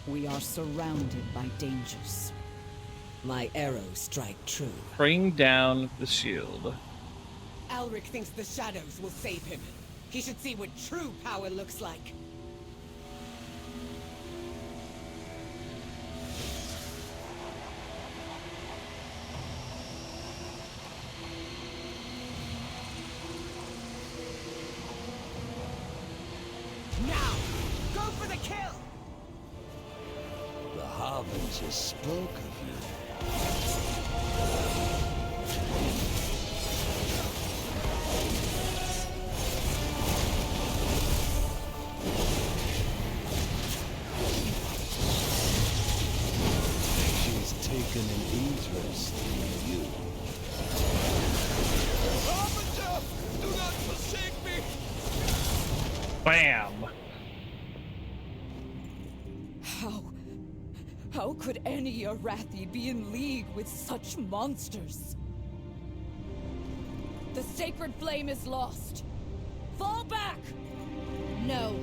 We are surrounded by dangers. My arrows strike true. Bring down the shield. Alaric thinks the shadows will save him. He should see what true power looks like. Now, go for the kill! The Harbinger spoke of you. She's taken an interest in you. Harbinger! Do not forsake me! Bam! How could any Arathi be in league with such monsters? The sacred flame is lost. Fall back! No.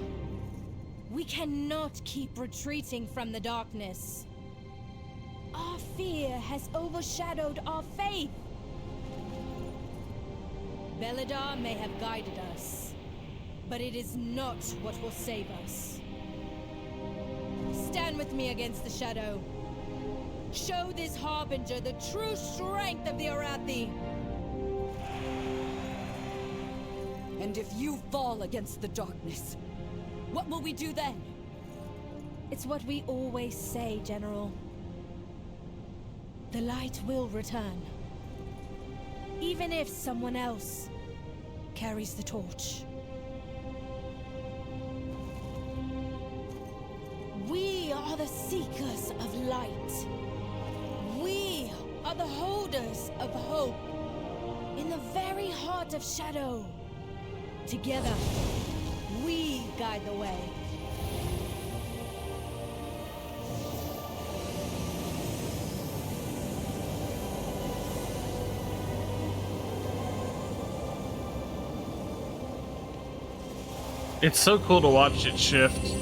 We cannot keep retreating from the darkness. Our fear has overshadowed our faith. Beledar may have guided us, but it is not what will save us. Stand with me against the shadow. Show this Harbinger the true strength of the Arathi. And if you fall against the darkness, what will we do then? It's what we always say, General. The light will return. Even if someone else carries the torch. We are the seekers of light. We are the holders of hope. In the very heart of shadow. Together, we guide the way. It's so cool to watch it shift.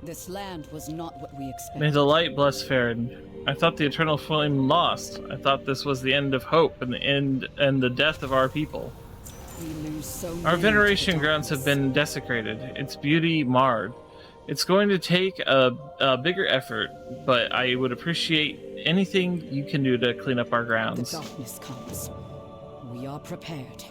This land was not what we expected. May the light bless Farron. I thought the eternal flame lost. I thought this was the end of hope and the end and the death of our people. We lose so Our many veneration to the grounds have darkness. been desecrated, its beauty marred. It's going to take a bigger effort, but I would appreciate anything you can do to clean up our The grounds. darkness comes. We are prepared.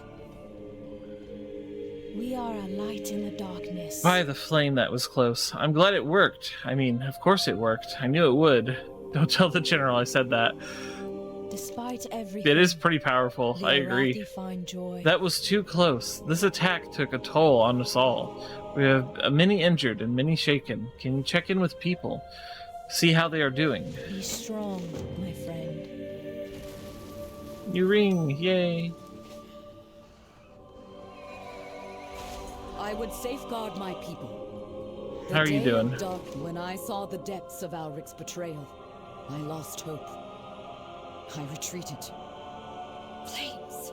We are a light in the darkness. By the flame, that was close. I'm glad it worked. I mean, of course it worked. I knew it would. Don't tell the general I said that. Despite everything, It is pretty powerful. the I agree. Arathi find joy. That was too close. This attack took a toll on us all. We have many injured and many shaken. Can you check in with people? See how they are doing. Be strong, my friend. New ring, yay. I would safeguard my people. How are you doing? When I saw the depths of Alric's betrayal, I lost hope. I retreated. Flames!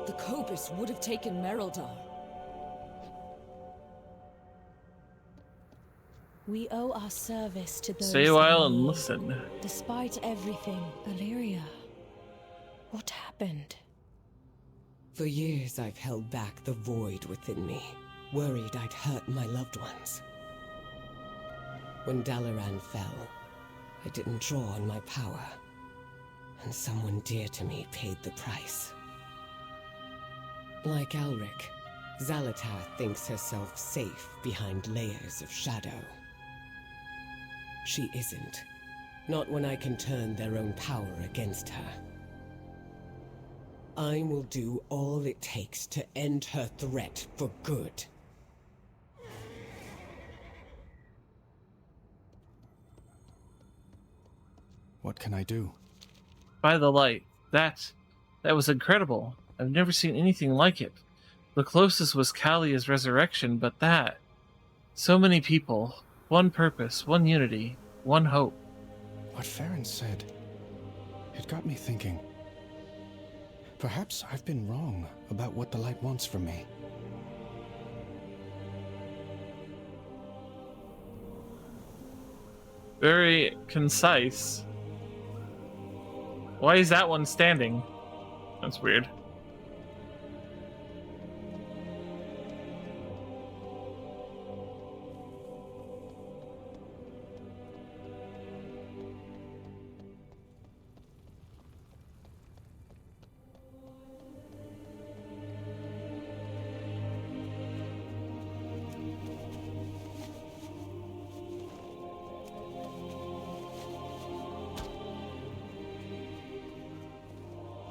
The Cobus would have taken Mereldar. We owe our service to those. Stay a while in and need. listen. Despite everything, Illyria, what happened? For years I've held back the void within me, worried I'd hurt my loved ones. When Dalaran fell, I didn't draw on my power, and someone dear to me paid the price. Like Alric, Zalatar thinks herself safe behind layers of shadow. She isn't. Not when I can turn their own power against her. I will do all it takes to end her threat for good. What can I do? By the light. That was incredible. I've never seen anything like it. The closest was Kalia's resurrection, but that... So many people. One purpose, one unity, one hope. What Farron said, it got me thinking. Perhaps I've been wrong about what the light wants from me. Very concise. Why is that one standing? That's weird.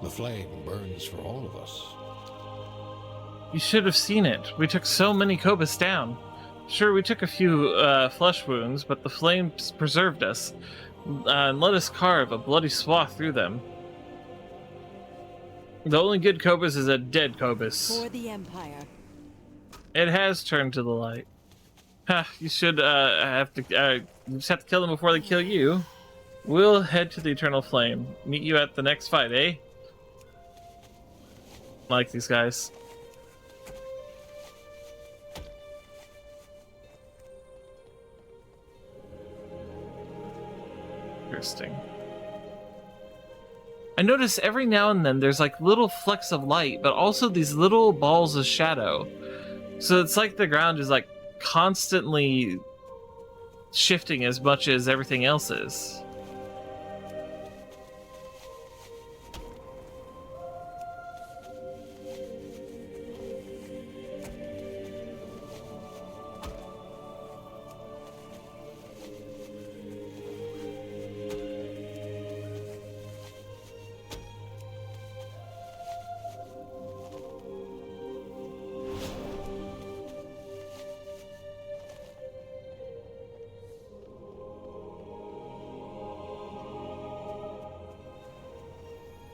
The flame burns for all of us. You should have seen it. We took so many Cobus down. Sure, we took a few flesh wounds, but the flames preserved us and let us carve a bloody swath through them. The only good Cobus is a dead Cobus. For the Empire. It has turned to the light. Ha, you should you just have to kill them before they kill you. We'll head to the Eternal Flame. Meet you at the next fight, eh? I like these guys. Interesting. I notice every now and then there's like little flecks of light, but also these little balls of shadow. So it's like the ground is like constantly shifting as much as everything else is.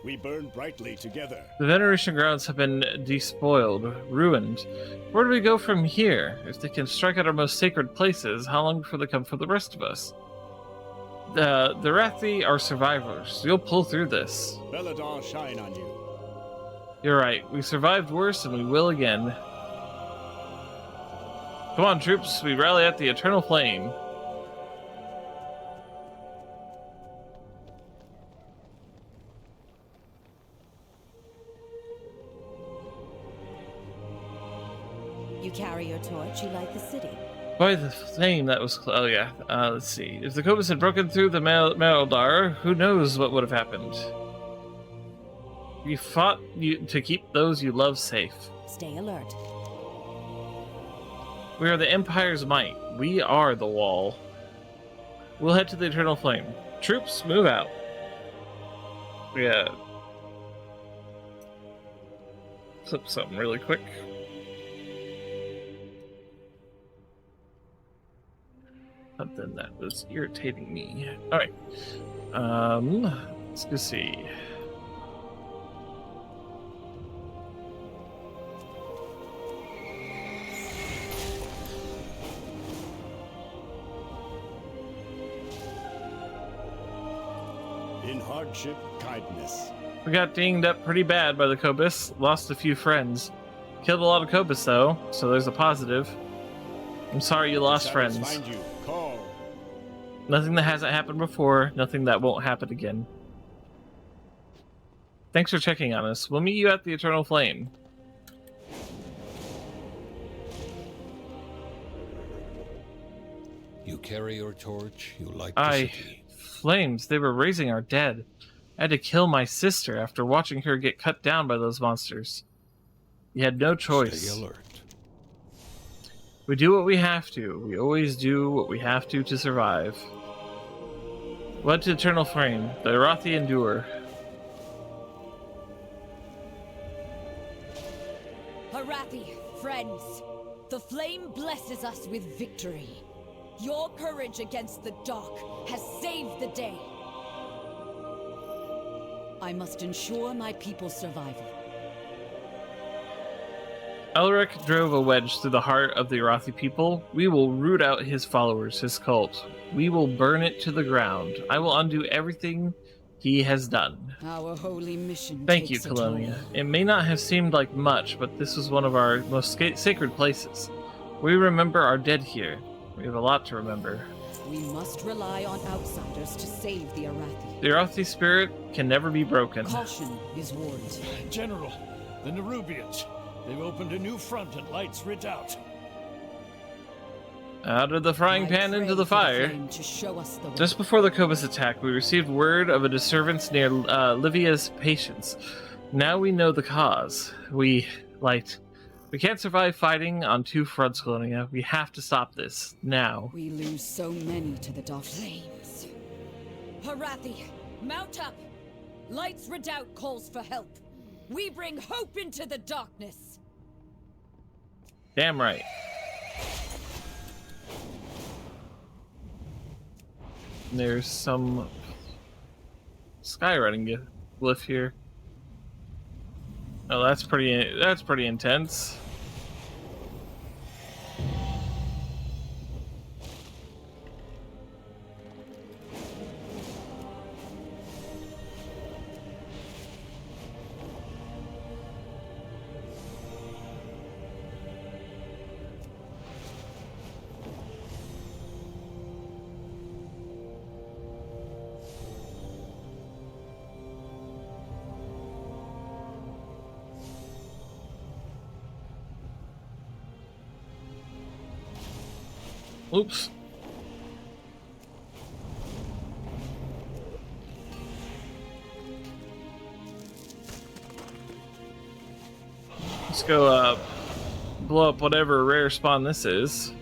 We burn brightly together. The veneration grounds have been despoiled, ruined. Where do we go from here? If they can strike at our most sacred places, how long before they come for the rest of us? The Arathi are survivors. You'll pull through this. Belladon shine on you. You're right. We survived worse and we will again. Come on, troops. We rally at the Eternal Flame. You carry your torch, you light the city. By the flame that was... oh yeah, let's see. If the Cobus had broken through the Mereldar, who knows what would have happened. You fought to keep those you love safe. Stay alert. We are the Empire's might. We are the wall. We'll head to the Eternal Flame. Troops, move out. Yeah. Flip something really quick. Something that was irritating me. Alright. Let's go see. In hardship, kindness. We got dinged up pretty bad by the Kobus. Lost a few friends. Killed a lot of Kobus though, so there's a positive. I'm sorry you lost friends. Find you. Call. Nothing that hasn't happened before, nothing that won't happen again. Thanks for checking on us. We'll meet you at the Eternal Flame. You carry your torch, you light the city. Flames, they were raising our dead. I had to kill my sister after watching her get cut down by those monsters. We had no choice. Stay alert. We do what we have to. We always do what we have to survive. What to Eternal Flame? The Arathi endure. Arathi, friends, the flame blesses us with victory. Your courage against the dark has saved the day. I must ensure my people's survival. Elric drove a wedge through the heart of the Arathi people. We will root out his followers, his cult. We will burn it to the ground. I will undo everything he has done. Our holy mission. Thank you, Colonia. It may not have seemed like much, but this was one of our most sacred places. We remember our dead here. We have a lot to remember. We must rely on outsiders to save the Arathi. The Arathi spirit can never be broken. Caution is warned. General, the Nerubians. They've opened a new front at Light's Redoubt. Out of the frying pan into the fire. Just before the Kobus attack, we received word of a disturbance near Livia's patients. Now we know the cause. We can't survive fighting on two fronts, Colonia. We have to stop this, now. We lose so many to the dark flames. Arathi, mount up! Light's Redoubt calls for help. We bring hope into the darkness. Damn right. There's some skywriting glyph here. Oh, that's pretty intense. Oops. Let's go blow up whatever rare spawn this is.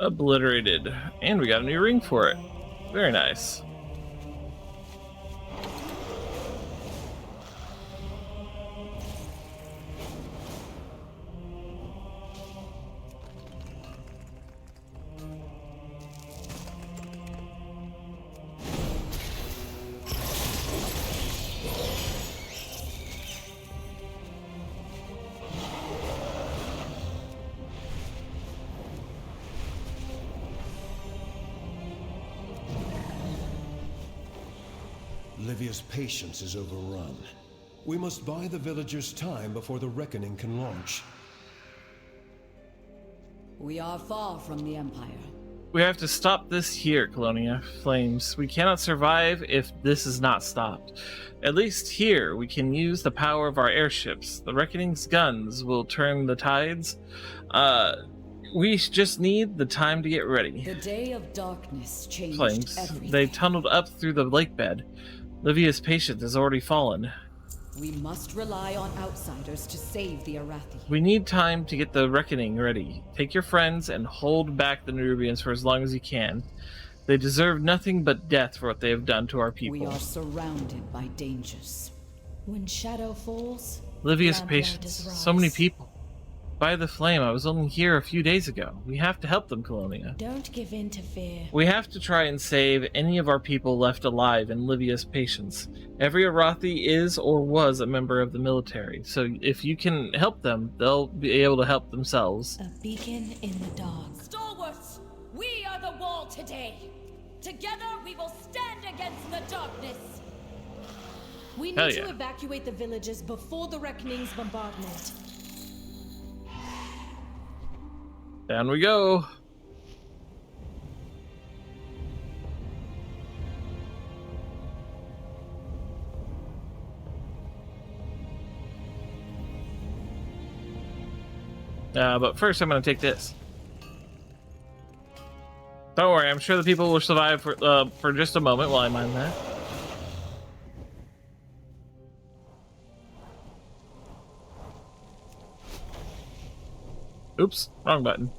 Obliterated. And we got a new ring for it. Very nice. Livia's patience is overrun. We must buy the villagers time before the reckoning can launch. We are far from the Empire. We have to stop this here, Colonia. Flames. We cannot survive if this is not stopped. At least here, we can use the power of our airships. The Reckoning's guns will turn the tides. We just need the time to get ready. The day of darkness changed Flames. everything. They tunneled up through the lake bed. Livia's patient has already fallen. We must rely on outsiders to save the Arathi. We need time to get the reckoning ready. Take your friends and hold back the Nerubians for as long as you can. They deserve nothing but death for what they have done to our people. We are surrounded by dangers. When shadow falls, Livia's lamplighters patients. rise. So many people. By the flame, I was only here a few days ago. We have to help them, Colonia. Don't give in to fear. We have to try and save any of our people left alive in Livia's patience. Every Arathi is or was a member of the military, so if you can help them, they'll be able to help themselves. A beacon in the dark. Stalwarts, we are the wall today. Together we will stand against the darkness. We Hell need yeah. to evacuate the villages before the Reckoning's bombardment. Down we go. But first I'm going to take this. Don't worry, I'm sure the people will survive for just a moment while I mine that. Oops, wrong button.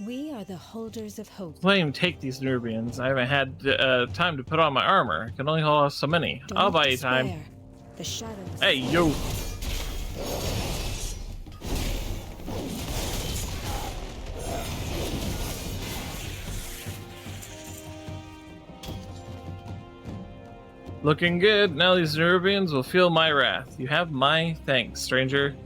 We are the holders of hope. Flame, take these Nerubians. I haven't had time to put on my armor. I can only hold off so many. I'll buy you time. The shadows. Hey, yo! Looking good. Now these Nerubians will feel my wrath. You have my thanks, stranger.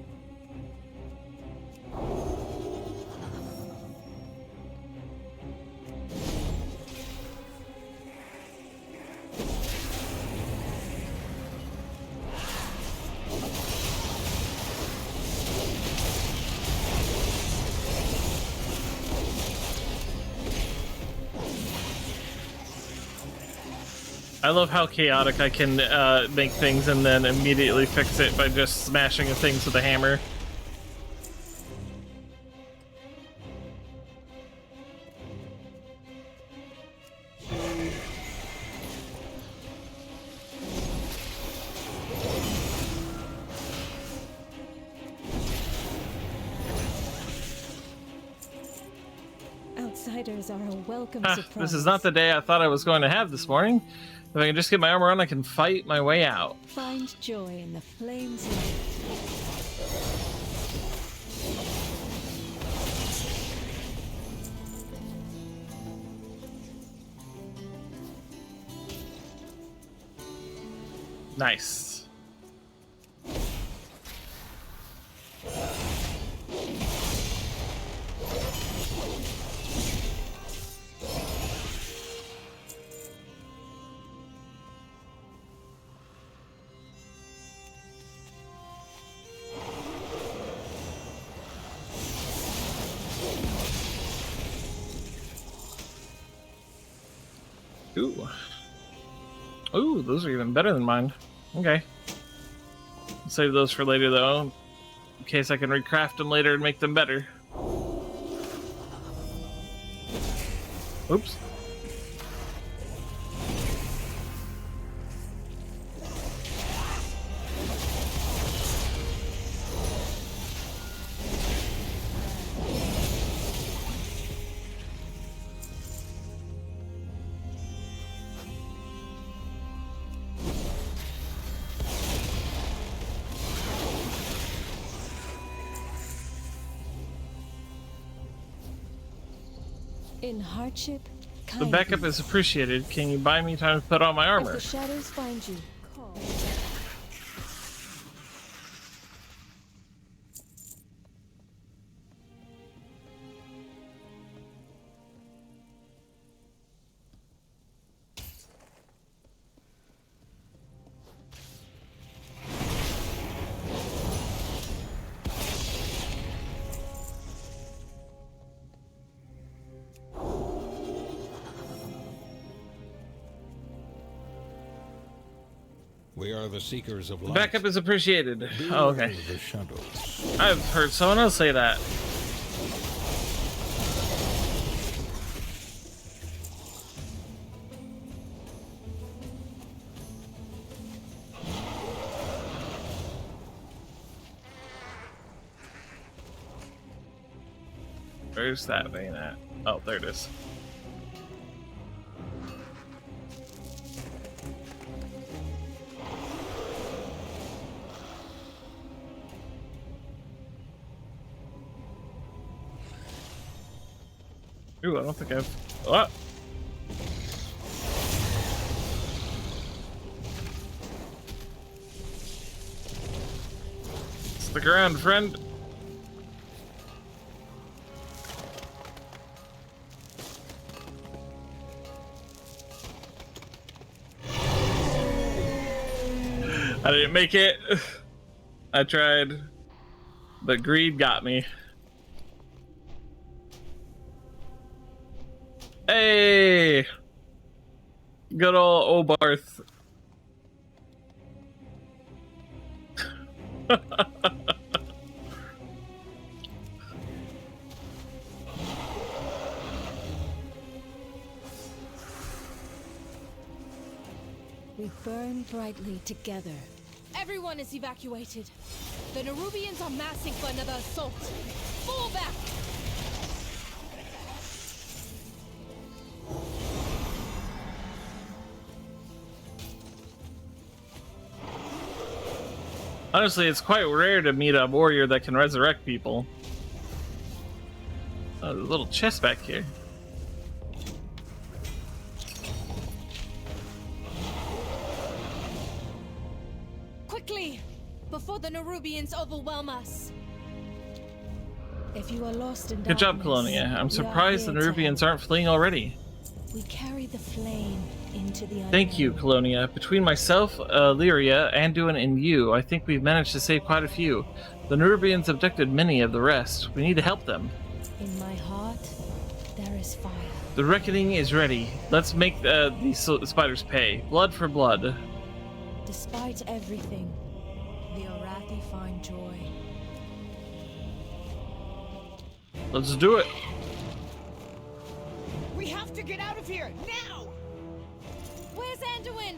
I love how chaotic I can make things and then immediately fix it by just smashing things with a hammer. Outsiders are a welcome surprise. This is not the day I thought I was going to have this morning. If I can just get my armor on, I can fight my way out. Find joy in the flames light. Nice. Ooh. Ooh, those are even better than mine. Okay. Save those for later, though, in case I can recraft them later and make them better. Oops. In hardship, The backup is appreciated. Can you buy me time to put on my armor? If the shadows find you, call. We are the seekers of light. Backup is appreciated. Beware Oh, okay. the shadows. I've heard someone else say that. Where's that vein at? Oh, there it is. Ooh, I don't think I've... What? Stick around, friend. I didn't make it. I tried, but greed got me. Hey! Good old Obarth. We burn brightly together. Everyone is evacuated. The Nerubians are massing for another assault. Fall back! Honestly, it's quite rare to meet a warrior that can resurrect people. Oh, there's a little chest back here. Quickly! Before the Nerubians overwhelm us. If you are lost in Good job, darkness, Colonia. I'm we are surprised the here to Nerubians help. aren't fleeing already. We carry the flame into the unknown. Thank you, Colonia. Between myself, Lyria, Anduin, and you, I think we've managed to save quite a few. The Nerubians abducted many of the rest. We need to help them. In my heart, there is fire. The reckoning is ready. Let's make these spiders pay. Blood for blood. Despite everything, the Arathi find joy. Let's do it. We have to get out of here now. Where's Anduin?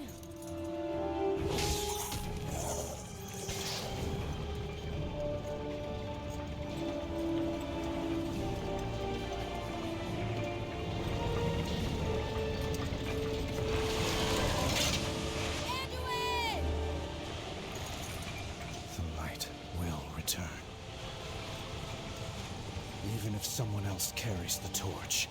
The light will return. Even if someone else carries the torch.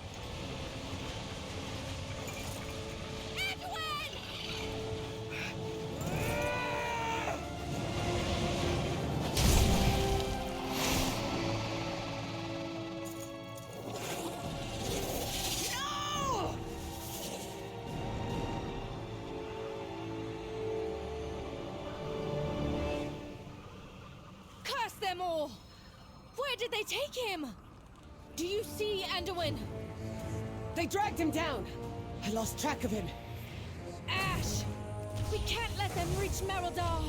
Curse them all! Where did they take him? Do you see Anduin? They dragged him down. I lost track of him. Ash! We can't let them reach Merodar!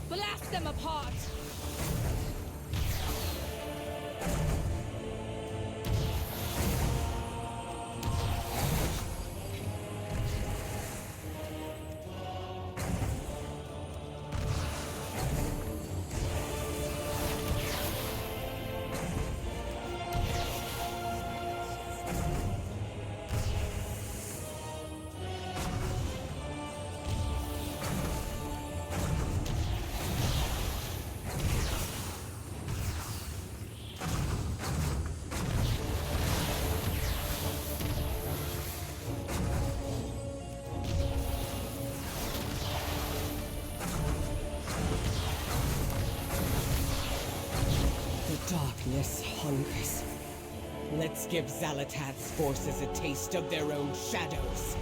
Blast them apart! The darkness hungers. Let's give Xalatath's forces a taste of their own shadows.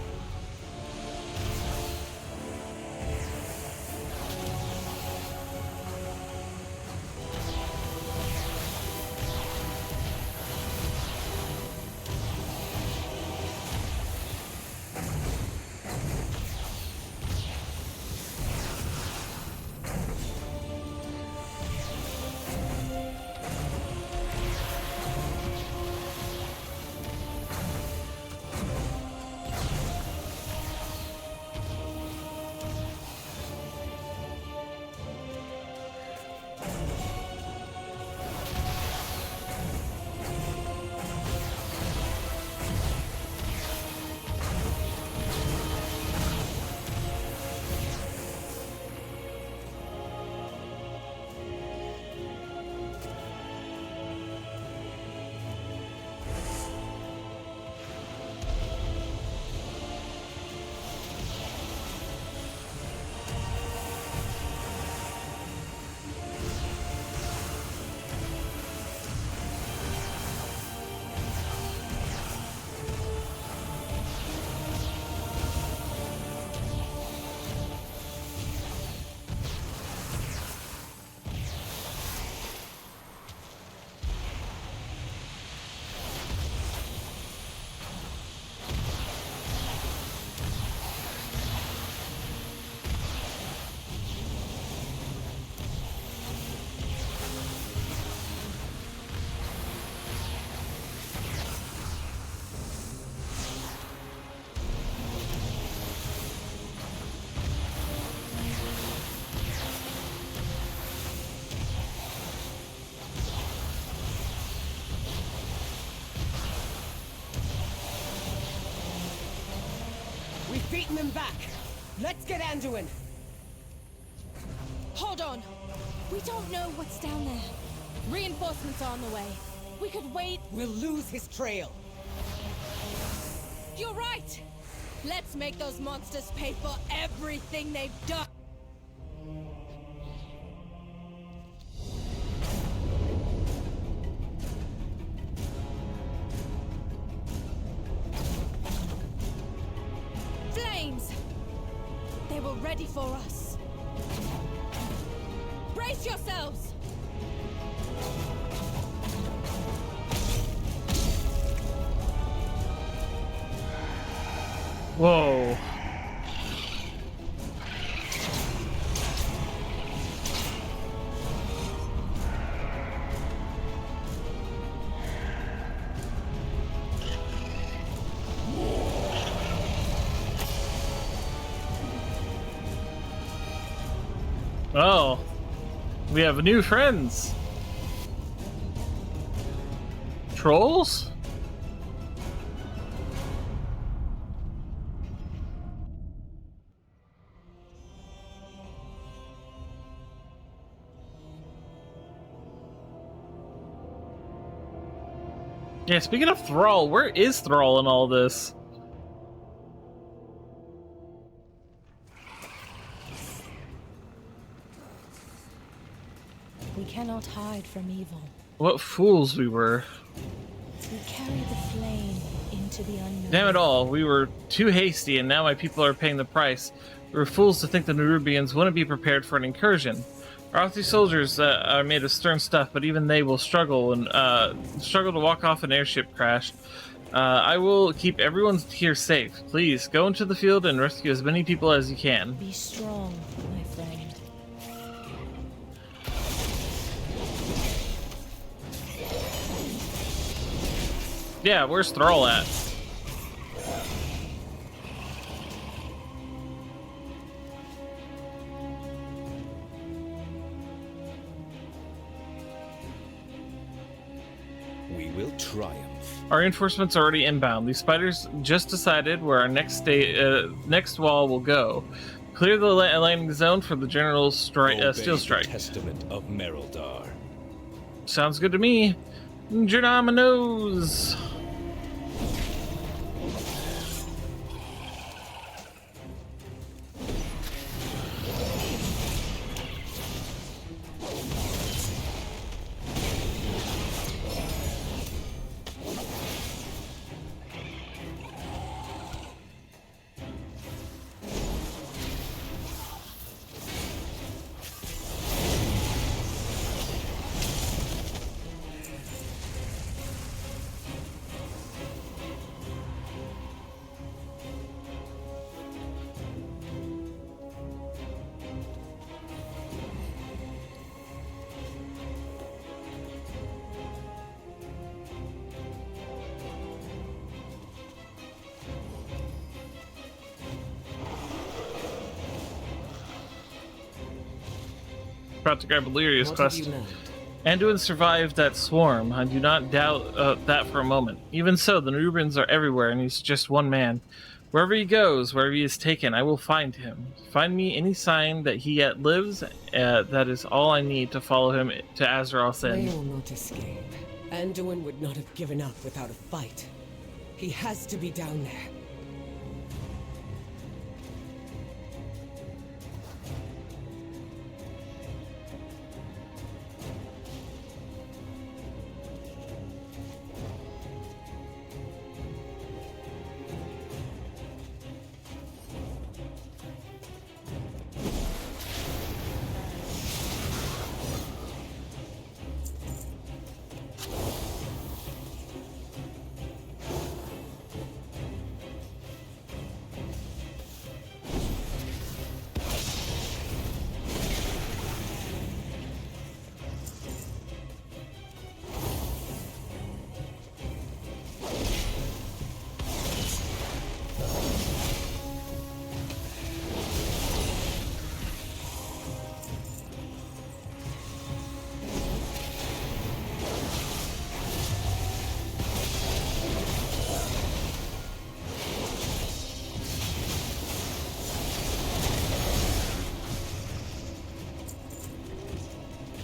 beaten them back. Let's get Anduin. Hold on. We don't know what's down there. Reinforcements are on the way. We could wait. We'll lose his trail. You're right! Let's make those monsters pay for everything they've done! Flames! They were ready for us. Brace yourselves! Whoa. Oh, we have new friends. Trolls? Yeah, speaking of Thrall, where is Thrall in all this? We cannot hide from evil. What fools we were. We carry the flame into the unknown. Damn it all, we were too hasty and now my people are paying the price. We were fools to think the Nerubians wouldn't be prepared for an incursion. Our Arthi soldiers are made of stern stuff, but even they will struggle to walk off an airship crash. I will keep everyone here safe. Please, go into the field and rescue as many people as you can. Be strong, my friend. Yeah, where's Thrall at? We will triumph. Our reinforcements are already inbound. These spiders just decided where our next wall will go. Clear the landing zone for the general steel strike. Testament of Mereldar. Sounds good to me. Geronimo's. About to grab Illyria's quest. Anduin survived that swarm. I do not doubt that for a moment. Even so, the Nerubians are everywhere, and he's just one man. Wherever he goes, wherever he is taken, I will find him. Find me any sign that he yet lives. That is all I need to follow him to Azeroth's end. They will not escape. Anduin would not have given up without a fight. He has to be down there.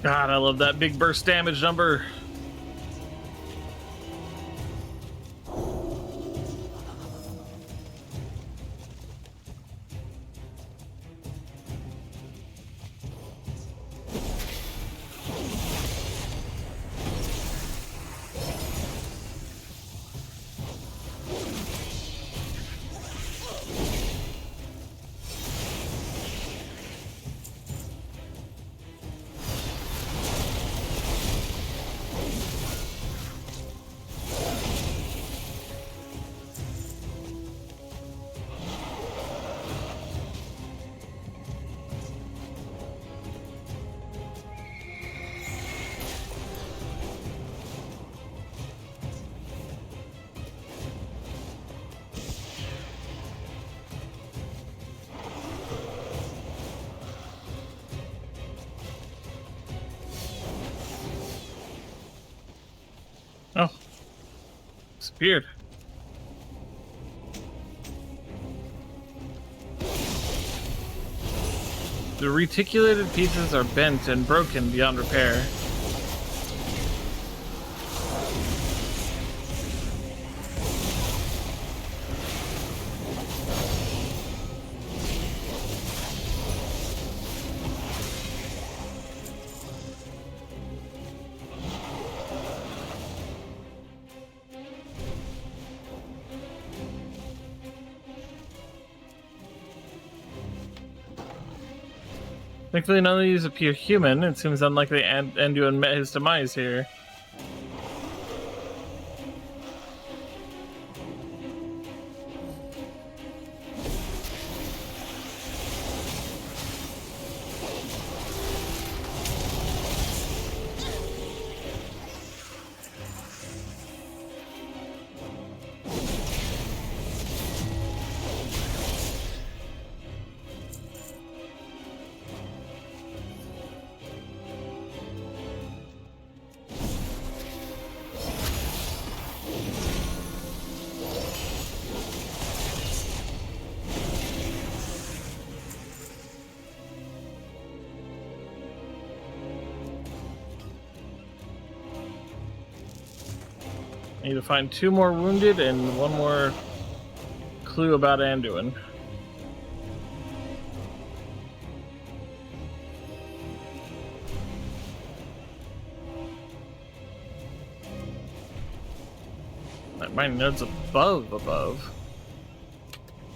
God, I love that big burst damage number. Oh, disappeared. The reticulated pieces are bent and broken beyond repair. Thankfully, none of these appear human. It seems unlikely Anduin met his demise here. I need to find 2 more wounded and 1 more clue about Anduin. My node's above.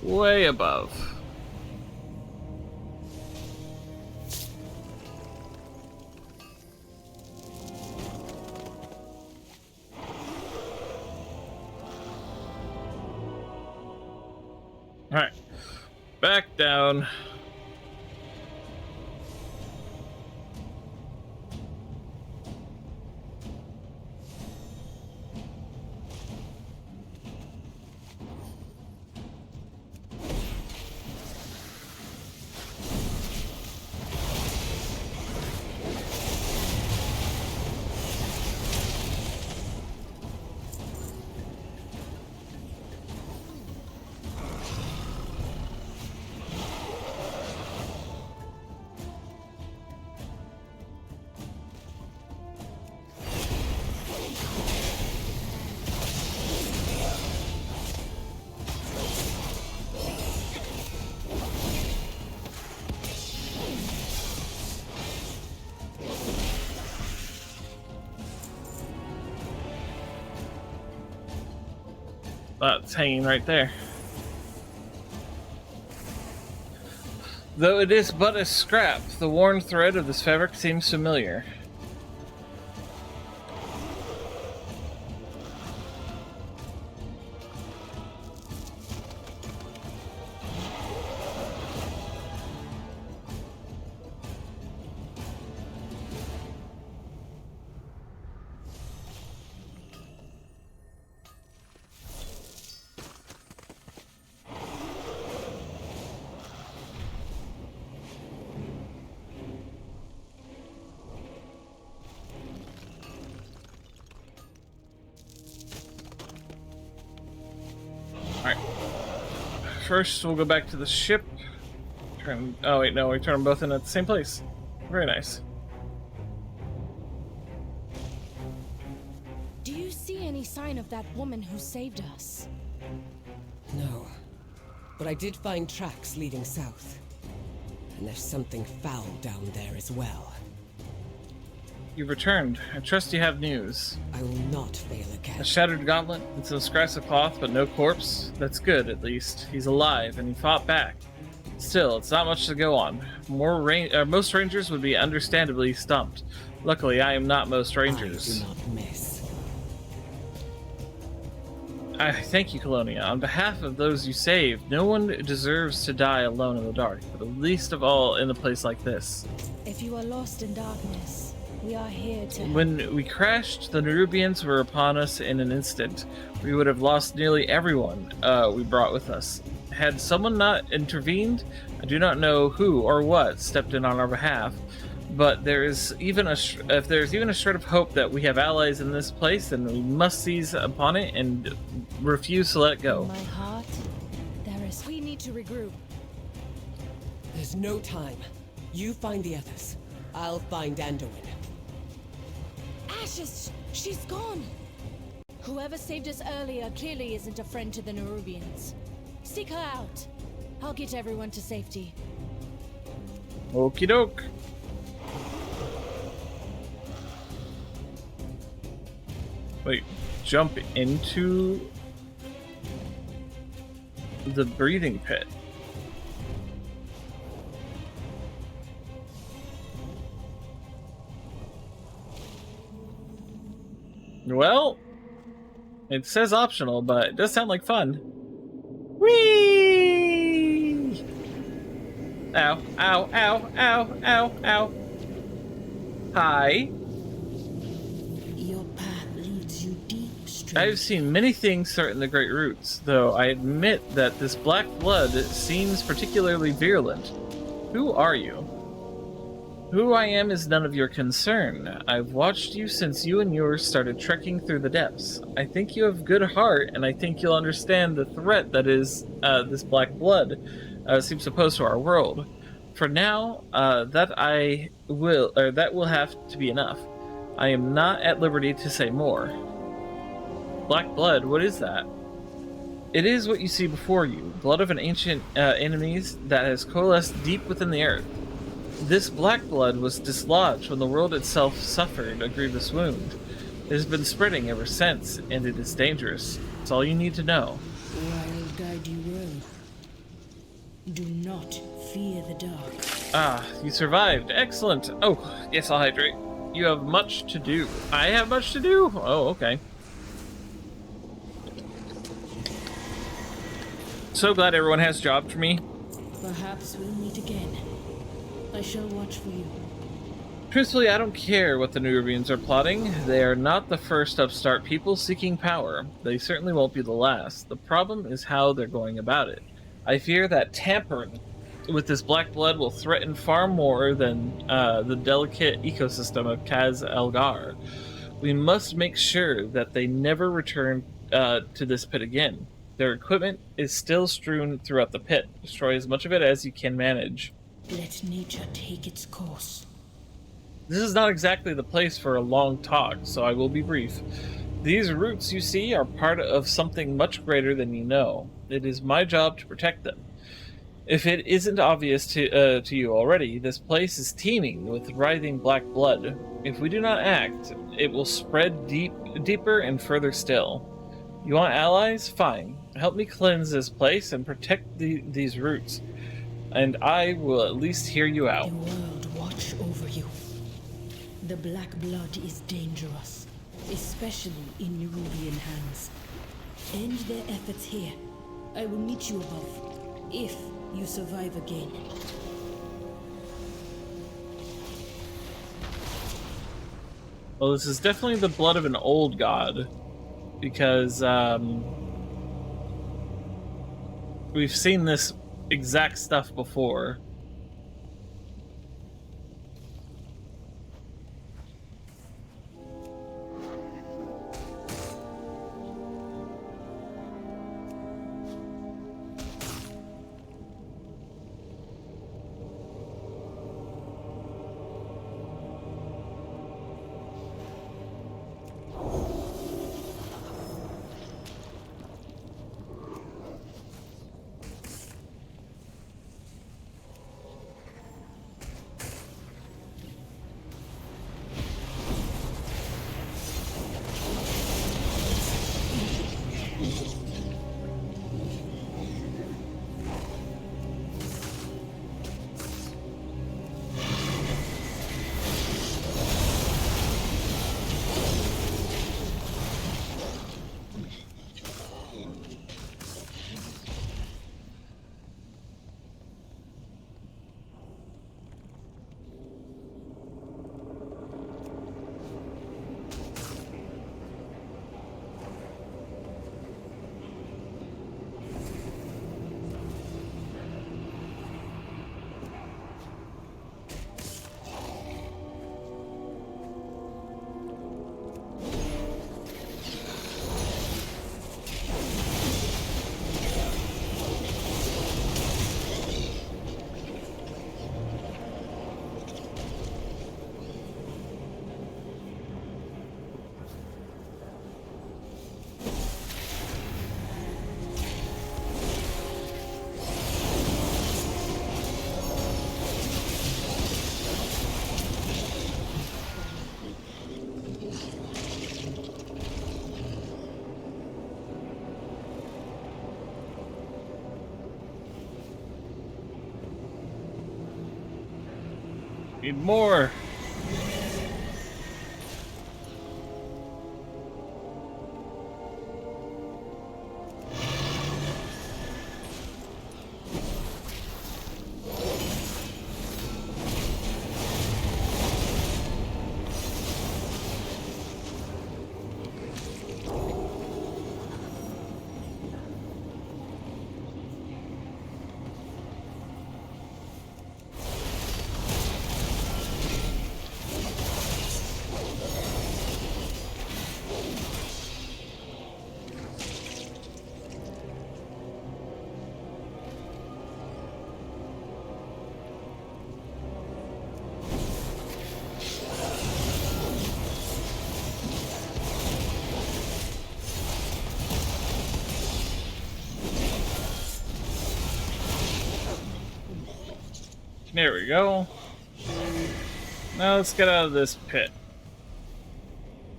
Way above. Alright. Back down. That's hanging right there. Though it is but a scrap, the worn thread of this fabric seems familiar. Alright. First, we'll go back to the ship. Oh wait, no, we turn them both in at the same place. Very nice. see any sign of that woman who saved us? No. But I did find tracks leading south. And there's something foul down there as well. You've returned. I trust you have news. I will not fail again. A shattered gauntlet and some scraps of cloth, but no corpse? That's good, at least. He's alive, and he fought back. Still, it's not much to go on. Most rangers would be understandably stumped. Luckily, I am not most rangers. I do not miss. I thank you, Colonia. On behalf of those you saved, no one deserves to die alone in the dark, but least of all in a place like this. If you are lost in darkness, we are here to help. When we crashed, the Nerubians were upon us in an instant. We would have lost nearly everyone we brought with us. Had someone not intervened, I do not know who or what stepped in on our behalf, but if there's even a shred of hope that we have allies in this place, then we must seize upon it and refuse to let it go. In my heart, we need to regroup. There's no time. You find the others. I'll find Anduin. Ashes! She's gone! Whoever saved us earlier clearly isn't a friend to the Nerubians. Seek her out. I'll get everyone to safety. Okie doke. Wait, jump into the breathing pit. Well, it says optional, but it does sound like fun. Whee! Ow, ow, ow, ow, ow, ow. Hi. Your path leads you deep, stranger. I've seen many things start in the Great Roots, though I admit that this black blood seems particularly virulent. Who are you? Who I am is none of your concern. I've watched you since you and yours started trekking through the depths. I think you have good heart, and I think you'll understand the threat that is this black blood seems to pose to our world. For now, that will have to be enough. I am not at liberty to say more. Black blood, what is that? It is what you see before you, blood of an ancient enemies that has coalesced deep within the earth. This black blood was dislodged when the world itself suffered a grievous wound. It has been spreading ever since, and it is dangerous. It's all you need to know. I'll guide you well. Do not fear the dark. Ah, you survived. Excellent. Oh, yes, I'll hydrate. You have much to do. I have much to do? Oh, okay. So glad everyone has jobs for me. Perhaps we'll meet again. I shall watch for you. Truthfully, I don't care what the Nerubians are plotting. They are not the first upstart people seeking power. They certainly won't be the last. The problem is how they're going about it. I fear that tampering with this black blood will threaten far more than the delicate ecosystem of Kaz Elgar. We must make sure that they never return to this pit again. Their equipment is still strewn throughout the pit. Destroy as much of it as you can manage. Let nature take its course. This is not exactly the place for a long talk, so I will be brief. These roots you see are part of something much greater than you know. It is my job to protect them. If it isn't obvious to you already, this place is teeming with writhing black blood. If we do not act, it will spread deeper and further still. You want allies? Fine. Help me cleanse this place and protect these roots. And I will at least hear you out. The world watch over you. The black blood is dangerous, especially in Nerubian hands. End their efforts here. I will meet you above, if you survive again. Well, this is definitely the blood of an old god, because we've seen this exact stuff before. Need more. There we go. Now let's get out of this pit.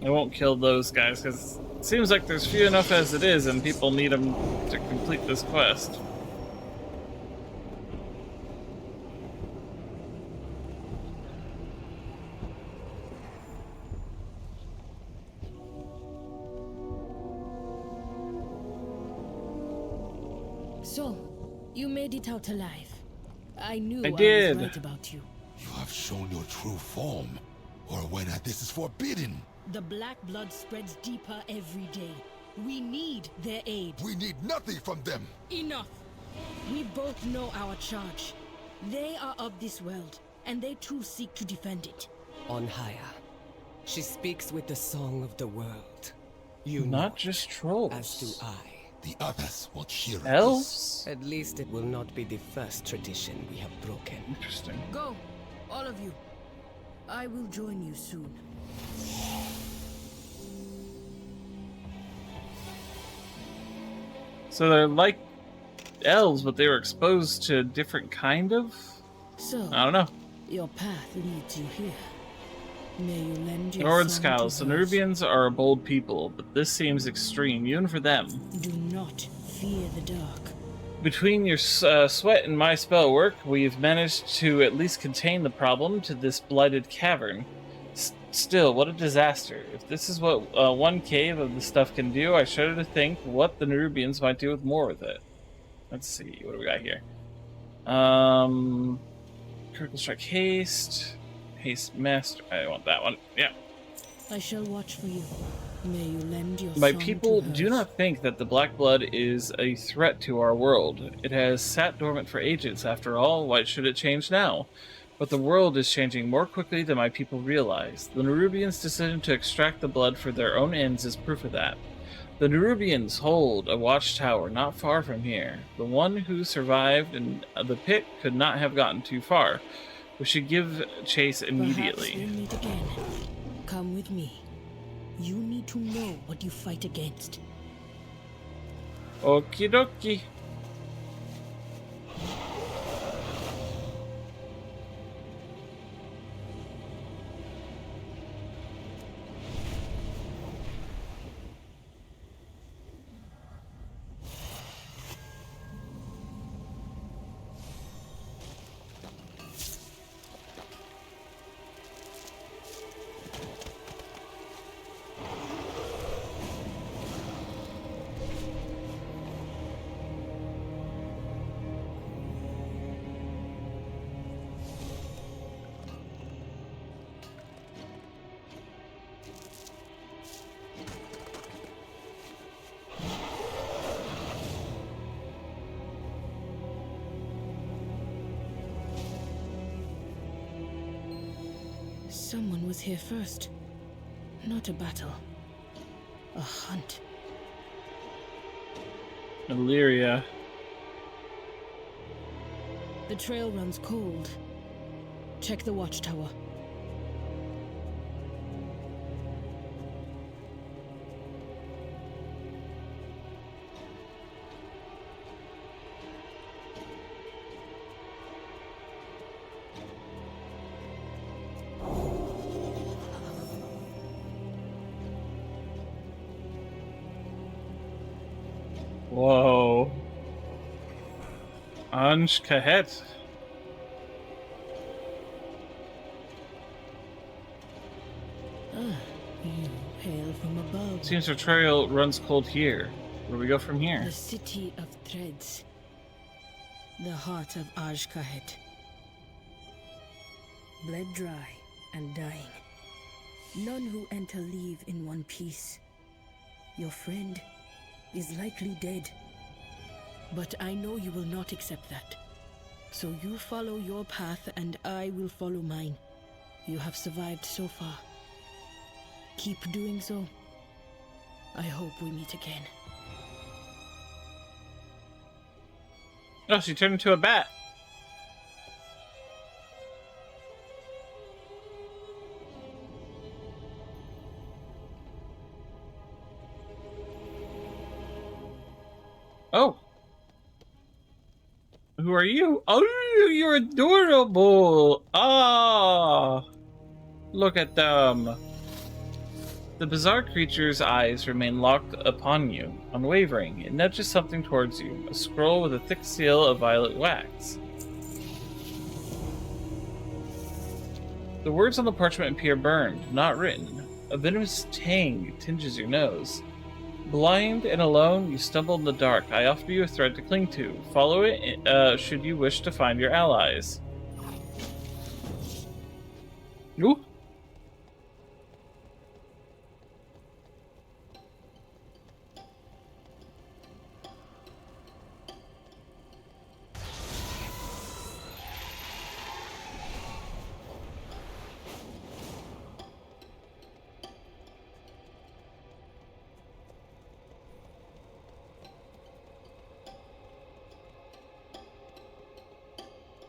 I won't kill those guys because it seems like there's few enough as it is and people need them to complete this quest. So, you made it out alive. I knew I was did. right about you. You have shown your true form, or when this is forbidden. The black blood spreads deeper every day. We need their aid. We need nothing from them. Enough! We both know our charge. They are of this world, and they too seek to defend it. On higher, she speaks with the song of the world. You Not know just it, trolls. as do I. The others will cheer us. Elves? At least it will not be the first tradition we have broken. Interesting. Go, all of you. I will join you soon. So they're like elves, but they were exposed to a different kind of? So, I don't know. your path leads you here. May you lend your Norwood song scowls. to The those Nerubians are a bold people, but this seems extreme, even for them. Do not fear the dark. Between your sweat and my spell work, we've managed to at least contain the problem to this blighted cavern. Still, what a disaster. If this is what one cave of the stuff can do, I shudder to think what the Nerubians might do with more with it. Let's see, what do we got here? Critical strike haste. Haste master. I want that one. Yeah. I shall watch for you. May you lend your My song people to do hers. not think that the Black Blood is a threat to our world. It has sat dormant for ages, after all. Why should it change now? But the world is changing more quickly than my people realize. The Nerubians' decision to extract the blood for their own ends is proof of that. The Nerubians hold a watchtower not far from here. The one who survived in the pit could not have gotten too far. We should give chase immediately. Perhaps we'll meet again. Come with me. You need to know what you fight against. Okie dokie. Someone was here first. Not a battle. A hunt. Illyria. The trail runs cold. Check the watchtower. Whoa. Anj Kahet. hail from above. Seems our trail runs cold here. Where do we go from here? The city of threads. The heart of Ajkahet. Bled dry and dying. None who enter leave in one piece. Your friend is likely dead. But I know you will not accept that. So you follow your path and I will follow mine. You have survived so far. Keep doing so. I hope we meet again. Oh, she turned into a bat. Oh. Who are you? Oh, you're adorable. Ah. Look at them. The bizarre creature's eyes remain locked upon you, unwavering. It nudges something towards you, a scroll with a thick seal of violet wax. The words on the parchment appear burned, not written. A venomous tang tinges your nose. Blind and alone, you stumble in the dark. I offer you a thread to cling to. Follow it should you wish to find your allies. Ooh.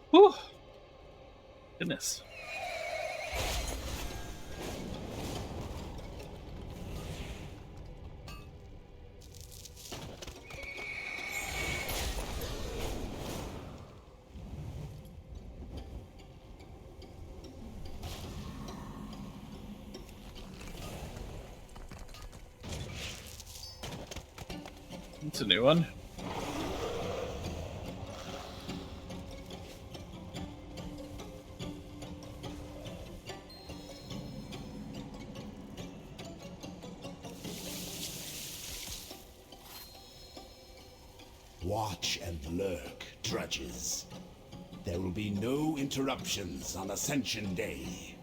Whew. Goodness. It's a new one. Watch and lurk, drudges. There will be no interruptions on Ascension Day.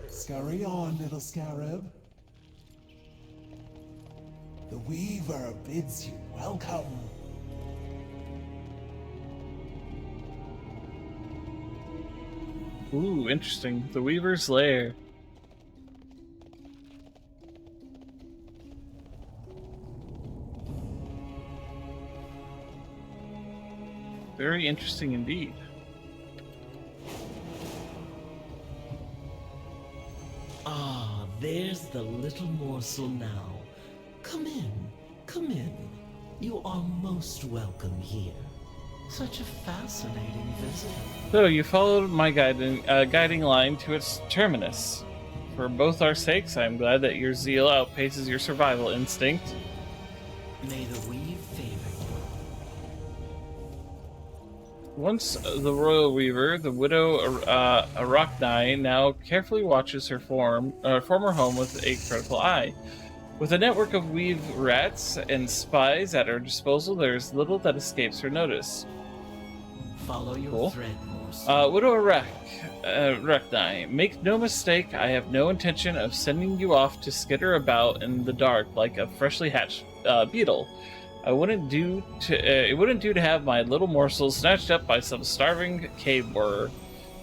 Scurry on, little scarab. The Weaver bids you welcome. Ooh, interesting. The Weaver's Lair. Very interesting indeed. Ah, there's the little morsel now. Come in, come in. You are most welcome here. Such a fascinating visitor. So, you followed my guiding line to its terminus. For both our sakes, I am glad that your zeal outpaces your survival instinct. May the weave favor you. Once the royal weaver, the widow Arachne now carefully watches her former home with a critical eye. With a network of weave rats and spies at her disposal, there is little that escapes her notice. Follow your Cool. thread, morsel. Widow Reknai, make no mistake, I have no intention of sending you off to skitter about in the dark like a freshly hatched beetle. It wouldn't do to have my little morsel snatched up by some starving cave borer.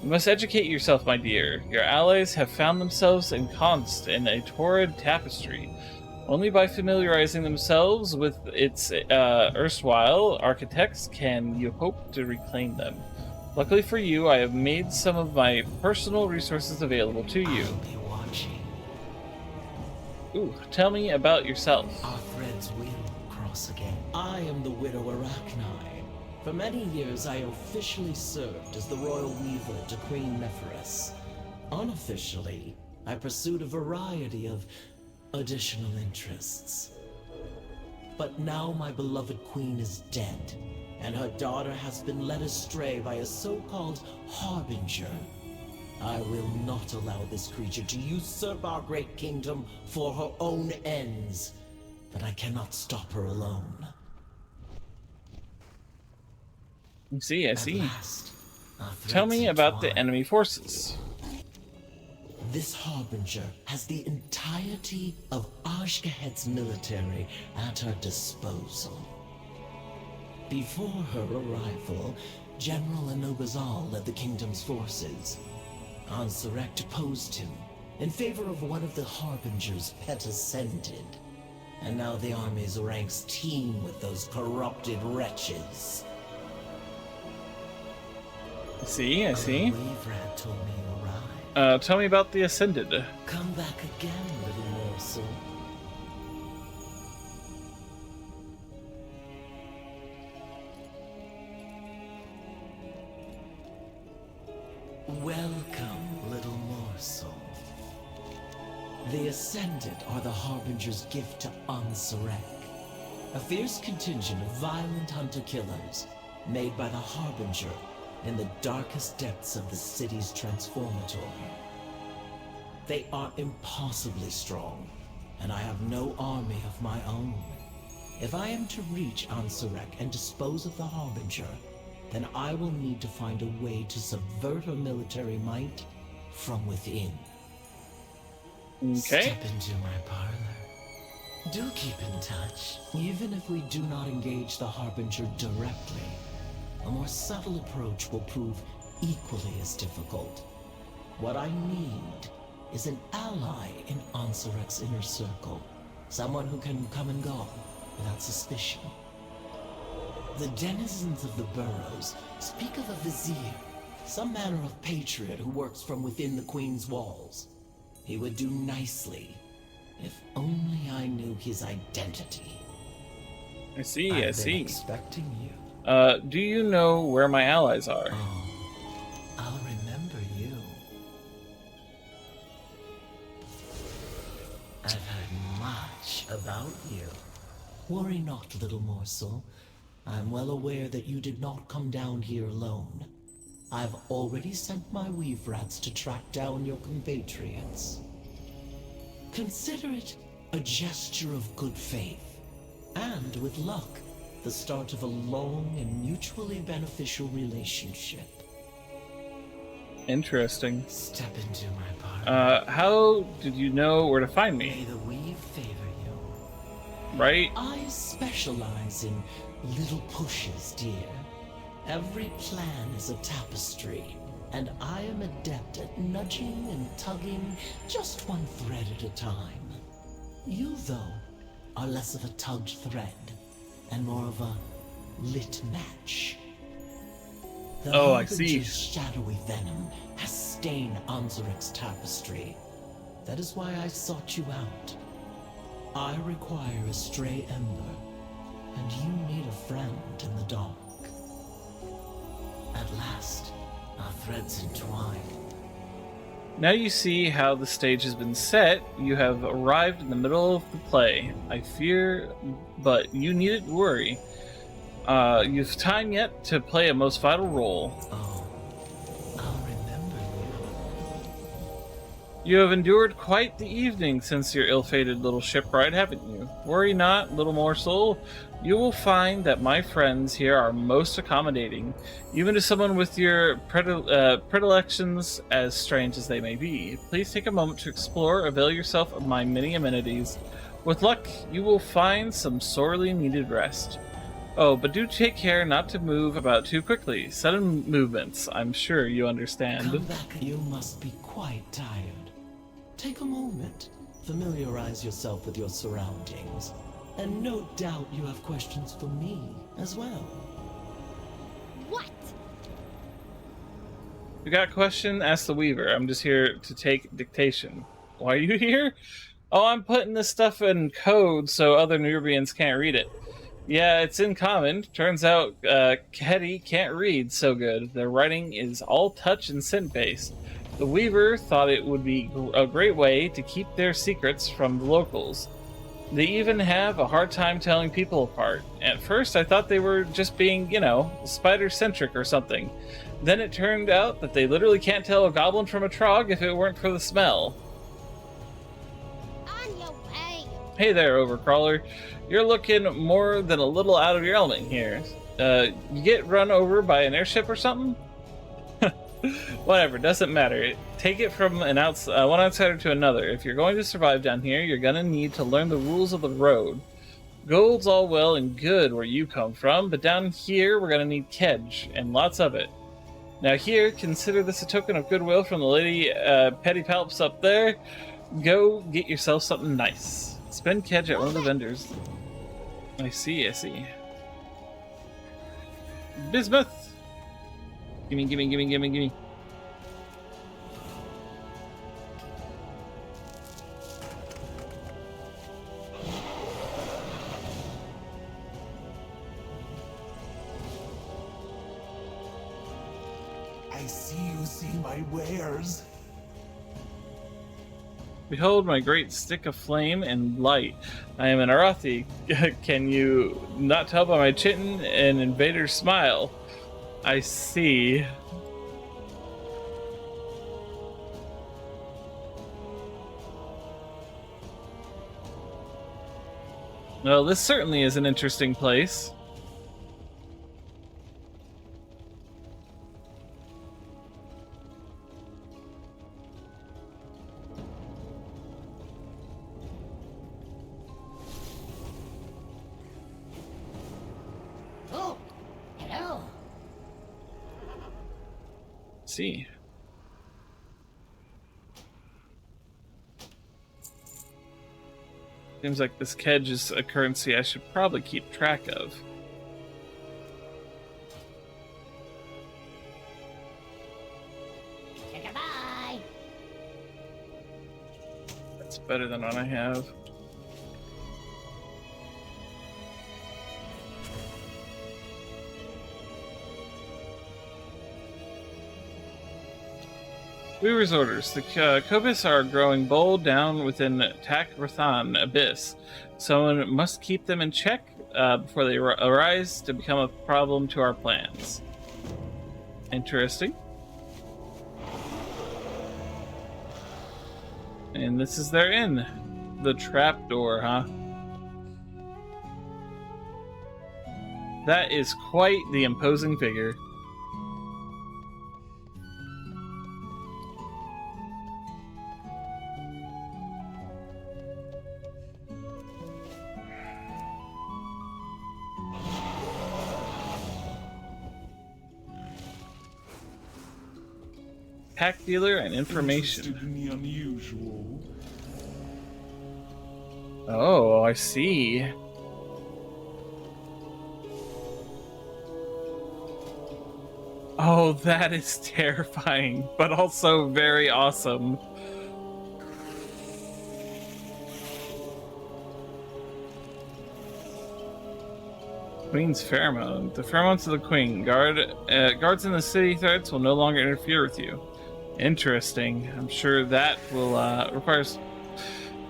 You must educate yourself, my dear. Your allies have found themselves ensconced in a torrid tapestry. Only by familiarizing themselves with its erstwhile architects can you hope to reclaim them. Luckily for you, I have made some of my personal resources available to you. I'll be watching. Ooh, tell me about yourself. Our threads will cross again. I am the Widow Arachnai. For many years, I officially served as the royal weaver to Queen Neferis. Unofficially, I pursued a variety of additional interests. But now my beloved queen is dead, and her daughter has been led astray by a so-called harbinger. I will not allow this creature to usurp our great kingdom for her own ends, but I cannot stop her alone. I see. Tell me about the enemy forces. This harbinger has the entirety of Ashgahet's military at her disposal. Before her arrival, General Anobazal led the kingdom's forces. Ansurek deposed him in favor of one of the harbinger's pet ascended. And now the army's ranks teem with those corrupted wretches. I see. Waverat told me you arrived. Tell me about the Ascended. Come back again, little morsel. Welcome, little morsel. The Ascended are the Harbinger's gift to Ansurek, a fierce contingent of violent hunter-killers made by the Harbinger in the darkest depths of the city's transformatory. They are impossibly strong, and I have no army of my own. If I am to reach Ansurek and dispose of the Harbinger, then I will need to find a way to subvert her military might from within. Okay. Step into my parlor. Do keep in touch, even if we do not engage the Harbinger directly. A more subtle approach will prove equally as difficult. What I need is an ally in Ansurek's inner circle. Someone who can come and go without suspicion. The denizens of the burrows speak of a vizier, some manner of patriot who works from within the Queen's walls. He would do nicely, if only I knew his identity. I see. I've been expecting you. Do you know where my allies are? Oh, I'll remember you. I've heard much about you. Worry not, little morsel. I'm well aware that you did not come down here alone. I've already sent my weave rats to track down your compatriots. Consider it a gesture of good faith, and with luck, the start of a long and mutually beneficial relationship. Interesting. Step into my parlor. How did you know where to find May me? the weave favor you. Right? I specialize in little pushes, dear. Every plan is a tapestry, and I am adept at nudging and tugging just one thread at a time. You, though, are less of a tugged thread and more of a lit match. The Oh, I see. Harbinger's shadowy venom has stained Ansurek's tapestry. That is why I sought you out. I require a stray ember, and you need a friend in the dark. At last, our threads entwine. Now you see how the stage has been set. You have arrived in the middle of the play. I fear, but you needn't worry. You've time yet to play a most vital role. Oh, I'll remember you. You have endured quite the evening since your ill-fated little ship ride, haven't you? Worry not, little morsel. You will find that my friends here are most accommodating, even to someone with your predilections, as strange as they may be. Please take a moment to explore, avail yourself of my many amenities. With luck, you will find some sorely needed rest. Oh, but do take care not to move about too quickly. Sudden movements, I'm sure you understand. Come back, you must be quite tired. Take a moment, familiarize yourself with your surroundings, and no doubt you have questions for me as well. What? You got a question? Ask the Weaver. I'm just here to take dictation. Why are you here? Oh, I'm putting this stuff in code so other Nerubians can't read it. Yeah, it's in common. Turns out Hetty can't read so good. Their writing is all touch and scent-based. The Weaver thought it would be a great way to keep their secrets from the locals. They even have a hard time telling people apart. At first, I thought they were just being, spider-centric or something. Then it turned out that they literally can't tell a goblin from a trog if it weren't for the smell. On your way. Hey there, Overcrawler. You're looking more than a little out of your element here. You get run over by an airship or something? Whatever, doesn't matter. Take it from one outsider to another. If you're going to survive down here, you're gonna need to learn the rules of the road. Gold's all well and good where you come from, but down here we're gonna need kedge, and lots of it. Now here, consider this a token of goodwill from the lady Petty Palps up there. Go get yourself something nice. Spend kedge at one of the vendors. I see. Bismuth! Gimme. I see you see my wares. Behold my great stick of flame and light. I am an Arathi. Can you not tell by my chitin and invader's smile? I see. Well, this certainly is an interesting place. Oh, hello. See. Seems like this kedge is a currency I should probably keep track of. Goodbye. That's better than what I have. Weaver's orders. The Kobis are growing bold down within Tak-Rathan Abyss. Someone must keep them in check before they arise to become a problem to our plans. Interesting. And this is their inn. The trapdoor, huh? That is quite the imposing figure. Pack dealer and information. In the unusual. Oh, I see. Oh, that is terrifying, but also very awesome. Queen's pheromone. The pheromones of the queen. Guards in the city threats will no longer interfere with you. Interesting. I'm sure that will requires.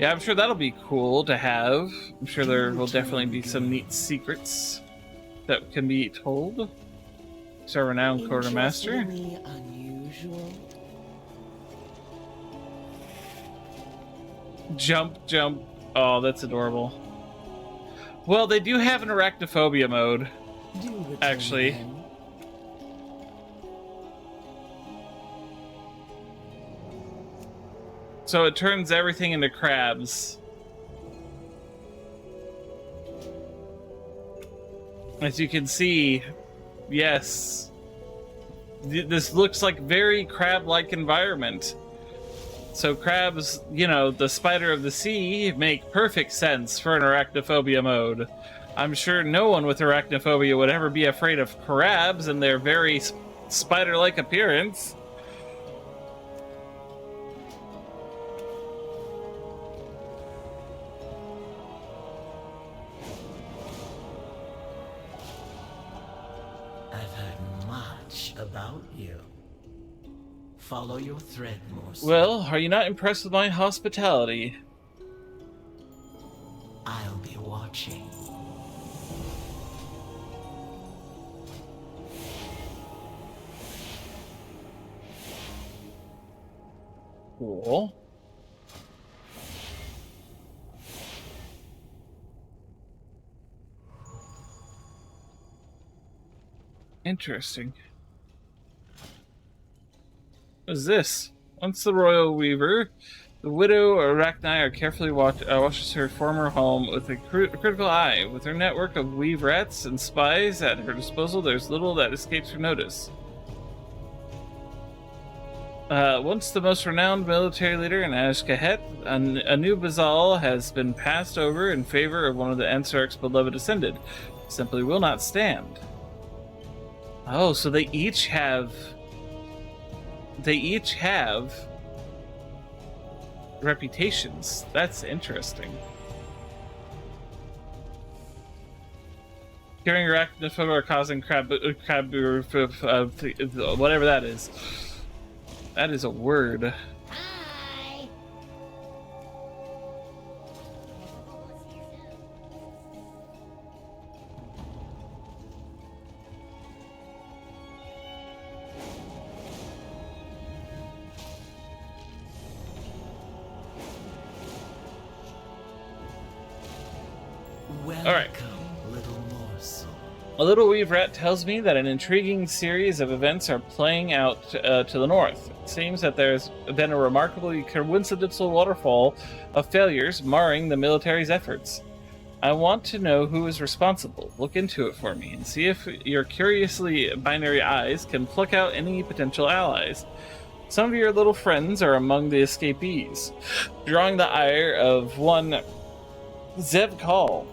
Yeah, I'm sure that'll be cool to have. I'm sure there will definitely be some neat secrets that can be told. So, renowned quartermaster. Unusual. Jump, jump. Oh, that's adorable. Well, they do have an arachnophobia mode, actually. So it turns everything into crabs. As you can see, yes. This looks like very crab-like environment. So crabs, you know, the spider of the sea, make perfect sense for an arachnophobia mode. I'm sure no one with arachnophobia would ever be afraid of crabs and their very spider-like appearance. I've heard much about you. Follow your thread, Morse. Well, are you not impressed with my hospitality? I'll be watching. Cool. Interesting. What is this? Once the royal weaver, the widow Arachni are carefully watches her former home with a critical eye. With her network of weave rats and spies at her disposal, there's little that escapes her notice. Once the most renowned military leader in Ashkahet, a new Bazal has been passed over in favor of one of the Ansark's beloved ascended. Simply will not stand. Oh, so they each have reputations. That's interesting. Curing arachnophobia or causing crab whatever that is. That is a word. Hi. Welcome, all right. little morsel. A little weave rat tells me that an intriguing series of events are playing out to the north. It seems that there's been a remarkably coincidental waterfall of failures marring the military's efforts. I want to know who is responsible. Look into it for me and see if your curiously binary eyes can pluck out any potential allies. Some of your little friends are among the escapees, drawing the ire of one Zev Call.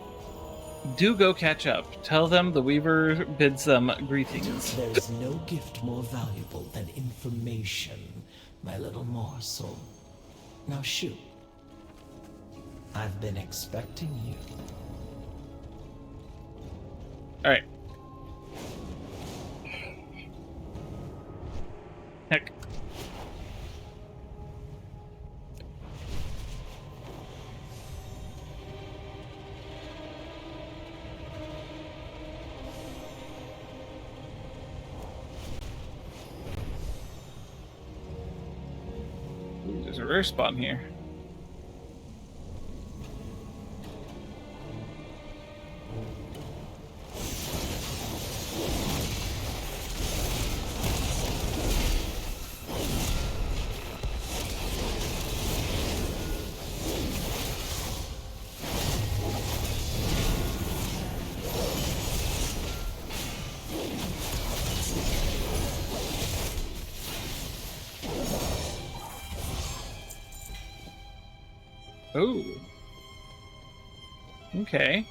Do go catch up. Tell them the Weaver bids them greetings. There is no gift more valuable than information, my little morsel. Now shoot. I've been expecting you. Alright. Heck. Ooh, there's a rare spawn here. Ooh. Okay.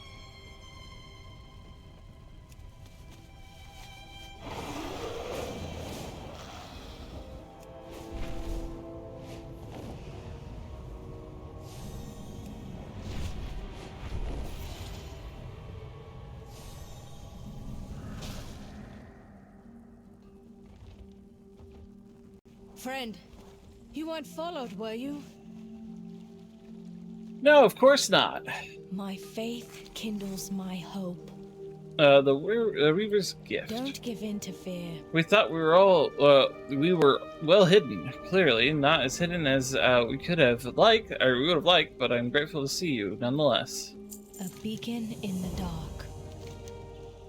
Friend, you weren't followed, were you? No, of course not. My faith kindles my hope. The Reaver's gift. Don't give in to fear. We thought we were well hidden. Clearly, not as hidden as we could have liked, or we would have liked. But I'm grateful to see you, nonetheless. A beacon in the dark.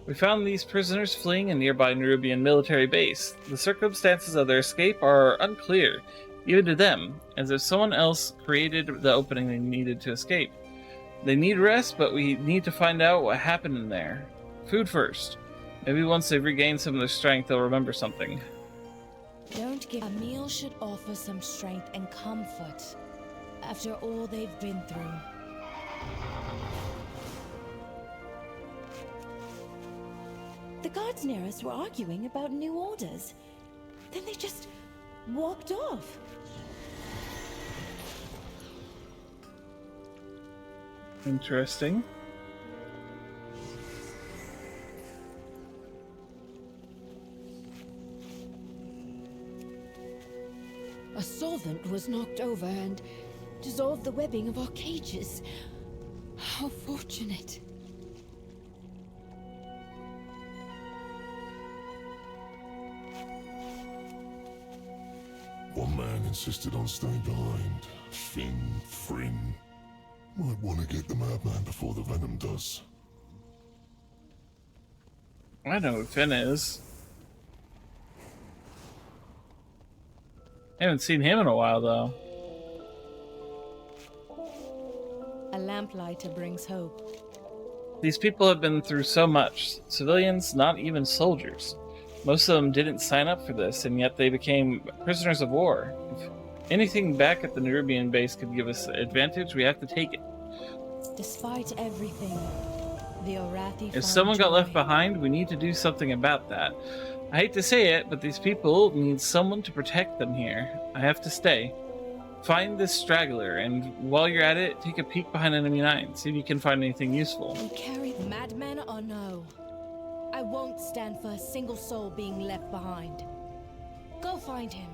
We found these prisoners fleeing a nearby Nerubian military base. The circumstances of their escape are unclear, even to them, as if someone else created the opening they needed to escape. They need rest, but we need to find out what happened in there. Food first. Maybe once they've regained some of their strength, they'll remember something. Don't give. A meal should offer some strength and comfort after all they've been through. The guards near us were arguing about new orders. Then they just walked off. Interesting. A solvent was knocked over and dissolved the webbing of our cages. How fortunate. One man insisted on staying behind. Finn. Might want to get the madman before the venom does. I know who Finn is. I haven't seen him in a while, though. A lamplighter brings hope. These people have been through so much. Civilians, not even soldiers. Most of them didn't sign up for this, and yet they became prisoners of war. If anything back at the Nerubian base could give us advantage, we have to take it. Despite everything, the Arathi. If someone got left behind, we need to do something about that. I hate to say it, but these people need someone to protect them here. I have to stay. Find this straggler, and while you're at it, take a peek behind enemy lines. See if you can find anything useful. We carry madmen or no. I won't stand for a single soul being left behind. Go find him.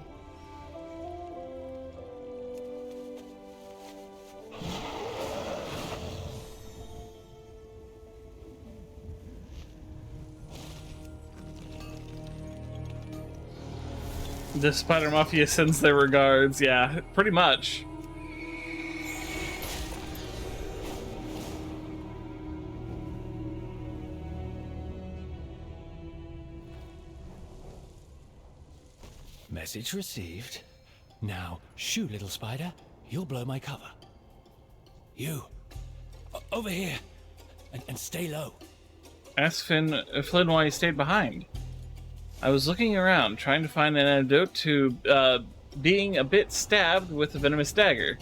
The Spider Mafia sends their regards. Yeah, pretty much. Message received. Now, shoo, little spider. You'll blow my cover. You. Over here. And stay low. Ask Flynn why he stayed behind. I was looking around, trying to find an antidote to being a bit stabbed with a venomous dagger,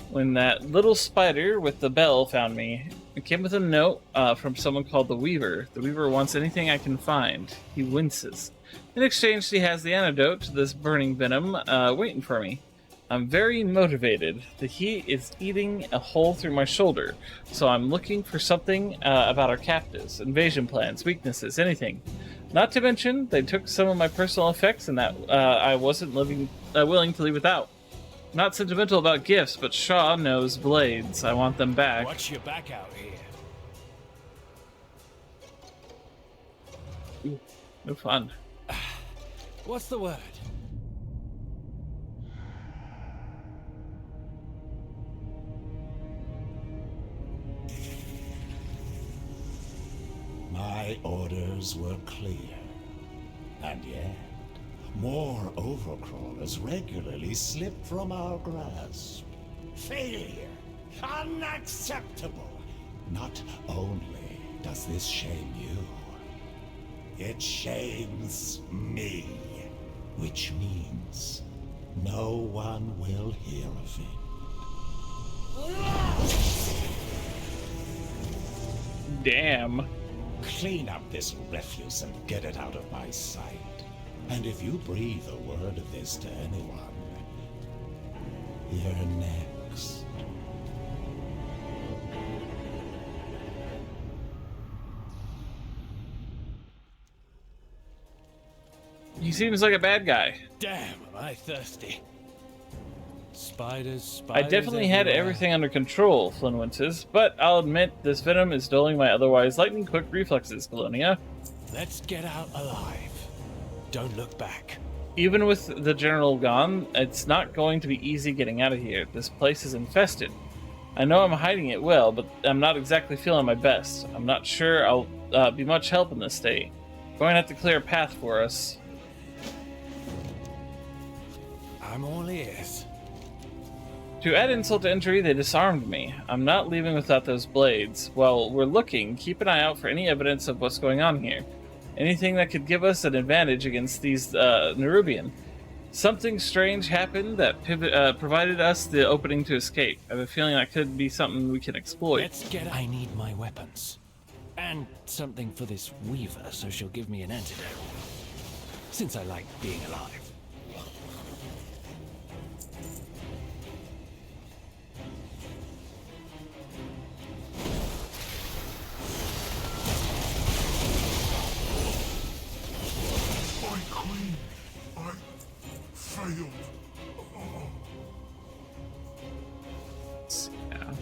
when that little spider with the bell found me. It came with a note from someone called the Weaver. The Weaver wants anything I can find. He winces. In exchange, he has the antidote to this burning venom waiting for me. I'm very motivated. The heat is eating a hole through my shoulder, so I'm looking for something about our captives, invasion plans, weaknesses, anything. Not to mention, they took some of my personal effects and that I wasn't willing to leave without. I'm not sentimental about gifts, but Shaw knows blades. I want them back. Watch your back out here. Ooh, no fun. What's the word? My orders were clear. And yet, more overcrawlers regularly slip from our grasp. Failure! Unacceptable! Not only does this shame you, it shames me. Which means no one will hear of it. Damn. Clean up this refuse and get it out of my sight. And if you breathe a word of this to anyone, you're next. He seems like a bad guy. Damn, am I thirsty. Spiders, I definitely had everything under control, Flynn winces, but I'll admit this venom is dulling my otherwise lightning-quick reflexes, Colonia. Let's get out alive. Don't look back. Even with the general gone, it's not going to be easy getting out of here. This place is infested. I know I'm hiding it well, but I'm not exactly feeling my best. I'm not sure I'll be much help in this state. Going to have to clear a path for us. I'm all ears. To add insult to injury, they disarmed me. I'm not leaving without those blades. While we're looking, keep an eye out for any evidence of what's going on here. Anything that could give us an advantage against these Nerubian. Something strange happened that provided us the opening to escape. I have a feeling that could be something we can exploit. Let's get. I need my weapons. And something for this Weaver so she'll give me an antidote. Since I like being alive. Yeah.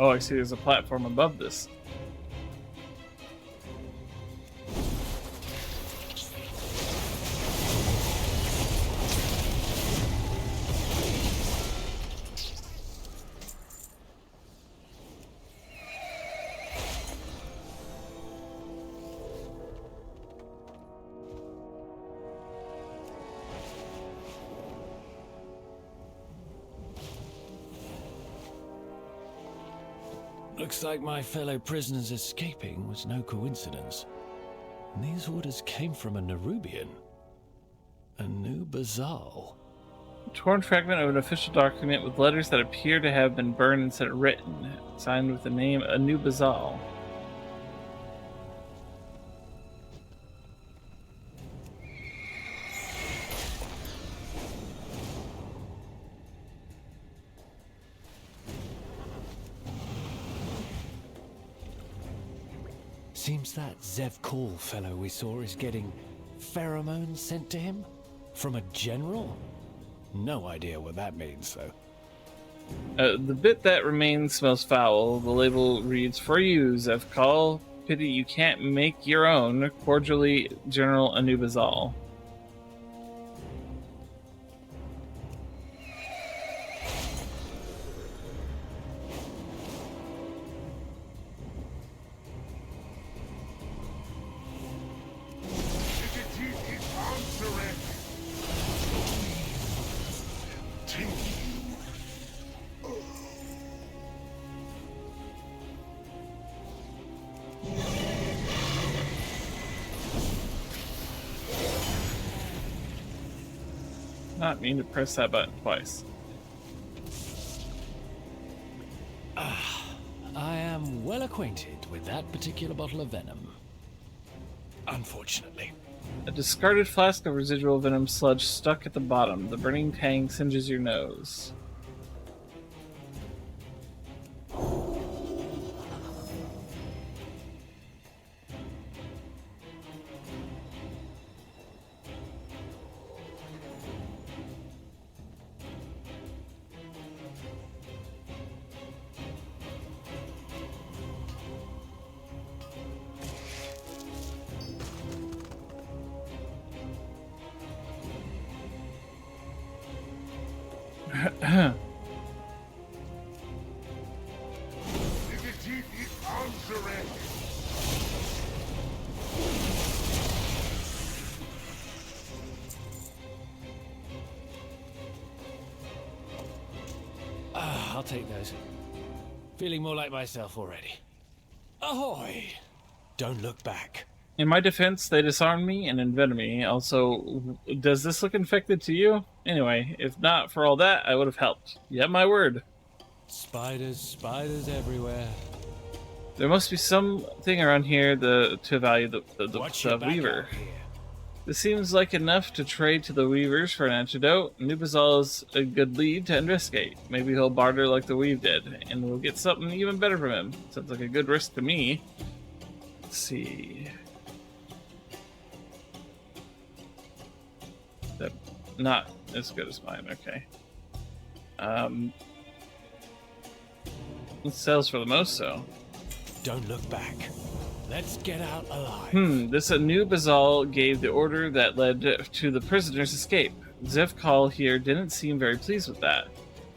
Oh, I see there's a platform above this. Looks like my fellow prisoners escaping was no coincidence. These orders came from a Nerubian. A new Bazal. A torn fragment of an official document with letters that appear to have been burned instead of written, signed with the name Anu Bazal. Seems that Zev Call fellow we saw is getting pheromones sent to him? From a general? No idea what that means, though. The bit that remains smells foul. The label reads, "For you, Zev Call. Pity you can't make your own. Cordially, General Anu Bazal." Not mean to press that button twice. I am well acquainted with that particular bottle of venom. Unfortunately. A discarded flask of residual venom sludge stuck at the bottom. The burning tang singes your nose. I'll take those. Feeling more like myself already. Ahoy! Don't look back. In my defense, they disarmed me and envenomed me. Also, does this look infected to you? Anyway, if not for all that, I would have helped. You have my word. Spiders everywhere. There must be something around here to value the Watch your back Weaver. out here. This seems like enough to trade to the Weavers for an antidote. Nubazal is a good lead to investigate. Maybe he'll barter like the Weave did, and we'll get something even better from him. Sounds like a good risk to me. Let's see. That not as good as mine. Okay. It sells for the most, so. Don't look back. Let's get out alive. This Nubazal gave the order that led to the prisoner's escape. Zevkal here didn't seem very pleased with that.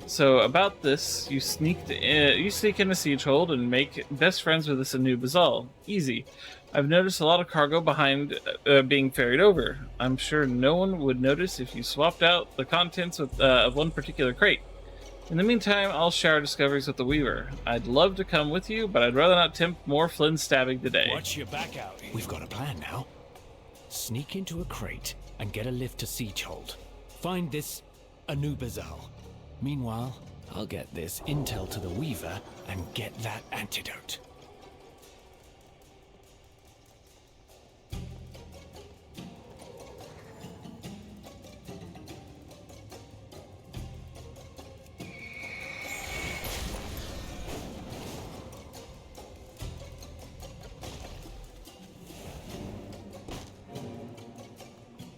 So about this, you sneak in a siege hold and make best friends with this Nubazal. Easy. I've noticed a lot of cargo behind being ferried over. I'm sure no one would notice if you swapped out the contents of one particular crate. In the meantime, I'll share our discoveries with the Weaver. I'd love to come with you, but I'd rather not tempt more Flynn stabbing today. Watch your back out. We've got a plan now. Sneak into a crate and get a lift to Siegehold. Find this Anubazal. Meanwhile, I'll get this intel to the Weaver and get that antidote.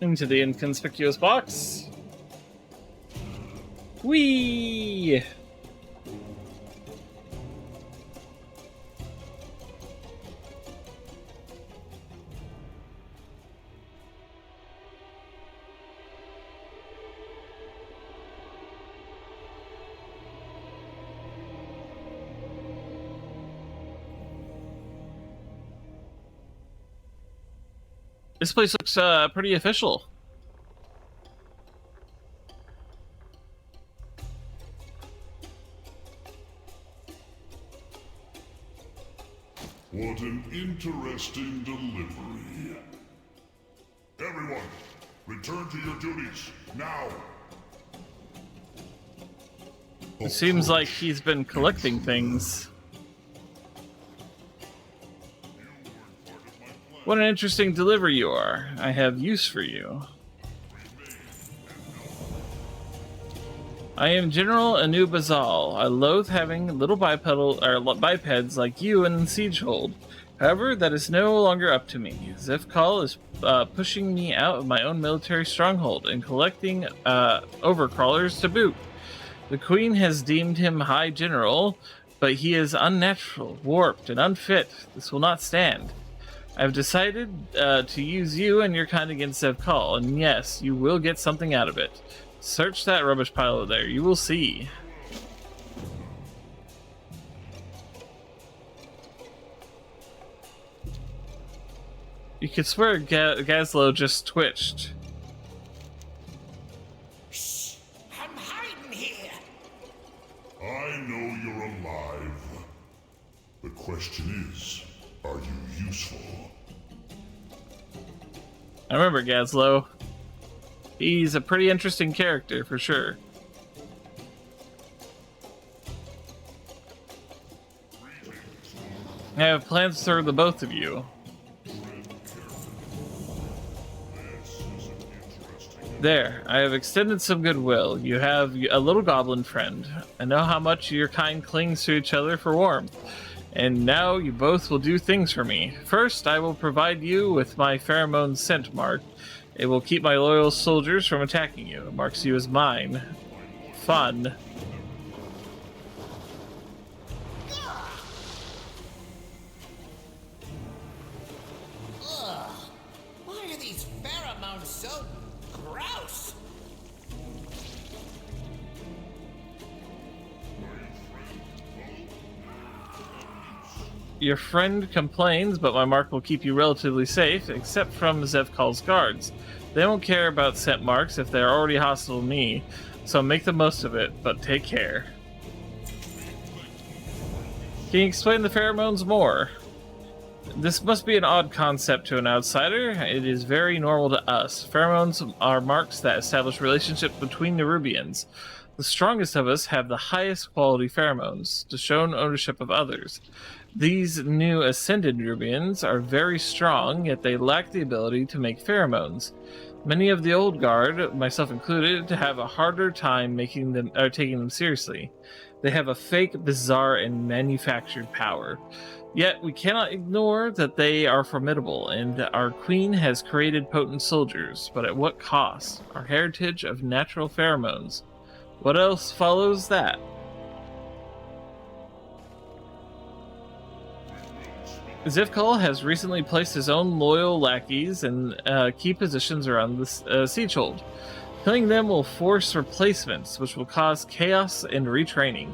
Into the inconspicuous box. Whee! This place looks pretty official. What an interesting delivery. Everyone, return to your duties, now! It seems like he's been collecting things. What an interesting delivery you are. I have use for you. I am General Anubazal. I loathe having little bipeds like you in the Siegehold. However, that is no longer up to me. Zevkal is pushing me out of my own military stronghold and collecting overcrawlers to boot. The Queen has deemed him High General, but he is unnatural, warped, and unfit. This will not stand. I've decided to use you and your kind against Zevkal, and yes, you will get something out of it. Search that rubbish pile over there, you will see. You could swear Gazlo just twitched. Shh! I'm hiding here! I know you're alive. The question is, are you useful? I remember Gazlo. He's a pretty interesting character, for sure. I have plans for the both of you. There, I have extended some goodwill. You have a little goblin friend. I know how much your kind clings to each other for warmth. And now you both will do things for me. First, I will provide you with my pheromone scent mark. It will keep my loyal soldiers from attacking you. It marks you as mine. Fun. Ugh. Why are these pheromones so gross? Your friend complains, but my mark will keep you relatively safe, except from Zevkal's guards. They won't care about scent marks if they're already hostile to me, so make the most of it, but take care. Can you explain the pheromones more? This must be an odd concept to an outsider. It is very normal to us. Pheromones are marks that establish relationships between Nerubians. The strongest of us have the highest quality pheromones, to show ownership of others. These new ascended Rubians are very strong, yet they lack the ability to make pheromones. Many of the old guard, myself included, have a harder time taking them seriously. They have a fake, bizarre, and manufactured power. Yet we cannot ignore that they are formidable, and our queen has created potent soldiers, but at what cost? Our heritage of natural pheromones. What else follows that? Zivkal has recently placed his own loyal lackeys in key positions around the Siegehold. Killing them will force replacements, which will cause chaos and retraining.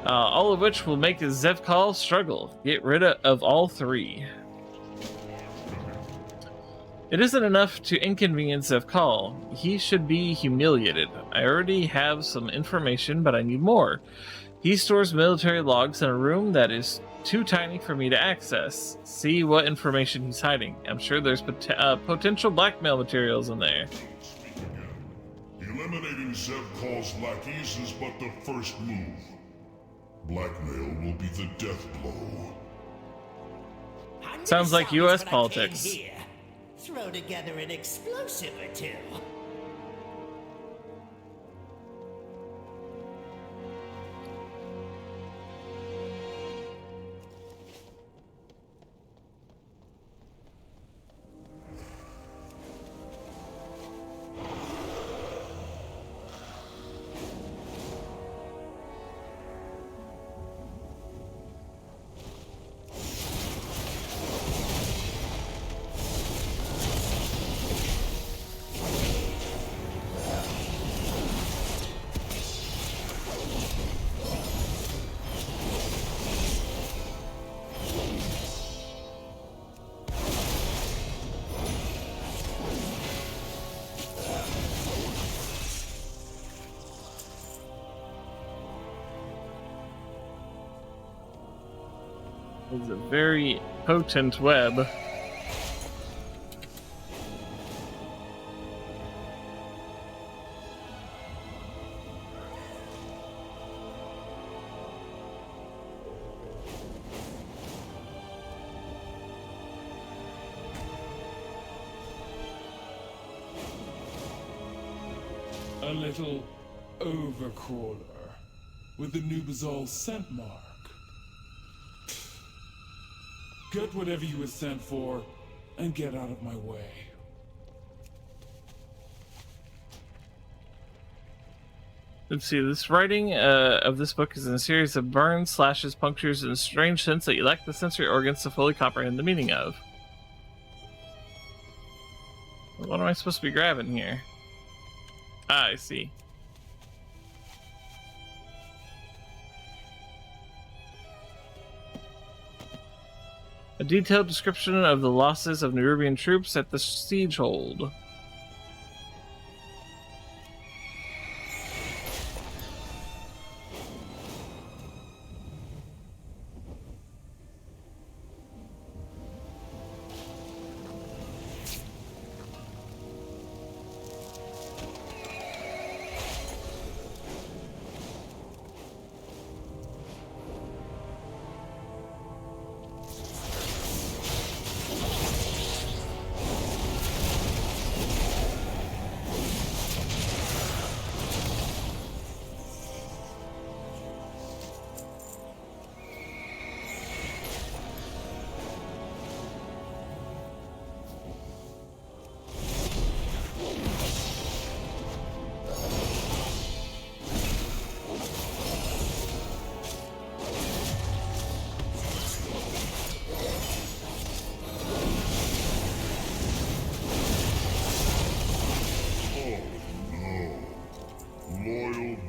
All of which will make Zevkal struggle. Get rid of all three. It isn't enough to inconvenience Zevkal. He should be humiliated. I already have some information, but I need more. He stores military logs in a room that is too tiny for me to access. See what information he's hiding. I'm sure there's potential blackmail materials in there. Eliminating Zevkal's lackeys is but the first move. Blackmail will be the death blow. Sounds like U.S. politics. Throw together an explosive or two. It's a very potent web. A little overcrawler with the Nubazol scent mark. Get whatever you were sent for, and get out of my way. Let's see, this writing of this book is in a series of burns, slashes, punctures, and a strange sense that you lack the sensory organs to fully comprehend the meaning of. What am I supposed to be grabbing here? Ah, I see. A detailed description of the losses of Nerubian troops at the Siegehold.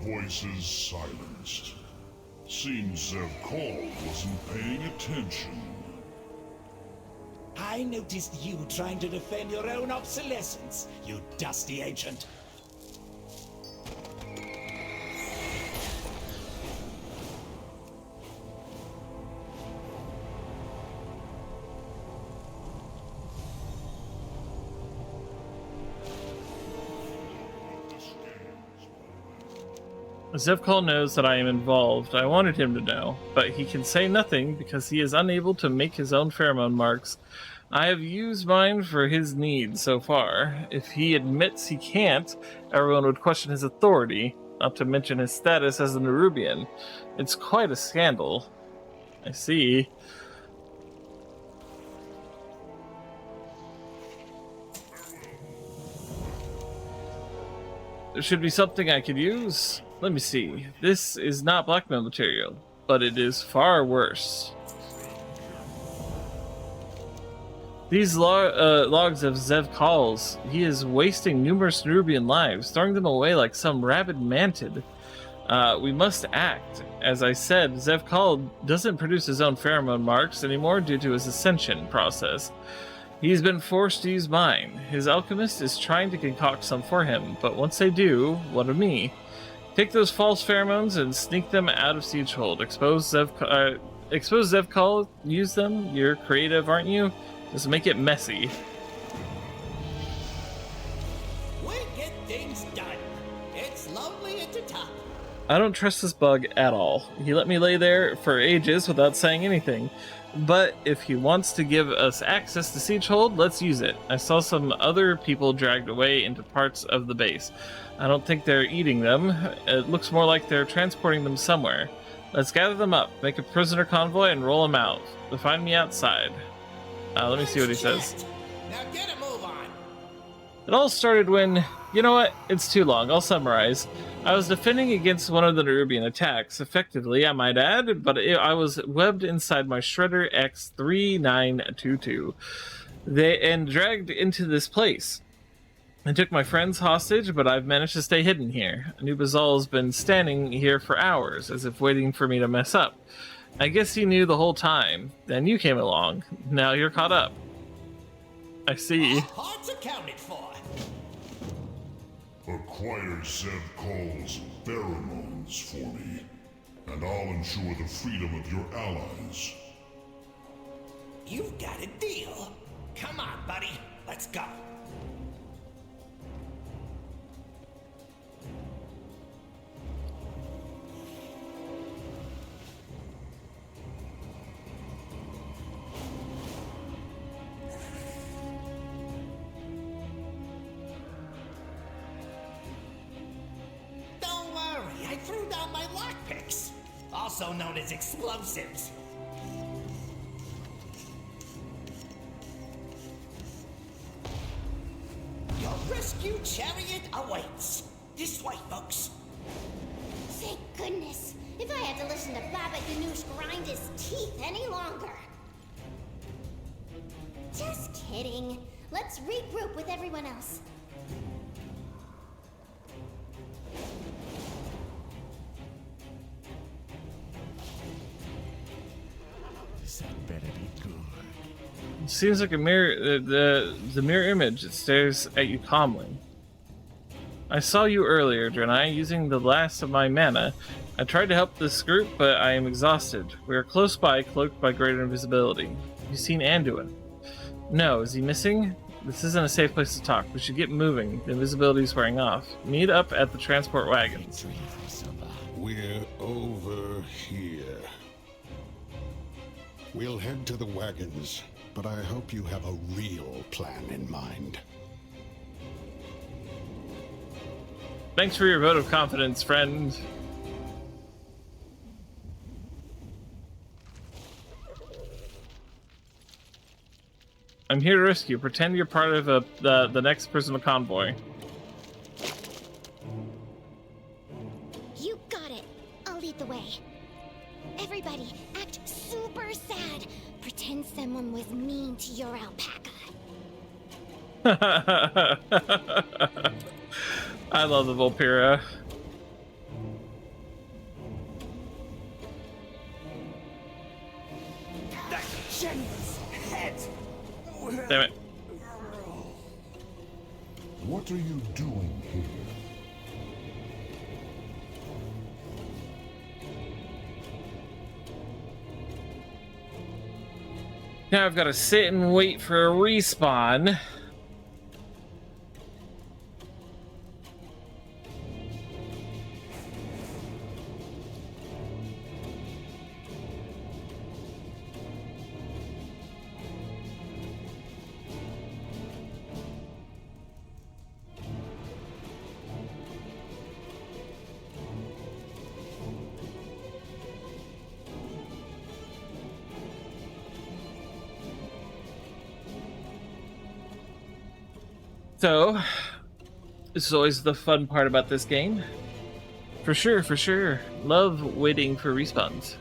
Voices silenced. Seems Zevkal wasn't paying attention. I noticed you trying to defend your own obsolescence, you dusty ancient. Zevkal knows that I am involved. I wanted him to know, but he can say nothing because he is unable to make his own pheromone marks. I have used mine for his needs so far. If he admits he can't, everyone would question his authority, not to mention his status as a Nerubian. It's quite a scandal. I see. There should be something I could use. Let me see. This is not blackmail material, but it is far worse. These logs of Zevkal's, he is wasting numerous Nerubian lives, throwing them away like some rabid mantid. We must act. As I said, Zevkal doesn't produce his own pheromone marks anymore due to his ascension process. He's been forced to use mine. His alchemist is trying to concoct some for him, but once they do, what of me? Take those false pheromones and sneak them out of Siegehold. Expose Zevkal, use them. You're creative, aren't you? Just make it messy. We get things done. It's lonely at the top. I don't trust this bug at all. He let me lay there for ages without saying anything. But if he wants to give us access to Siegehold, let's use it. I saw some other people dragged away into parts of the base. I don't think they're eating them. It looks more like they're transporting them somewhere. Let's gather them up, make a prisoner convoy, and roll them out. Find me outside. Let me see what he says. Now get a move on. It all started when... You know what? It's too long. I'll summarize. I was defending against one of the Nerubian attacks, effectively, I might add, but I was webbed inside my Shredder X3922 and dragged into this place. I took my friends hostage, but I've managed to stay hidden here. Anub'azel's been standing here for hours, as if waiting for me to mess up. I guess he knew the whole time. Then you came along. Now you're caught up. I see. Hearts accounted for. Acquire Zevkal's pheromones for me, and I'll ensure the freedom of your allies. You've got a deal. Come on, buddy. Let's go. I threw down my lockpicks, also known as explosives. Your rescue chariot awaits. This way, folks. Thank goodness. If I had to listen to Baba Ganoush grind his teeth any longer. Just kidding. Let's regroup with everyone else. That better be good. It seems like a mirror, the mirror image. It stares at you calmly. I saw you earlier, Draenei, using the last of my mana. I tried to help this group, but I am exhausted. We are close by, cloaked by greater invisibility. Have you seen Anduin? No, is he missing? This isn't a safe place to talk. We should get moving. The invisibility is wearing off. Meet up at the transport wagons. We're over here. We'll head to the wagons, but I hope you have a real plan in mind. Thanks for your vote of confidence, friend. I'm here to rescue. Pretend you're part of the next prisoner convoy. You got it. I'll lead the way. Everybody, act super sad. Pretend someone was mean to your alpaca. I love the Volpira. That generous head. Damn it. What are you doing here? Now I've got to sit and wait for a respawn. So, this is always the fun part about this game. For sure, for sure. Love waiting for respawns.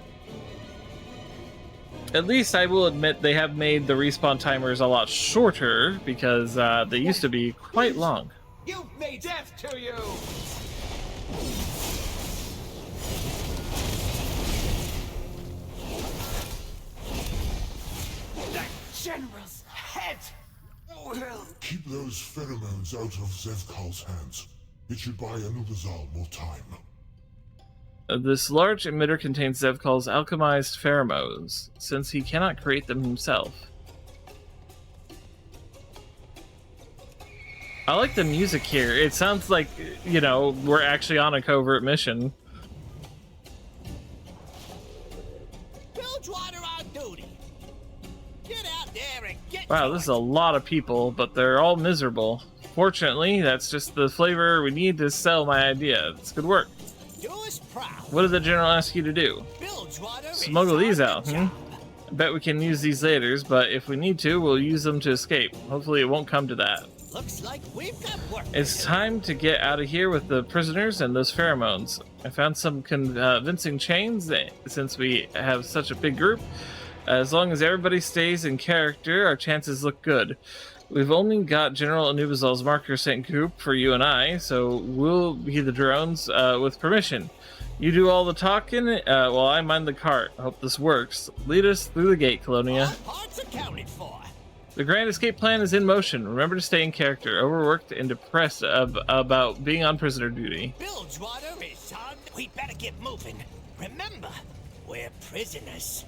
At least I will admit they have made the respawn timers a lot shorter because they used to be quite long. You've made death to you! That general's head will... Keep those pheromones out of Zevkal's hands. It should buy Anub'azal more time. This large emitter contains Zevkal's alchemized pheromones, since he cannot create them himself. I like the music here. It sounds like, you know, we're actually on a covert mission. Bilgewater on duty. Get out there and get... Wow, this is a lot of people, but they're all miserable. Fortunately, that's just the flavor we need to sell my idea. It's good work. Do us proud. What did the general ask you to do? Smuggle these out, I bet we can use these later, but if we need to, we'll use them to escape. Hopefully it won't come to that. Looks like we've got work. It's time to get out of here with the prisoners and those pheromones. I found some convincing chains since we have such a big group. As long as everybody stays in character, our chances look good. We've only got General Anub'azal's marker sent group for you and I, so we'll be the drones with permission. You do all the talking while I mind the cart. I hope this works. Lead us through the gate, Colonia. Parts accounted for. The grand escape plan is in motion. Remember to stay in character. Overworked and depressed about being on prisoner duty. Bilgewater is on. We better get moving. Remember, we're prisoners.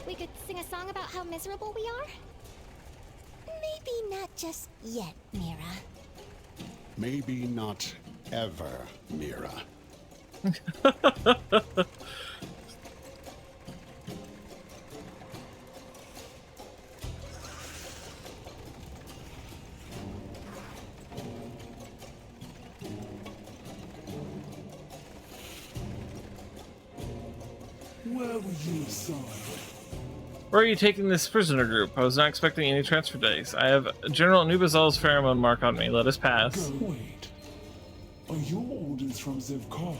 We could sing a song about how miserable we are? Maybe not just yet, Mira. Maybe not ever, Mira. Where were you assigned? Where are you taking this prisoner group? I was not expecting any transfer days. I have General Anub'azal's pheromone mark on me. Let us pass. Wait. Are your orders from Zevkal?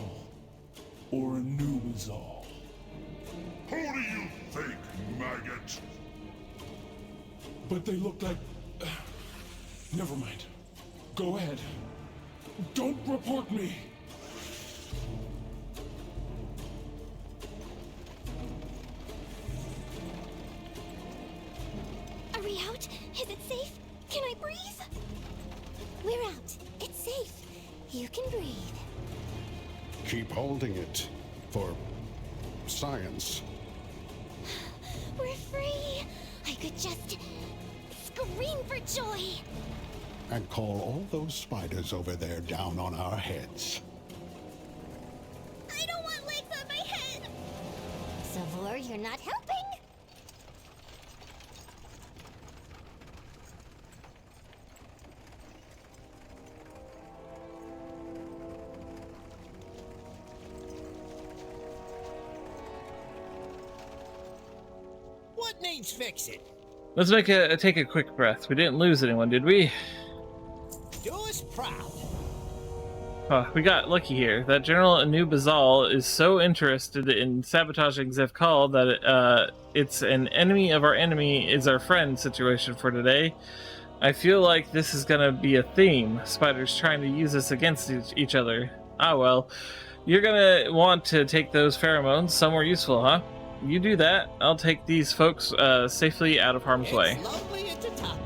Or Anub'azal? Who do you think, maggot? But they look like... Never mind. Go ahead. Don't report me! Are we out? Is it safe? Can I breathe? We're out. It's safe. You can breathe. Keep holding it. For science. We're free. I could just scream for joy. And call all those spiders over there down on our heads. I don't want legs on my head. Savor, you're not helping. What needs fixing? Let's take a quick breath. We didn't lose anyone, did we? Do us proud. We got lucky here. That General Anub'azal is so interested in sabotaging Zevkal that it's an enemy of our enemy is our friend situation for today. I feel like this is gonna be a theme. Spiders trying to use us against each other. Ah well. You're gonna want to take those pheromones somewhere useful, huh? You do that, I'll take these folks safely out of harm's way. Slowly at the top.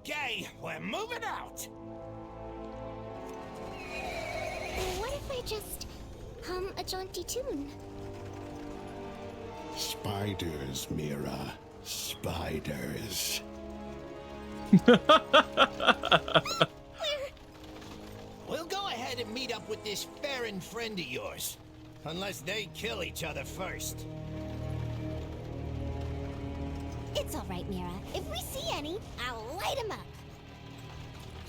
Okay, we're moving out. What if I just hum a jaunty tune? Spiders, Mira. Spiders. We'll go ahead and meet up with this Farron friend of yours. Unless they kill each other first. It's all right, Mira. If we see any, I'll light them up.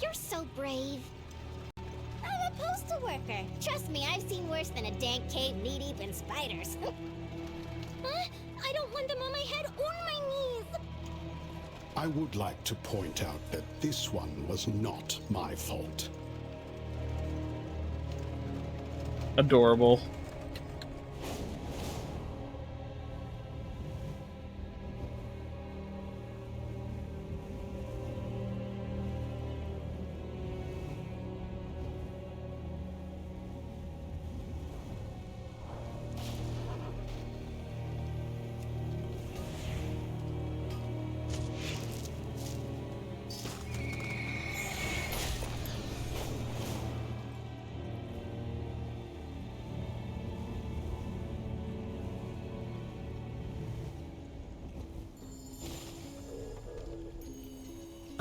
You're so brave. I'm a postal worker. Trust me, I've seen worse than a dank cave knee-deep in spiders. I don't want them on my head or my knees. I would like to point out that this one was not my fault. Adorable.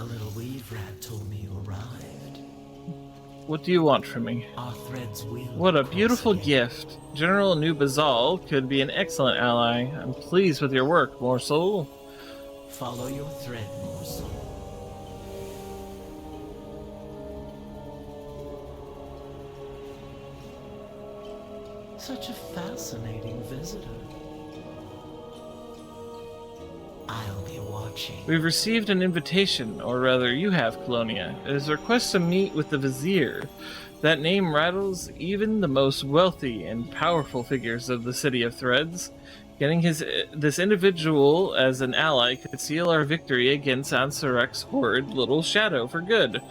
A little weave rat told me you arrived. What do you want from me? Our threads will. What a beautiful gift. General Nubazal could be an excellent ally. I'm pleased with your work, Morsel. Follow your thread, Morsel. Such a fascinating visitor. I'll be watching. We've received an invitation, or rather you have, Colonia. It is a request to meet with the Vizier. That name rattles even the most wealthy and powerful figures of the City of Threads. Getting this individual as an ally could seal our victory against Ansarek's horde Little Shadow for good.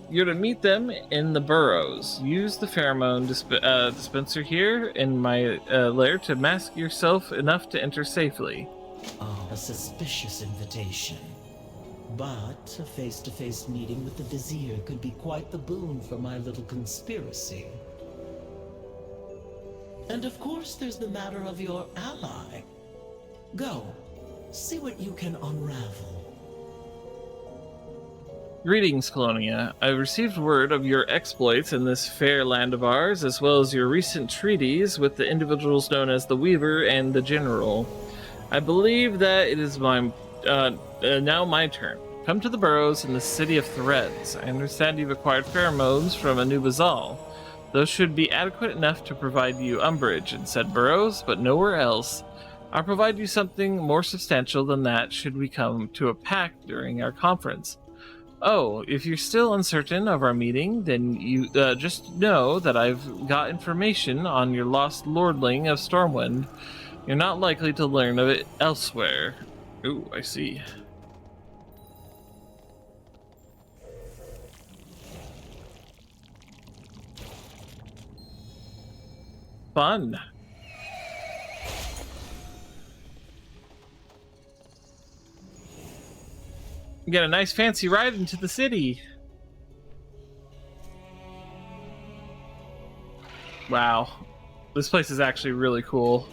You're to meet them in the burrows. Use the pheromone dispenser here in my lair to mask yourself enough to enter safely. Oh, a suspicious invitation. But a face-to-face meeting with the Vizier could be quite the boon for my little conspiracy. And of course there's the matter of your ally. Go, see what you can unravel. Greetings, Colonia. I've received word of your exploits in this fair land of ours, as well as your recent treaties with the individuals known as the Weaver and the General. I believe that it is now my turn. Come to the burrows in the City of Threads. I understand you've acquired pheromones from Anubazal. Those should be adequate enough to provide you umbrage in said burrows, but nowhere else. I'll provide you something more substantial than that should we come to a pact during our conference. Oh, if you're still uncertain of our meeting, then you just know that I've got information on your lost lordling of Stormwind. You're not likely to learn of it elsewhere. Ooh, I see. Fun. You get a nice fancy ride into the city. Wow. This place is actually really cool.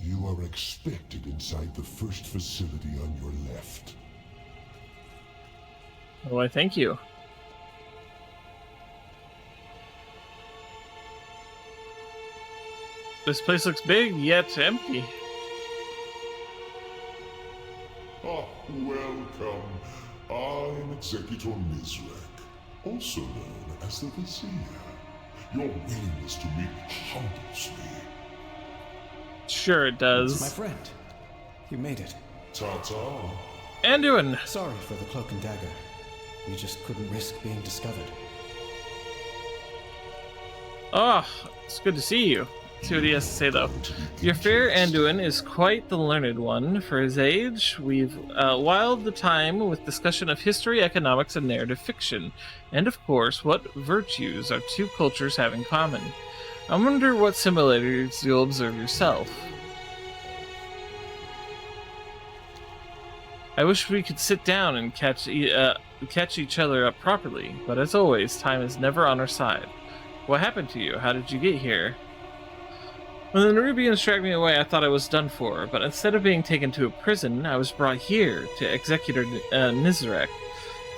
You are expected inside the first facility on your left. Why, thank you. This place looks big, yet empty. Ah, welcome. I'm Executor Mizrek, also known as the Vizier. Your willingness to meet humbles me. Sure it does. It's my friend. You made it. Ta-ta. Anduin! Sorry for the cloak and dagger. We just couldn't risk being discovered. Ah, it's good to see you. Let's see what he has to say, though. Your fair Anduin is quite the learned one for his age. We've whiled the time with discussion of history, economics, and narrative fiction. And of course, what virtues our two cultures have in common. I wonder what similarities you'll observe yourself. I wish we could sit down and catch each other up properly, but as always, time is never on our side. What happened to you? How did you get here? When the Nerubians dragged me away, I thought I was done for, but instead of being taken to a prison, I was brought here to Executor Nizrek.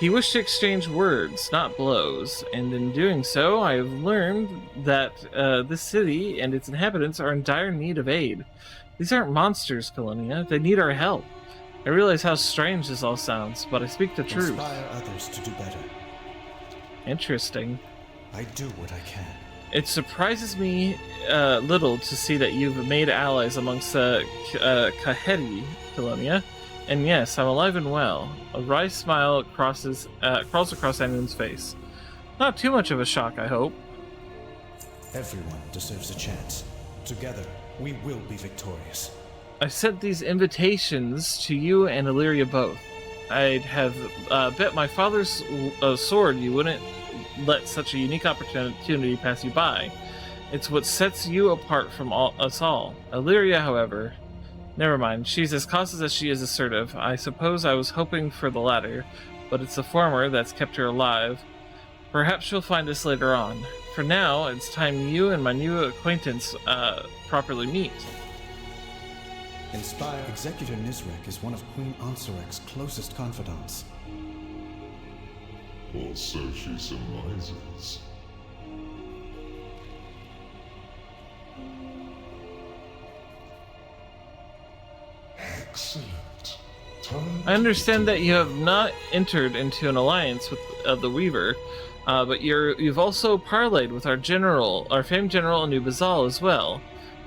He wished to exchange words, not blows, and in doing so, I have learned that this city and its inhabitants are in dire need of aid. These aren't monsters, Colonia. They need our help. I realize how strange this all sounds, but I speak the truth. Inspire others to do better. Interesting. I do what I can. It surprises me little to see that you've made allies amongst the Kaheti, Colonia. And yes, I'm alive and well. A wry smile crawls across anyone's face. Not too much of a shock, I hope. Everyone deserves a chance. Together, we will be victorious. I sent these invitations to you and Illyria both. I'd have bet my father's sword you wouldn't let such a unique opportunity pass you by. It's what sets you apart from us all. Illyria, however... Never mind, she's as cautious as she is assertive. I suppose I was hoping for the latter, but it's the former that's kept her alive. Perhaps she'll find us later on. For now, it's time you and my new acquaintance properly meet. Inspire Executor Nizrek is one of Queen Ansarek's closest confidants. Or so she surmises. Excellent. I understand that you have not entered into an alliance with the Weaver, but you've also parlayed with our famed general Anub'Azal as well.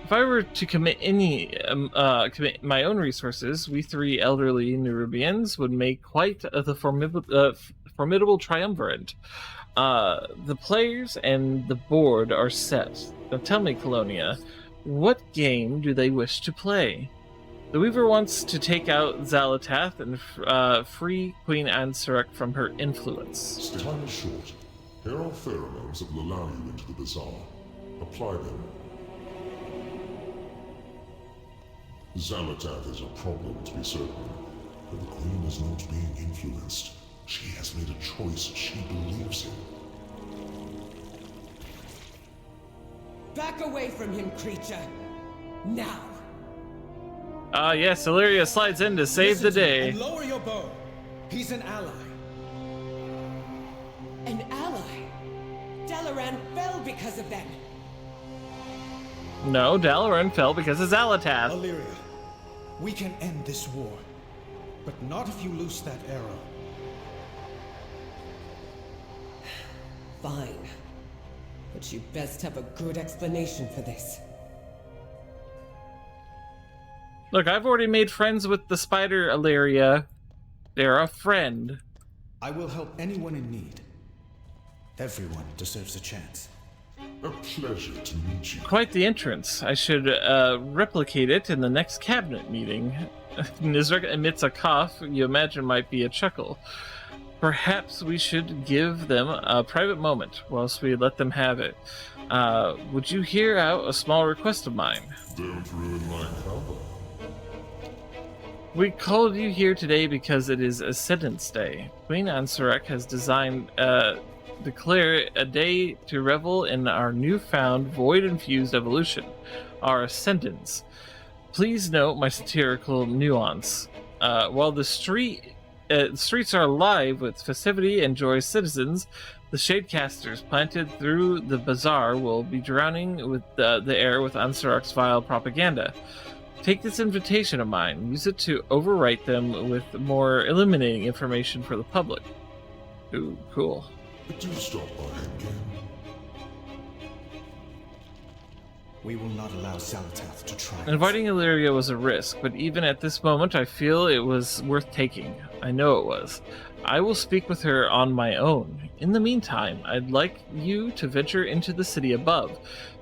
If I were to commit my own resources, we three elderly Nerubians would make quite the formidable triumvirate. The players and the board are set. Now tell me, Colonia, what game do they wish to play? The Weaver wants to take out Xal'atath and free Queen Ansarek from her influence. Time is short. Here are pheromones that will allow you into the bazaar. Apply them. Xal'atath is a problem, to be certain, but the Queen is not being influenced. She has made a choice she believes in. Back away from him, creature! Now! Yes, Illyria slides in to save the day. And lower your bow. He's an ally. An ally? Dalaran fell because of them. No, Dalaran fell because of Xal'atath. Illyria, we can end this war, but not if you loose that arrow. Fine. But you best have a good explanation for this. Look, I've already made friends with the spider, Illyria. They're a friend. I will help anyone in need. Everyone deserves a chance. A pleasure to meet you. Quite the entrance. I should replicate it in the next cabinet meeting. Nizrek emits a cough you imagine might be a chuckle. Perhaps we should give them a private moment whilst we let them have it. Would you hear out a small request of mine? Don't ruin my cover. We called you here today because it is Ascendance Day. Queen Ansarek has declared a day to revel in our newfound void-infused evolution, our Ascendance. Please note my satirical nuance. While the streets are alive with festivity and joyous citizens, the shadecasters planted through the bazaar will be drowning with the air with Ansarek's vile propaganda. Take this invitation of mine, use it to overwrite them with more illuminating information for the public. Ooh, cool. Do stop by again. We will not allow Xal'atath to try. Inviting Illyria was a risk, but even at this moment I feel it was worth taking. I know it was. I will speak with her on my own. In the meantime, I'd like you to venture into the city above.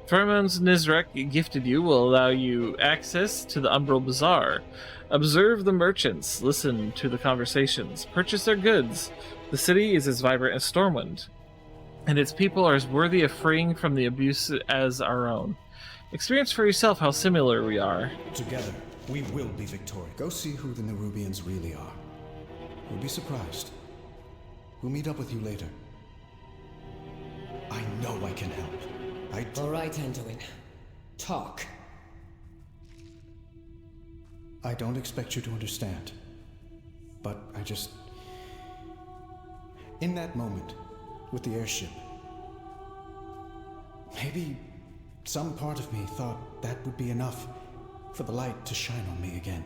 Pheromones Nizrek gifted you will allow you access to the Umbral Bazaar. Observe the merchants, listen to the conversations, purchase their goods. The city is as vibrant as Stormwind, and its people are as worthy of freeing from the abuse as our own. Experience for yourself how similar we are. Together, we will be victorious. Go see who the Nerubians really are. You'll be surprised. We'll meet up with you later. I know I can help. All right, Anduin. Talk. I don't expect you to understand, but in that moment, with the airship, maybe some part of me thought that would be enough for the light to shine on me again.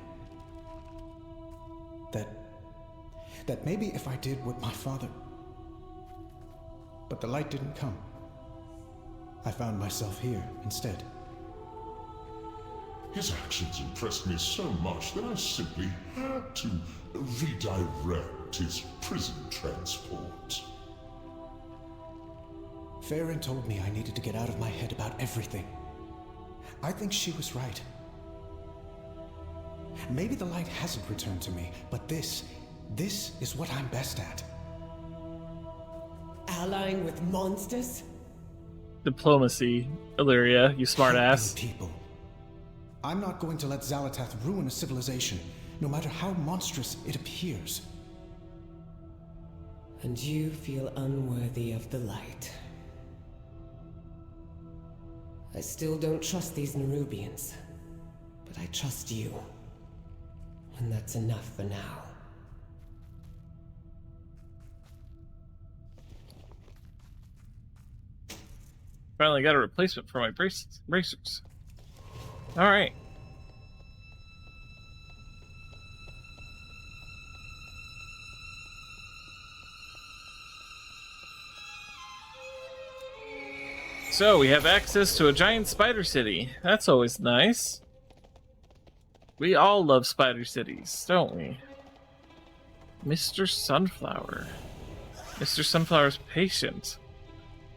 That maybe if I did what my father... But the light didn't come. I found myself here instead. His actions impressed me so much that I simply had to redirect his prison transport. Farron told me I needed to get out of my head about everything. I think she was right. Maybe the light hasn't returned to me, but this is what I'm best at. Allying with monsters? Diplomacy, Illyria, you smartass. People. I'm not going to let Xalatath ruin a civilization, no matter how monstrous it appears. And you feel unworthy of the light. I still don't trust these Nerubians, but I trust you. And that's enough for now. Finally got a replacement for my bracers. Alright. So we have access to a giant spider city. That's always nice. We all love spider cities, don't we? Mr. Sunflower. Mr. Sunflower's patient.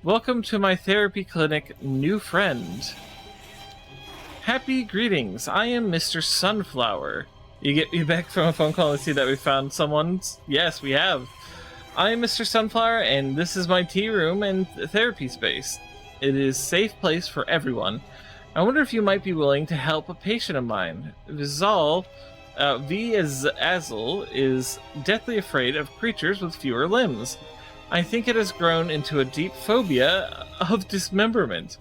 Welcome to my therapy clinic, new friend. Happy greetings, I am Mr. Sunflower. You get me back from a phone call and see that we found someone's? Yes, we have. I am Mr. Sunflower, and this is my tea room and therapy space. It is a safe place for everyone. I wonder if you might be willing to help a patient of mine. Vizal, V as Azul, is deathly afraid of creatures with fewer limbs. I think it has grown into a deep phobia of dismemberment.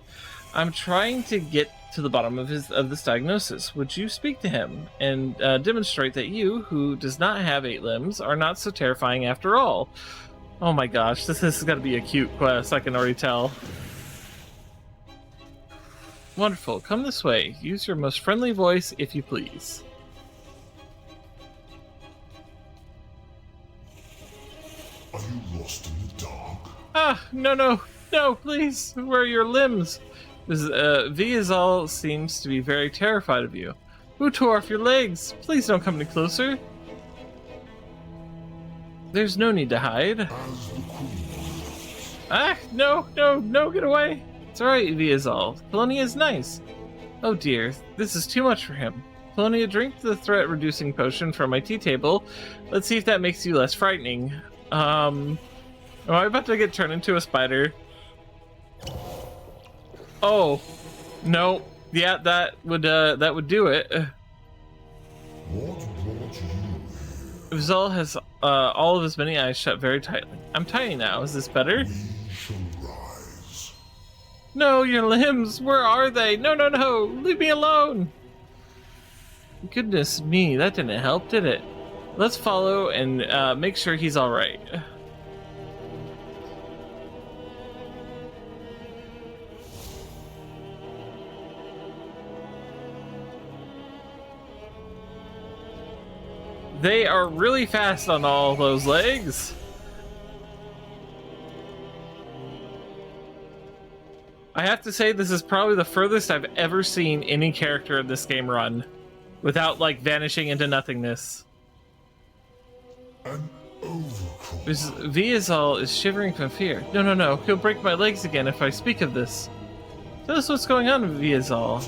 I'm trying to get to the bottom of this diagnosis. Would you speak to him and demonstrate that you, who does not have 8 limbs, are not so terrifying after all? Oh my gosh, this has got to be a cute quest, I can already tell. Wonderful, come this way. Use your most friendly voice, if you please. Are you lost in the dark? Ah, no, please. Where are your limbs? Vizal seems to be very terrified of you. Who tore off your legs? Please don't come any closer. There's no need to hide. Ah, no, get away. It's alright, Vizal. Colonia is nice. Oh dear, this is too much for him. Colonia, drink the threat-reducing potion from my tea table. Let's see if that makes you less frightening. Am I about to get turned into a spider? Oh, no. Yeah, that would do it. What brought you? Vizal has all of his many eyes shut very tightly. I'm tiny now. Is this better? We shall rise. No, your limbs. Where are they? No. Leave me alone. Goodness me, that didn't help, did it? Let's follow and make sure he's all right. They are really fast on all those legs. I have to say, this is probably the furthest I've ever seen any character in this game run without, like, vanishing into nothingness. Vizal is shivering from fear. No, he'll break my legs again if I speak of this. Tell us what's going on, Vizal.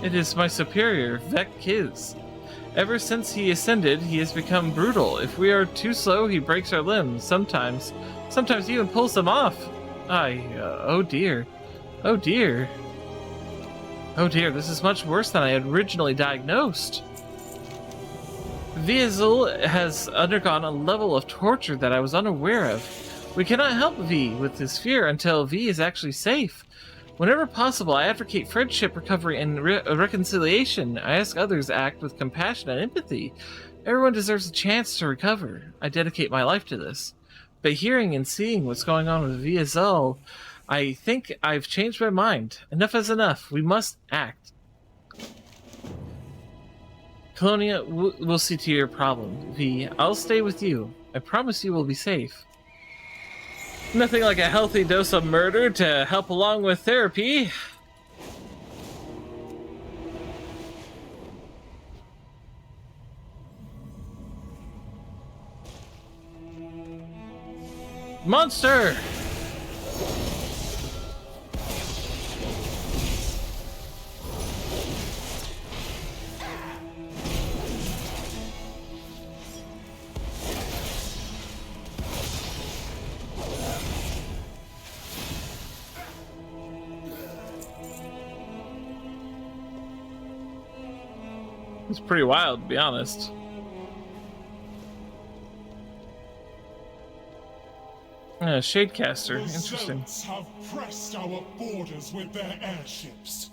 It is my superior, Vec Kiz. Ever since he ascended, he has become brutal. If we are too slow, he breaks our limbs. Sometimes he even pulls them off. Oh dear, this is much worse than I had originally diagnosed. Vizal has undergone a level of torture that I was unaware of. We cannot help V with his fear until V is actually safe. Whenever possible, I advocate friendship, recovery, and reconciliation. I ask others to act with compassion and empathy. Everyone deserves a chance to recover. I dedicate my life to this. But hearing and seeing what's going on with Viazal, I think I've changed my mind. Enough is enough. We must act. Colonia, we'll see to your problem. V, I'll stay with you. I promise you will be safe. Nothing like a healthy dose of murder to help along with therapy. Monster! It's pretty wild, to be honest. Shadecaster, The interesting. Zealots have pressed our borders with their airships.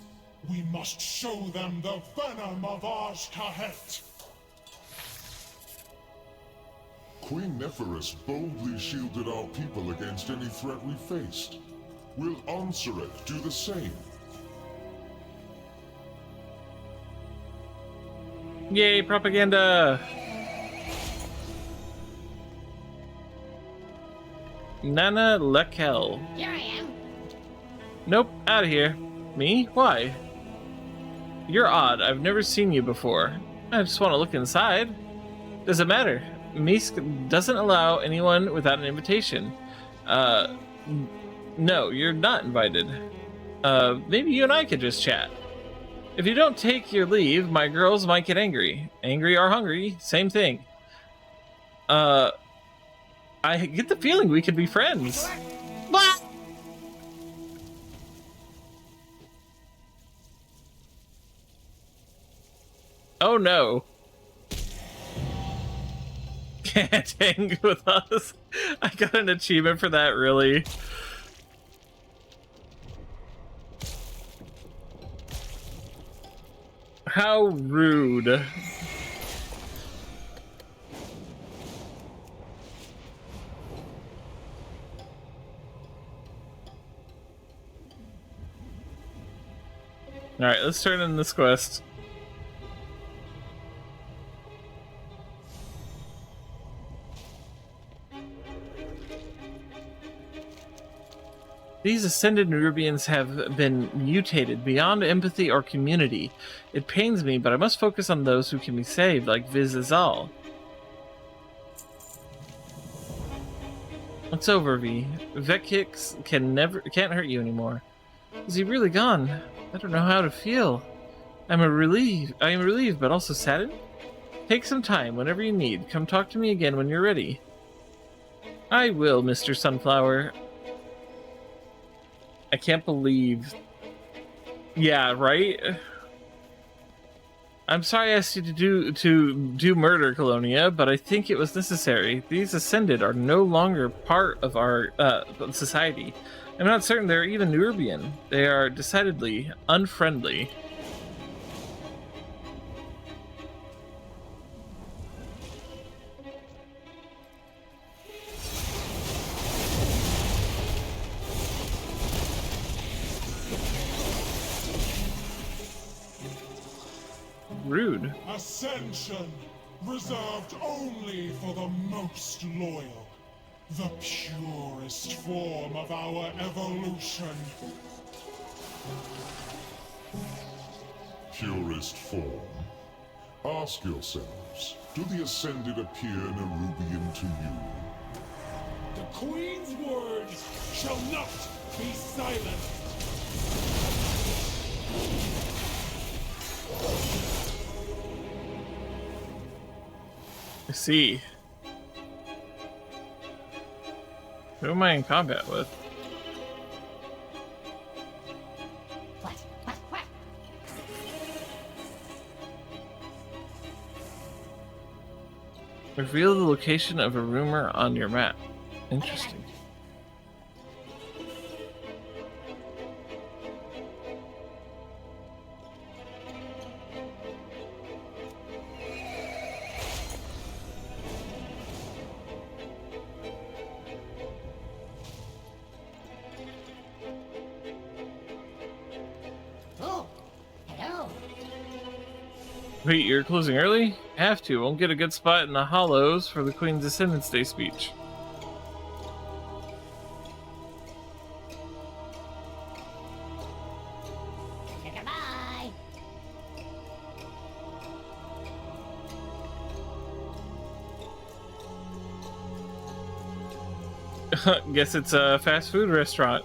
We must show them the venom of Azj-Kahet. Queen Neferis boldly shielded our people against any threat we faced. Will Onseret do the same? Yay, propaganda! Nana Lekel. Here I am. Nope, out of here. Me? Why? You're odd. I've never seen you before. I just want to look inside. Doesn't matter. Misk doesn't allow anyone without an invitation. No, you're not invited. Maybe you and I could just chat. If you don't take your leave, my girls might get angry. Angry or hungry, same thing. I get the feeling we could be friends. What? Oh no. Can't hang with us. I got an achievement for that, really. How rude. Alright, let's turn in this quest. These ascended Nerubians have been mutated beyond empathy or community. It pains me, but I must focus on those who can be saved, like Viz-Azal. It's over, V. Vekix can't hurt you anymore. Is he really gone? I don't know how to feel. I am relieved, but also saddened. Take some time whenever you need. Come talk to me again when you're ready. I will, Mr. Sunflower. I can't believe... Yeah, right? I'm sorry I asked you to do murder, Colonia, but I think it was necessary. These Ascended are no longer part of our society. I'm not certain they're even Nerubian. They are decidedly unfriendly. Rude. Ascension, reserved only for the most loyal. The purest form of our evolution. Purest form? Ask yourselves, do the Ascended appear Nerubian to you? The Queen's words shall not be silenced. I see. Who am I in combat with? Reveal the location of a rumor on your map. Interesting. Wait, you're closing early? Have to. Won't get a good spot in the hollows for the Queen's Ascendance Day speech. Goodbye. Guess it's a fast food restaurant.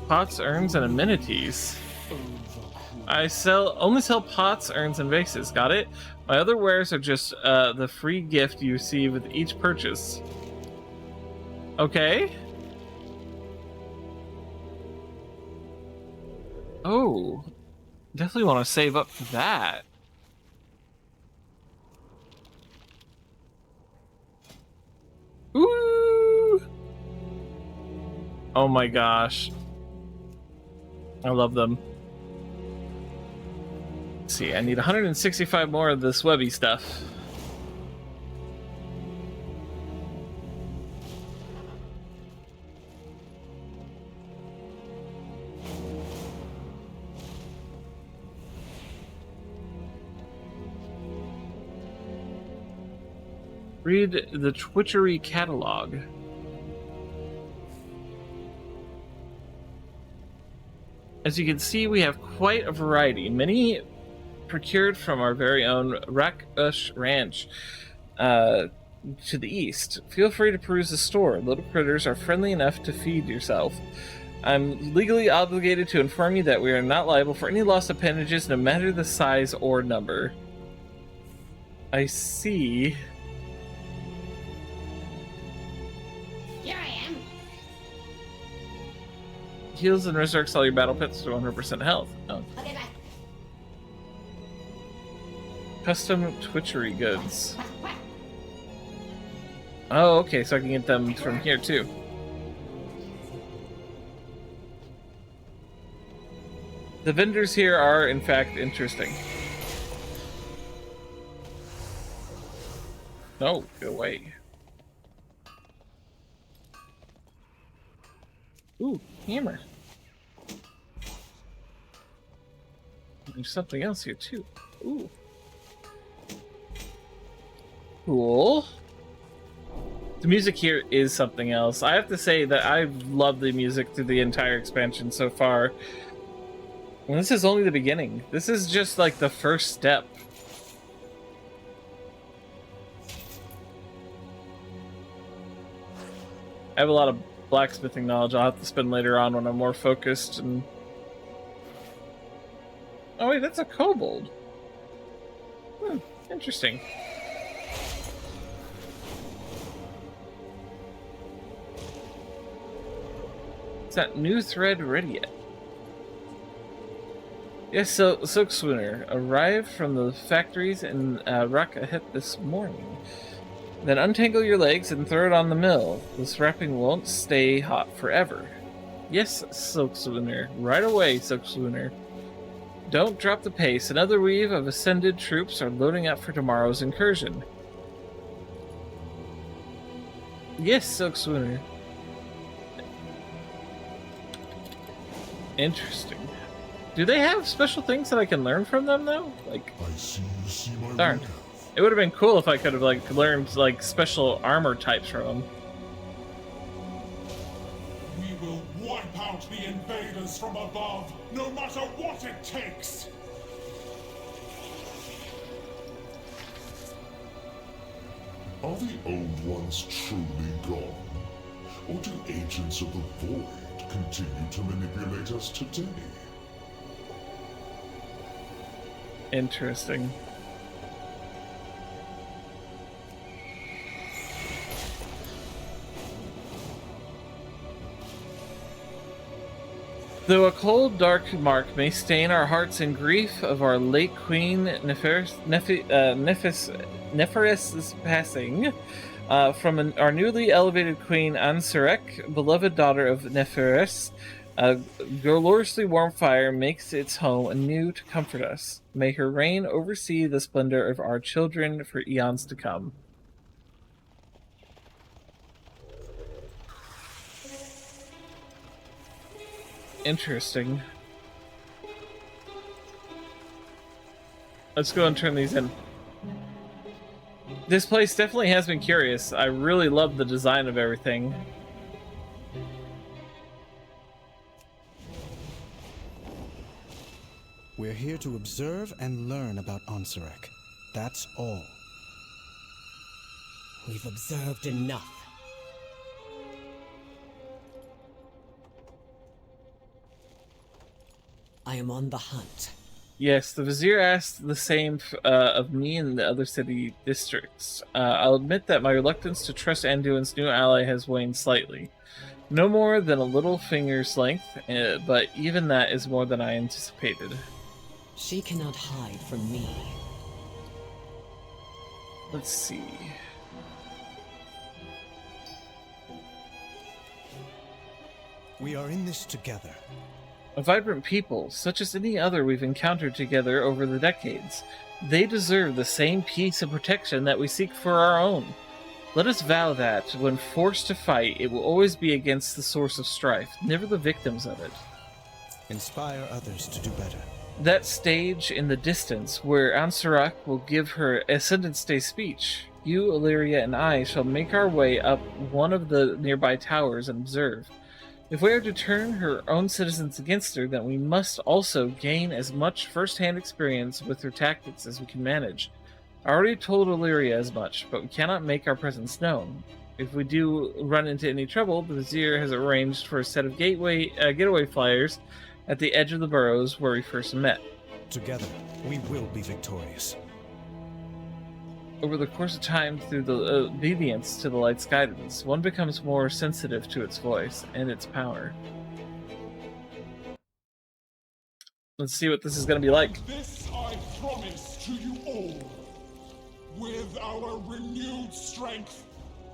Pots, urns, and amenities. I only sell pots, urns, and vases. Got it? My other wares are just the free gift you receive with each purchase. Okay. Oh, definitely want to save up for that. Ooh! Oh my gosh. I love them. Let's see, I need 165 more of this webby stuff. Read the Twitchery catalog. As you can see, we have quite a variety, many procured from our very own Rakush Ranch to the east. Feel free to peruse the store. Little critters are friendly enough to feed yourself. I'm legally obligated to inform you that we are not liable for any lost appendages, no matter the size or number. I see. Here I am. Heals and resurrects all your battle pets to 100% health. Oh. Okay, bye. Custom Twitchery goods. Oh, okay, so I can get them from here too. The vendors here are, in fact, interesting. No, get away. Ooh, hammer. There's something else here too. Ooh. Cool. The music here is something else. I have to say that I've loved the music through the entire expansion so far. And this is only the beginning. This is just like the first step. I have a lot of blacksmithing knowledge I'll have to spend later on when I'm more focused and... Oh wait, that's a kobold. Interesting. Is that new thread ready yet? Yes, so Silk Swooner arrived from the factories in Rakahet this morning. Then untangle your legs and throw it on the mill. This wrapping won't stay hot forever. Yes, Silk Swooner. Right away, Silk Swooner. Don't drop the pace. Another weave of ascended troops are loading up for tomorrow's incursion. Yes, Silk Swooner. Interesting. Do they have special things that I can learn from them, though? Like, I see you see my darn. work. It would have been cool if I could have, like, learned, like, special armor types from them. We will wipe out the invaders from above, no matter what it takes! Are the old ones truly gone? Or do agents of the Void continue to manipulate us today? Interesting. Though a cold, dark mark may stain our hearts in grief of our late queen Neferis' passing, from our newly elevated queen Ansurek, beloved daughter of Neferis, a gloriously warm fire makes its home anew to comfort us. May her reign oversee the splendor of our children for eons to come. Interesting. Let's go and turn these in. This place definitely has been curious. I really love the design of everything. We're here to observe and learn about Onsarek. That's all. We've observed enough. I am on the hunt. Yes, the Vizier asked the same of me and the other city districts. I'll admit that my reluctance to trust Anduin's new ally has waned slightly. No more than a little finger's length, but even that is more than I anticipated. She cannot hide from me. Let's see. We are in this together. A vibrant people, such as any other we've encountered together over the decades. They deserve the same peace and protection that we seek for our own. Let us vow that, when forced to fight, it will always be against the source of strife, never the victims of it. Inspire others to do better. That stage in the distance, where Ansarak will give her Ascendance Day speech. You, Illyria, and I shall make our way up one of the nearby towers and observe. If we are to turn her own citizens against her, then we must also gain as much first-hand experience with her tactics as we can manage. I already told Illyria as much, but we cannot make our presence known. If we do run into any trouble, the Vizier has arranged for a set of getaway flyers at the edge of the burrows where we first met. Together, we will be victorious. Over the course of time, through the obedience to the light's guidance, one becomes more sensitive to its voice and its power. Let's see what this is going to be like. This I promise to you all. With our renewed strength,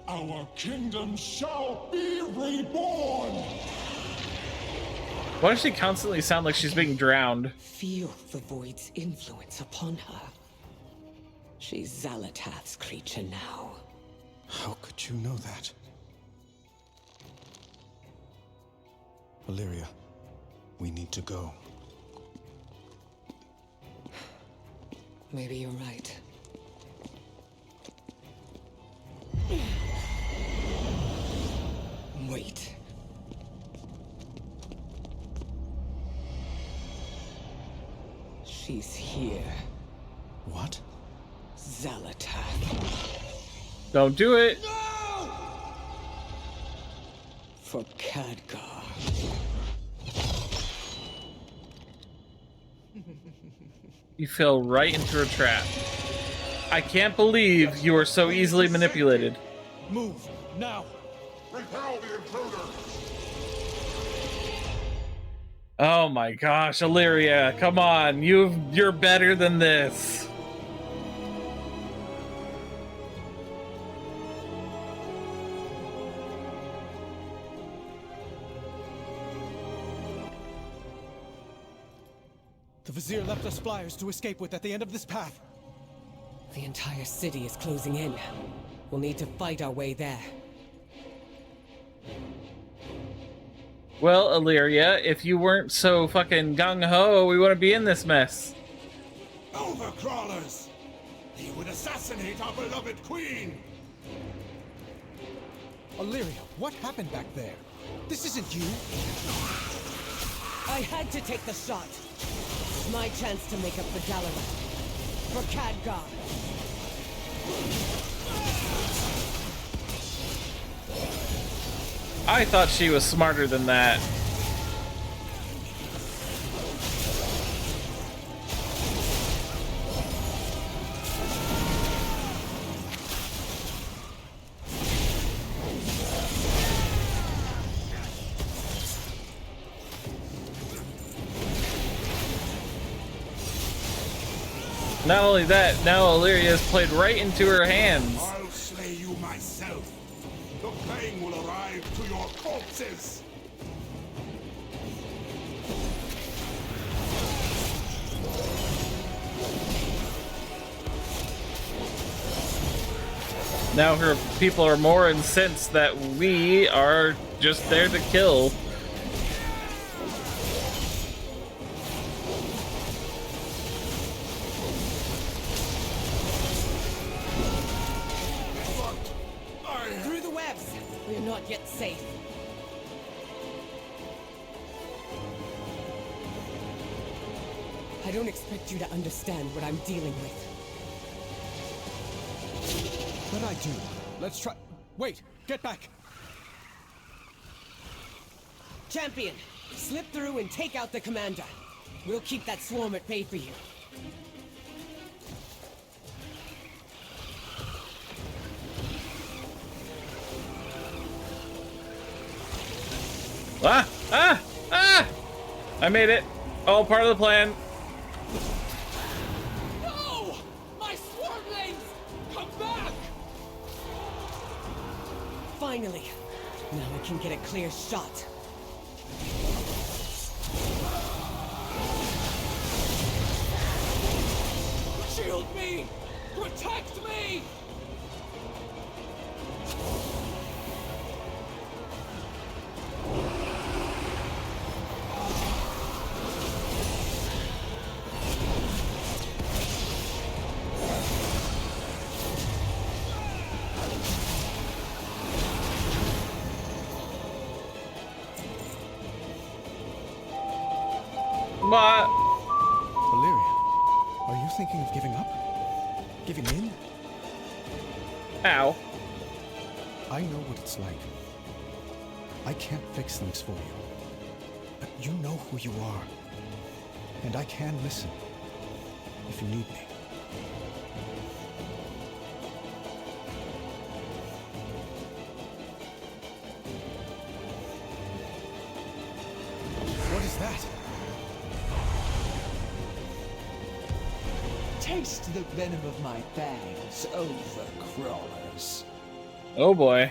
our kingdom shall be reborn! Why does she constantly sound like she's being drowned? Feel the void's influence upon her. She's Xalatath's creature now. How could you know that? Illyria, we need to go. Maybe you're right. Wait. She's here. What? Xalatath. Don't do it! No! For Khadgar. You fell right into her trap. I can't believe you are so easily manipulated. Move, now! Repel the intruder! Oh my gosh, Illyria, come on, you're better than this. The Vizier left us flyers to escape with at the end of this path. The entire city is closing in. We'll need to fight our way there. Well, Illyria, if you weren't so fucking gung-ho, we wouldn't be in this mess. Overcrawlers! He would assassinate our beloved queen! Illyria, what happened back there? This isn't you. I had to take the shot. It's my chance to make up for Dalaran. For Khadgar. I thought she was smarter than that. Not only that, now Illyria's played right into her hands. I'll slay you myself. The plane will arrive to your corpses. Now her people are more incensed that we are just there to kill. We're not yet safe. I don't expect you to understand what I'm dealing with. But I do. Let's try... Wait! Get back! Champion, slip through and take out the commander. We'll keep that swarm at bay for you. Ah! Ah! Ah! I made it. All part of the plan. No! My swarmlings! Come back! Finally. Now I can get a clear shot. Shield me! Protect me! What? Valeria, are you thinking of giving up? Giving in? Ow. I know what it's like. I can't fix things for you. But you know who you are. And I can listen. If you need me. What is that? Taste the venom of my fangs, overcrawlers. Oh boy.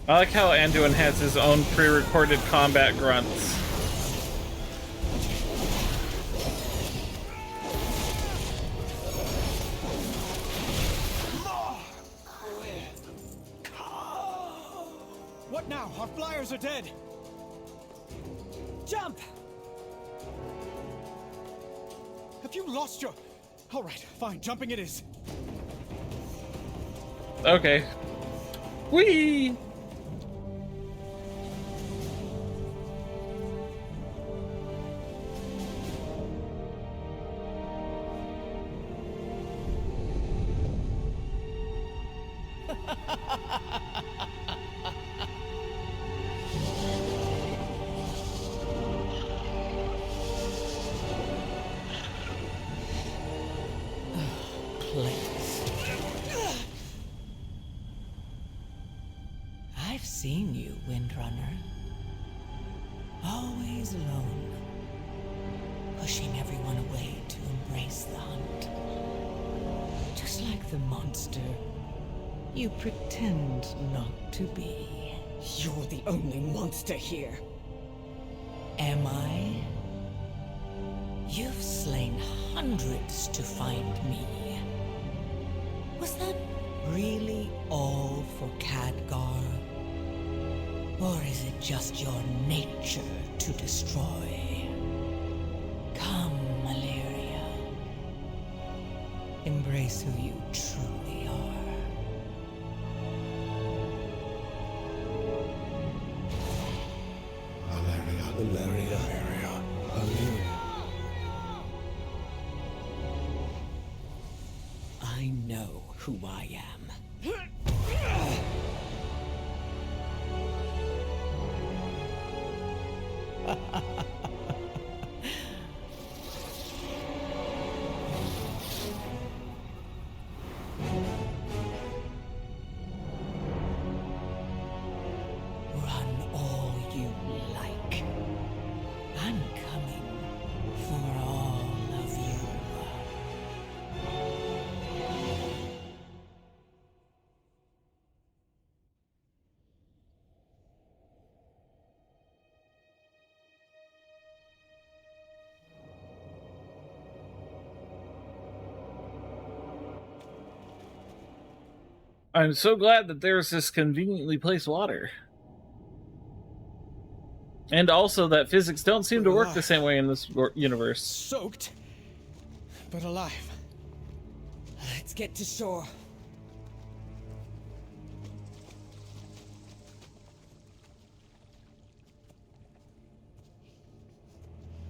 I like how Anduin has his own pre-recorded combat grunts. What now? Our flyers are dead! Jump! Have you lost your... Alright, fine, jumping it is. Okay. Whee! I've seen you, Windrunner. Always alone. Pushing everyone away to embrace the hunt. Just like the monster you pretend not to be. You're the only monster here. Am I? You've slain hundreds to find me. Was that really all for Khadgar? Or is it just your nature to destroy? Come, Malaria. Embrace who you truly are. Valeria. I know who I am. Run all you like. I'm coming for all of you. I'm so glad that there's this conveniently placed water. And also that physics don't seem to work the same way in this universe. Soaked, but alive. Let's get to shore.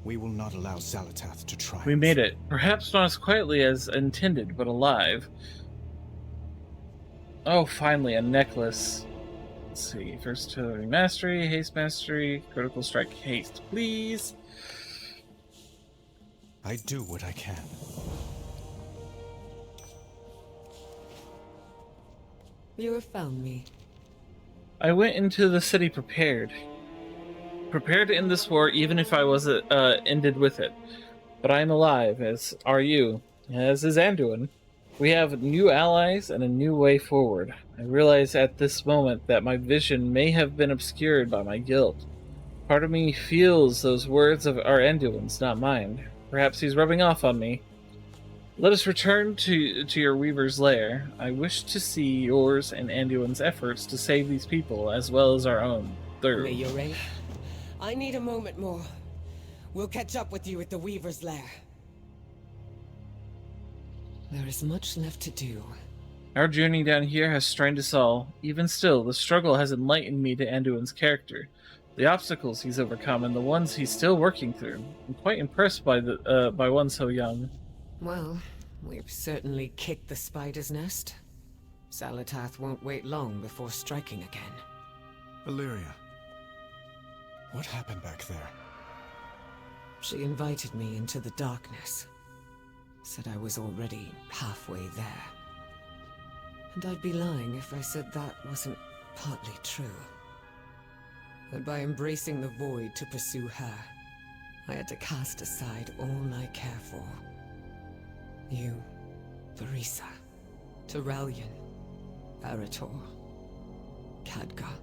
We will not allow Xalatath to triumph. We made it. Perhaps not as quietly as intended, but alive. Oh, finally, a necklace. Let's see. Versatility mastery, haste mastery, critical strike haste, please. I do what I can. You have found me. I went into the city prepared. Prepared to end this war even if I was ended with it. But I am alive, as are you, as is Anduin. We have new allies and a new way forward. I realize at this moment that my vision may have been obscured by my guilt. Part of me feels those words of our Anduin's, not mine. Perhaps he's rubbing off on me. Let us return to your Weaver's lair. I wish to see yours and Anduin's efforts to save these people, as well as our own. Third. May your reign. I need a moment more. We'll catch up with you at the Weaver's lair. There is much left to do. Our journey down here has strained us all. Even still, the struggle has enlightened me to Anduin's character, the obstacles he's overcome, and the ones he's still working through. I'm quite impressed by one so young. Well, we've certainly kicked the spider's nest. Xalatath won't wait long before striking again. Illyria, what happened back there? She invited me into the darkness. Said I was already halfway there. And I'd be lying if I said that wasn't partly true. That by embracing the void to pursue her, I had to cast aside all I care for. You, Verisa, Turalyon, Arator, Khadgar.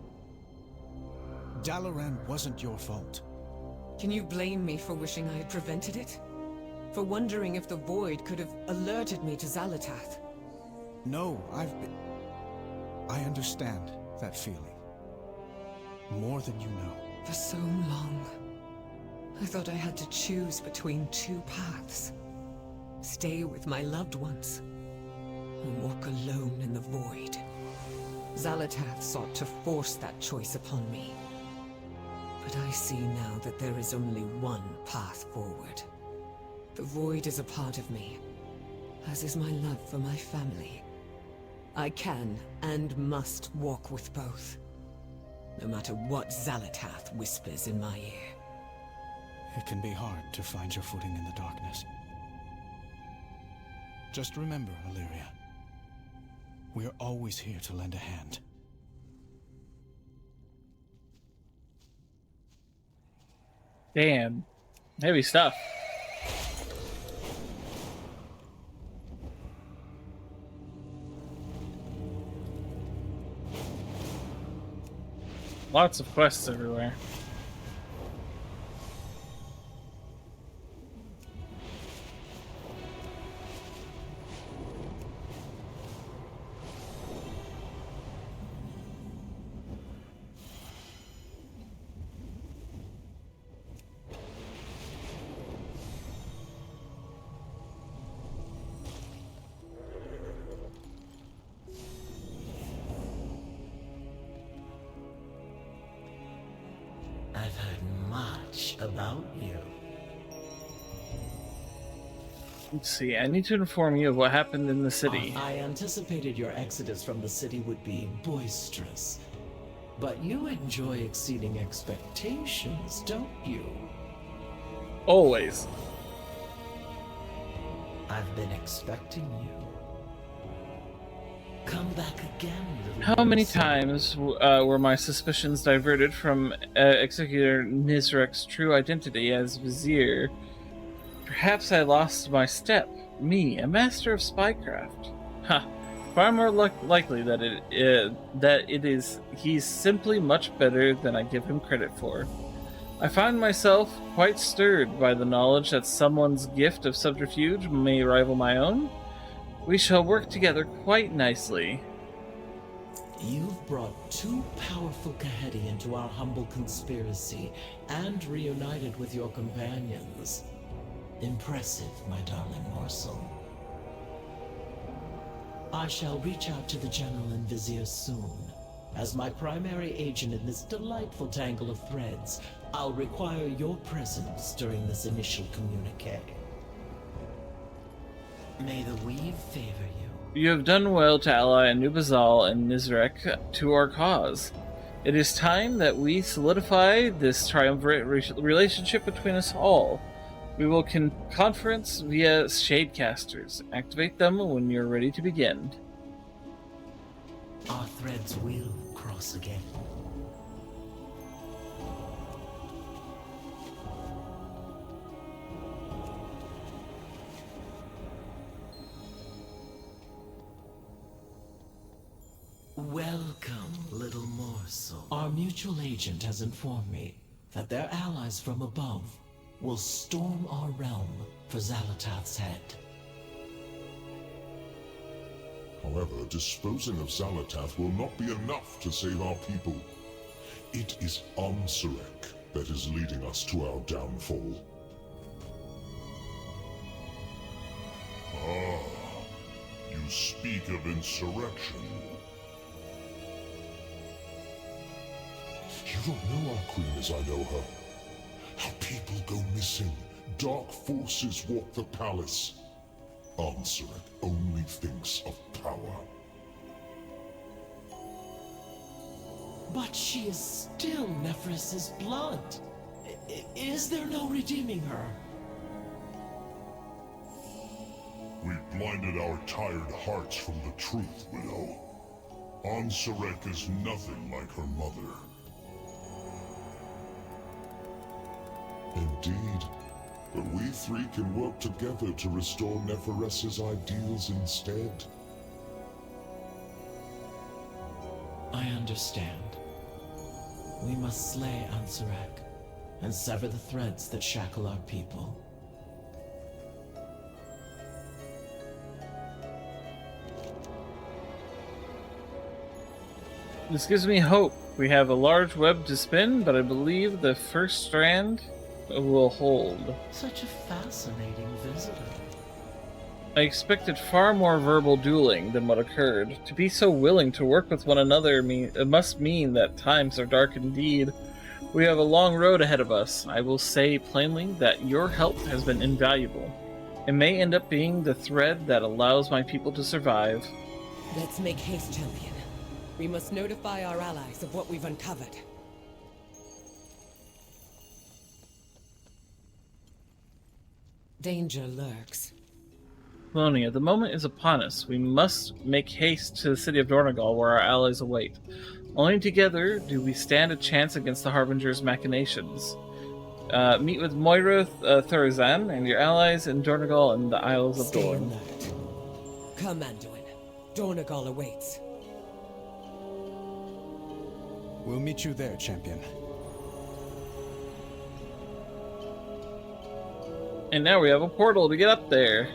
Dalaran wasn't your fault. Can you blame me for wishing I had prevented it? For wondering if the void could have alerted me to Xalatath? No, I understand that feeling. More than you know. For so long, I thought I had to choose between two paths. Stay with my loved ones, or walk alone in the void. Xalatath sought to force that choice upon me. But I see now that there is only one path forward. The void is a part of me, as is my love for my family. I can and must walk with both, no matter what Xalatath whispers in my ear. It can be hard to find your footing in the darkness. Just remember, Illyria, we're always here to lend a hand. Damn. Heavy stuff. Lots of quests everywhere. I've heard much about you. Let's see, I need to inform you of what happened in the city. I anticipated your exodus from the city would be boisterous. But you enjoy exceeding expectations, don't you? Always. I've been expecting you. Come back again, little How many person. times were my suspicions diverted from Executor Nizrek's true identity as Vizier? Perhaps I lost my step. Me, a master of spycraft. Ha! Far more likely that he's simply much better than I give him credit for. I find myself quite stirred by the knowledge that someone's gift of subterfuge may rival my own. We shall work together quite nicely. You've brought two powerful Kahedi into our humble conspiracy and reunited with your companions. Impressive, my darling morsel. I shall reach out to the General and Vizier soon. As my primary agent in this delightful tangle of threads, I'll require your presence during this initial communique. May the weave favor you. You have done well to ally Anub'azal and Nizrek to our cause. It is time that we solidify this triumvirate relationship between us all. We will conference via Shadecasters. Activate them when you're ready to begin. Our threads will cross again. Welcome, little morsel. Our mutual agent has informed me that their allies from above will storm our realm for Xal'atath's head. However, disposing of Xal'atath will not be enough to save our people. It is Ansarek that is leading us to our downfall. Ah, you speak of insurrection. You don't know our queen as I know her. Our people go missing. Dark forces walk the palace. Ansarek only thinks of power. But she is still Nephris's blood. Is there no redeeming her? We've blinded our tired hearts from the truth, Widow. Ansarek is nothing like her mother. Indeed, but we three can work together to restore Nephres's ideals instead. I understand. We must slay Ansarek and sever the threads that shackle our people. This gives me hope. We have a large web to spin, but I believe the first strand will hold. Such a fascinating visitor. I expected far more verbal dueling than what occurred. To be so willing to work with one another must mean that times are dark indeed. We have a long road ahead of us. I will say plainly that your help has been invaluable. It may end up being the thread that allows my people to survive. Let's make haste, champion. We must notify our allies of what we've uncovered. Danger lurks. Colonia, the moment is upon us. We must make haste to the city of Dornegal, where our allies await. Only together do we stand a chance against the Harbinger's machinations. Meet with Moira Thurazan and your allies in Dornegal and the Isles of Dorne. Come, Anduin. Dornegal awaits. We'll meet you there, champion. And now we have a portal to get up there.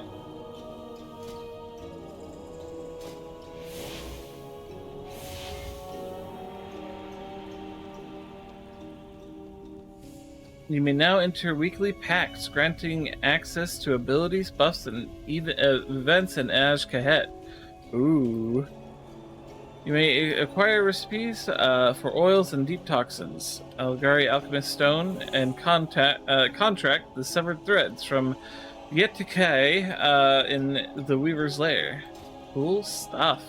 You may now enter weekly packs, granting access to abilities, buffs, and even events in Aj Kahet. Ooh. You may acquire recipes for oils and deep toxins, Algari Alchemist Stone, and contract the severed threads from Yetikai in the Weaver's Lair. Cool stuff.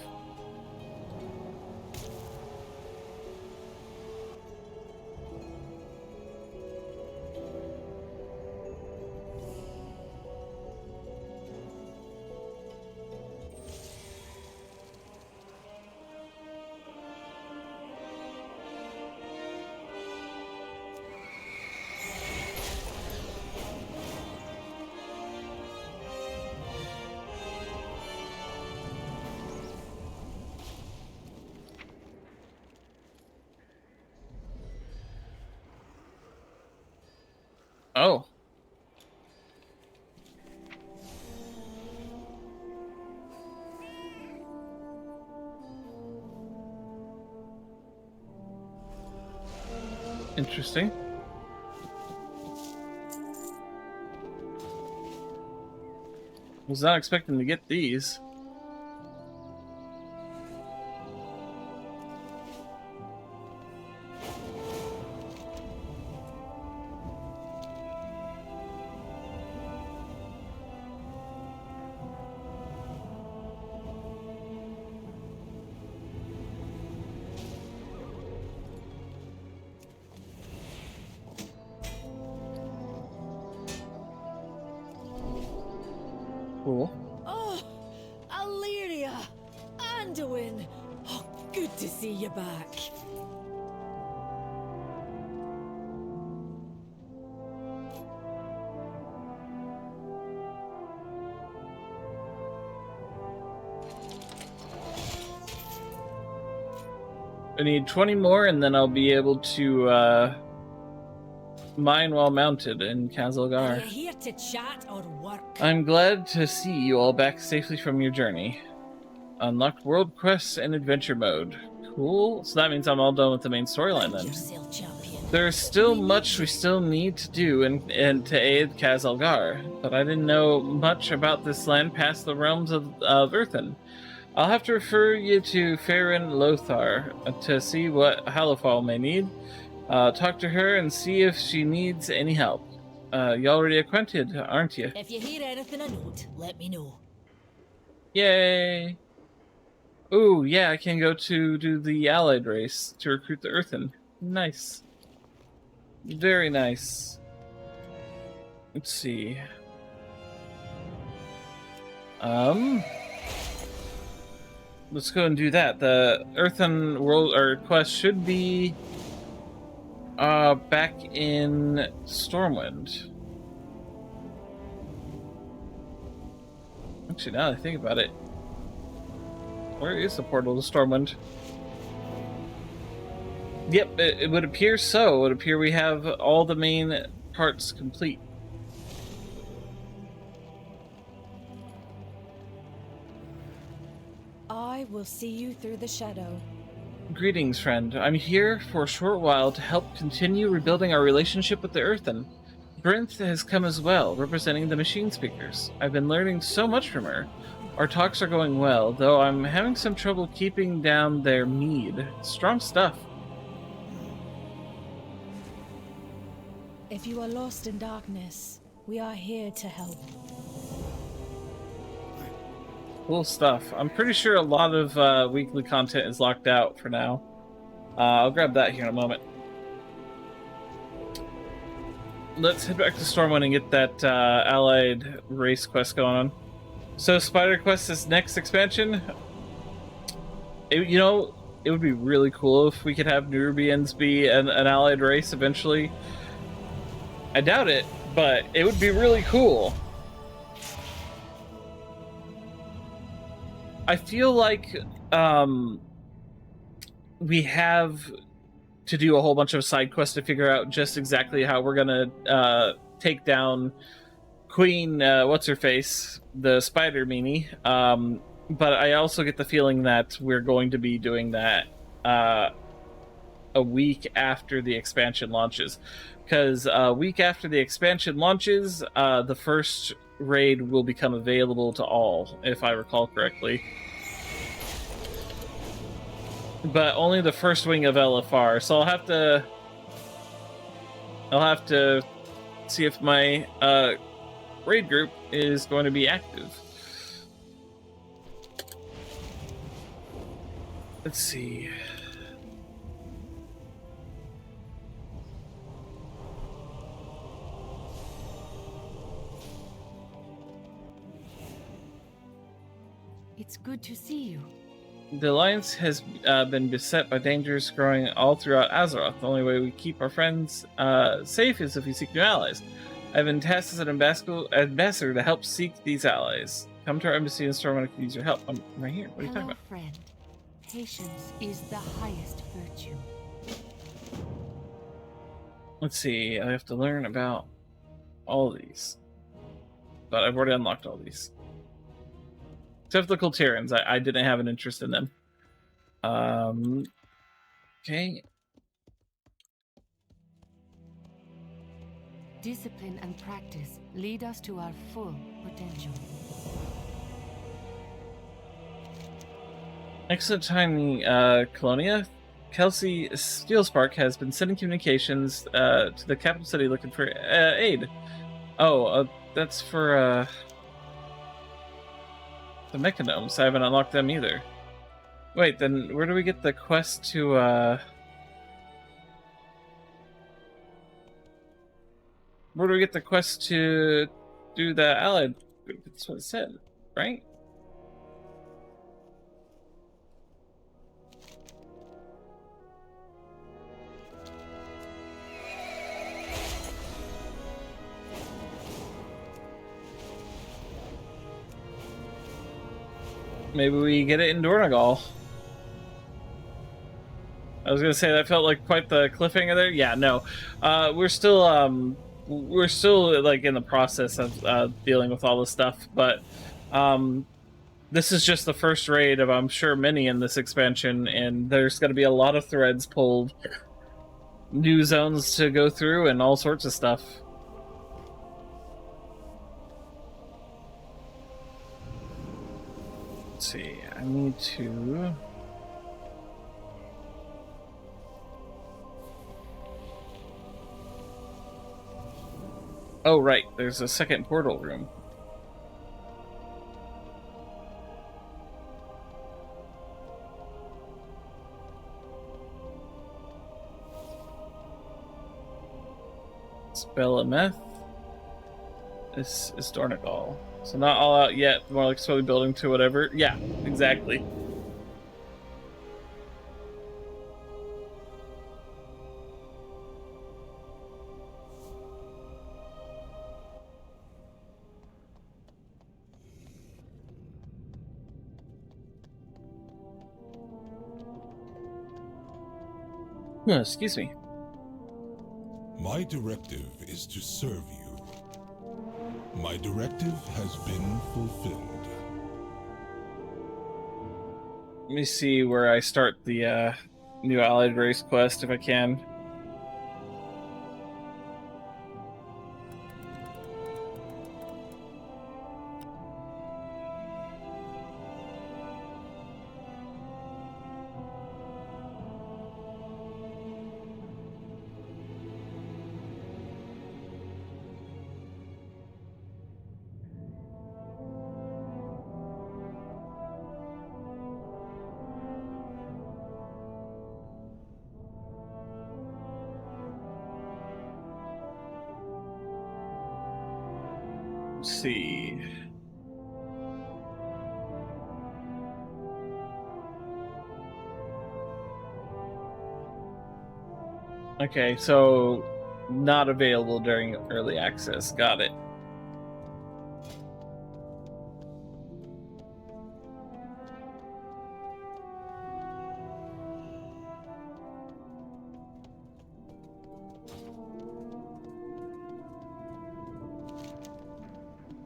Oh. Interesting. Was not expecting to get these. Cool. Oh, Illyria! Anduin! Oh, good to see you back. I need 20 more, and then I'll be able to mine while mounted in Are Kazalgar. you here to chat or work? I'm glad to see you all back safely from your journey. Unlocked world quests and adventure mode. Cool. So that means I'm all done with the main storyline then. Yourself, champion. There's still much we still need to do and to aid Kazalgar, but I didn't know much about this land past the realms of Earthen. I'll have to refer you to Farron Lothar to see what Halifal may need. Talk to her and see if she needs any help. You already acquainted, aren't you? If you hear anything I note, let me know. Yay! Ooh, yeah, I can go to do the Allied race to recruit the Earthen. Nice. Very nice. Let's see. Let's go and do that. The Earthen World or quest should be back in Stormwind. Actually, now that I think about it, where is the portal to Stormwind? Yep, it would appear so. It would appear we have all the main parts complete. I will see you through the shadow. Greetings, friend. I'm here for a short while to help continue rebuilding our relationship with the Earthen. Brinth has come as well, representing the machine speakers. I've been learning so much from her. Our talks are going well, though I'm having some trouble keeping down their mead. Strong stuff. If you are lost in darkness, we are here to help. Cool stuff. I'm pretty sure a lot of weekly content is locked out for now. I'll grab that here in a moment. Let's head back to Stormwind and get that Allied race quest going on. So Spider Quest is next expansion. You know, it would be really cool if we could have Nerubians be an Allied race eventually. I doubt it, but it would be really cool. I feel like we have to do a whole bunch of side quests to figure out just exactly how we're gonna take down Queen what's-her-face, the spider meanie. But I also get the feeling that we're going to be doing that a week after the expansion launches. Because a week after the expansion launches, the first raid will become available to all, if I recall correctly. But only the first wing of LFR, so I'll have to see if my raid group is going to be active. Let's see. It's good to see you. The Alliance has been beset by dangers growing all throughout Azeroth. The only way we keep our friends safe is if we seek new allies. I've been tasked as an ambassador to help seek these allies. Come to our embassy in Stormwind and use your help. I'm right here. What are you talking about? Friend. Patience is the highest virtue. Let's see. I have to learn about all these. But I've already unlocked all these. Except for the Kultirians. I didn't have an interest in them. Okay. Discipline and practice lead us to our full potential. Excellent timing, Colonia. Kelsey Steelspark has been sending communications to the capital city looking for aid. Oh, that's for the mechanomes. I haven't unlocked them either. Wait, then where do we get the quest to where do we get the quest to do the allied? That's what it said, right? Maybe we get it in Dornagal. I was gonna say that felt like quite the cliffhanger there. Yeah, no, we're still like in the process of dealing with all this stuff, but this is just the first raid of, I'm sure, many in this expansion, and there's going to be a lot of threads pulled, new zones to go through, and all sorts of stuff. Let's see, I need to... Oh, right, there's a second portal room. Spellemeth. This is Dornagal. So not all out yet, more like slowly building to whatever. Yeah, exactly. Oh, excuse me. My directive is to serve you. My directive has been fulfilled. Let me see where I start the new allied race quest if I can. See. Okay, so not available during early access. Got it.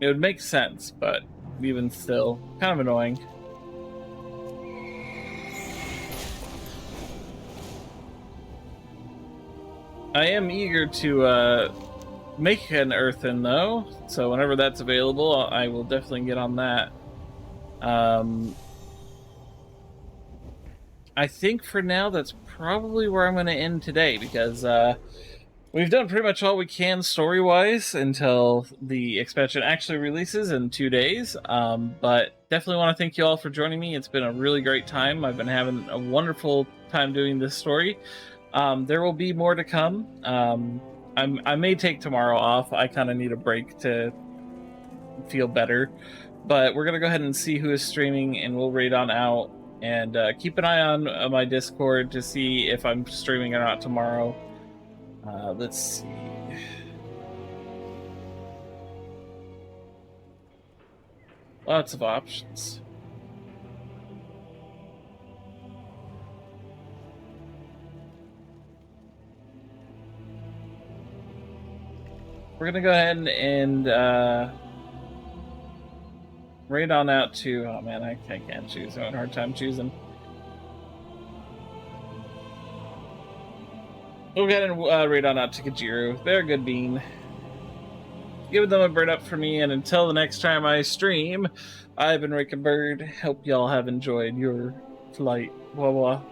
It would make sense, but even still, kind of annoying. I am eager to make an earthen, though, so whenever that's available, I will definitely get on that. I think for now, that's probably where I'm going to end today, because we've done pretty much all we can story-wise until the expansion actually releases in 2 days, but definitely want to thank you all for joining me. It's been a really great time. I've been having a wonderful time doing this story. There will be more to come. I may take tomorrow off. I kind of need a break to feel better, but we're going to go ahead and see who is streaming, and we'll raid on out, and keep an eye on my Discord to see if I'm streaming or not tomorrow. Let's see. Lots of options. We're gonna go ahead and raid on out to... Oh man, I can't choose. I'm having a hard time choosing. We'll go ahead and raid on out to Kajiru. They're a good bean. Give them a bird up for me, and until the next time I stream, I've been Rick and Bird. Hope y'all have enjoyed your flight. Blah blah.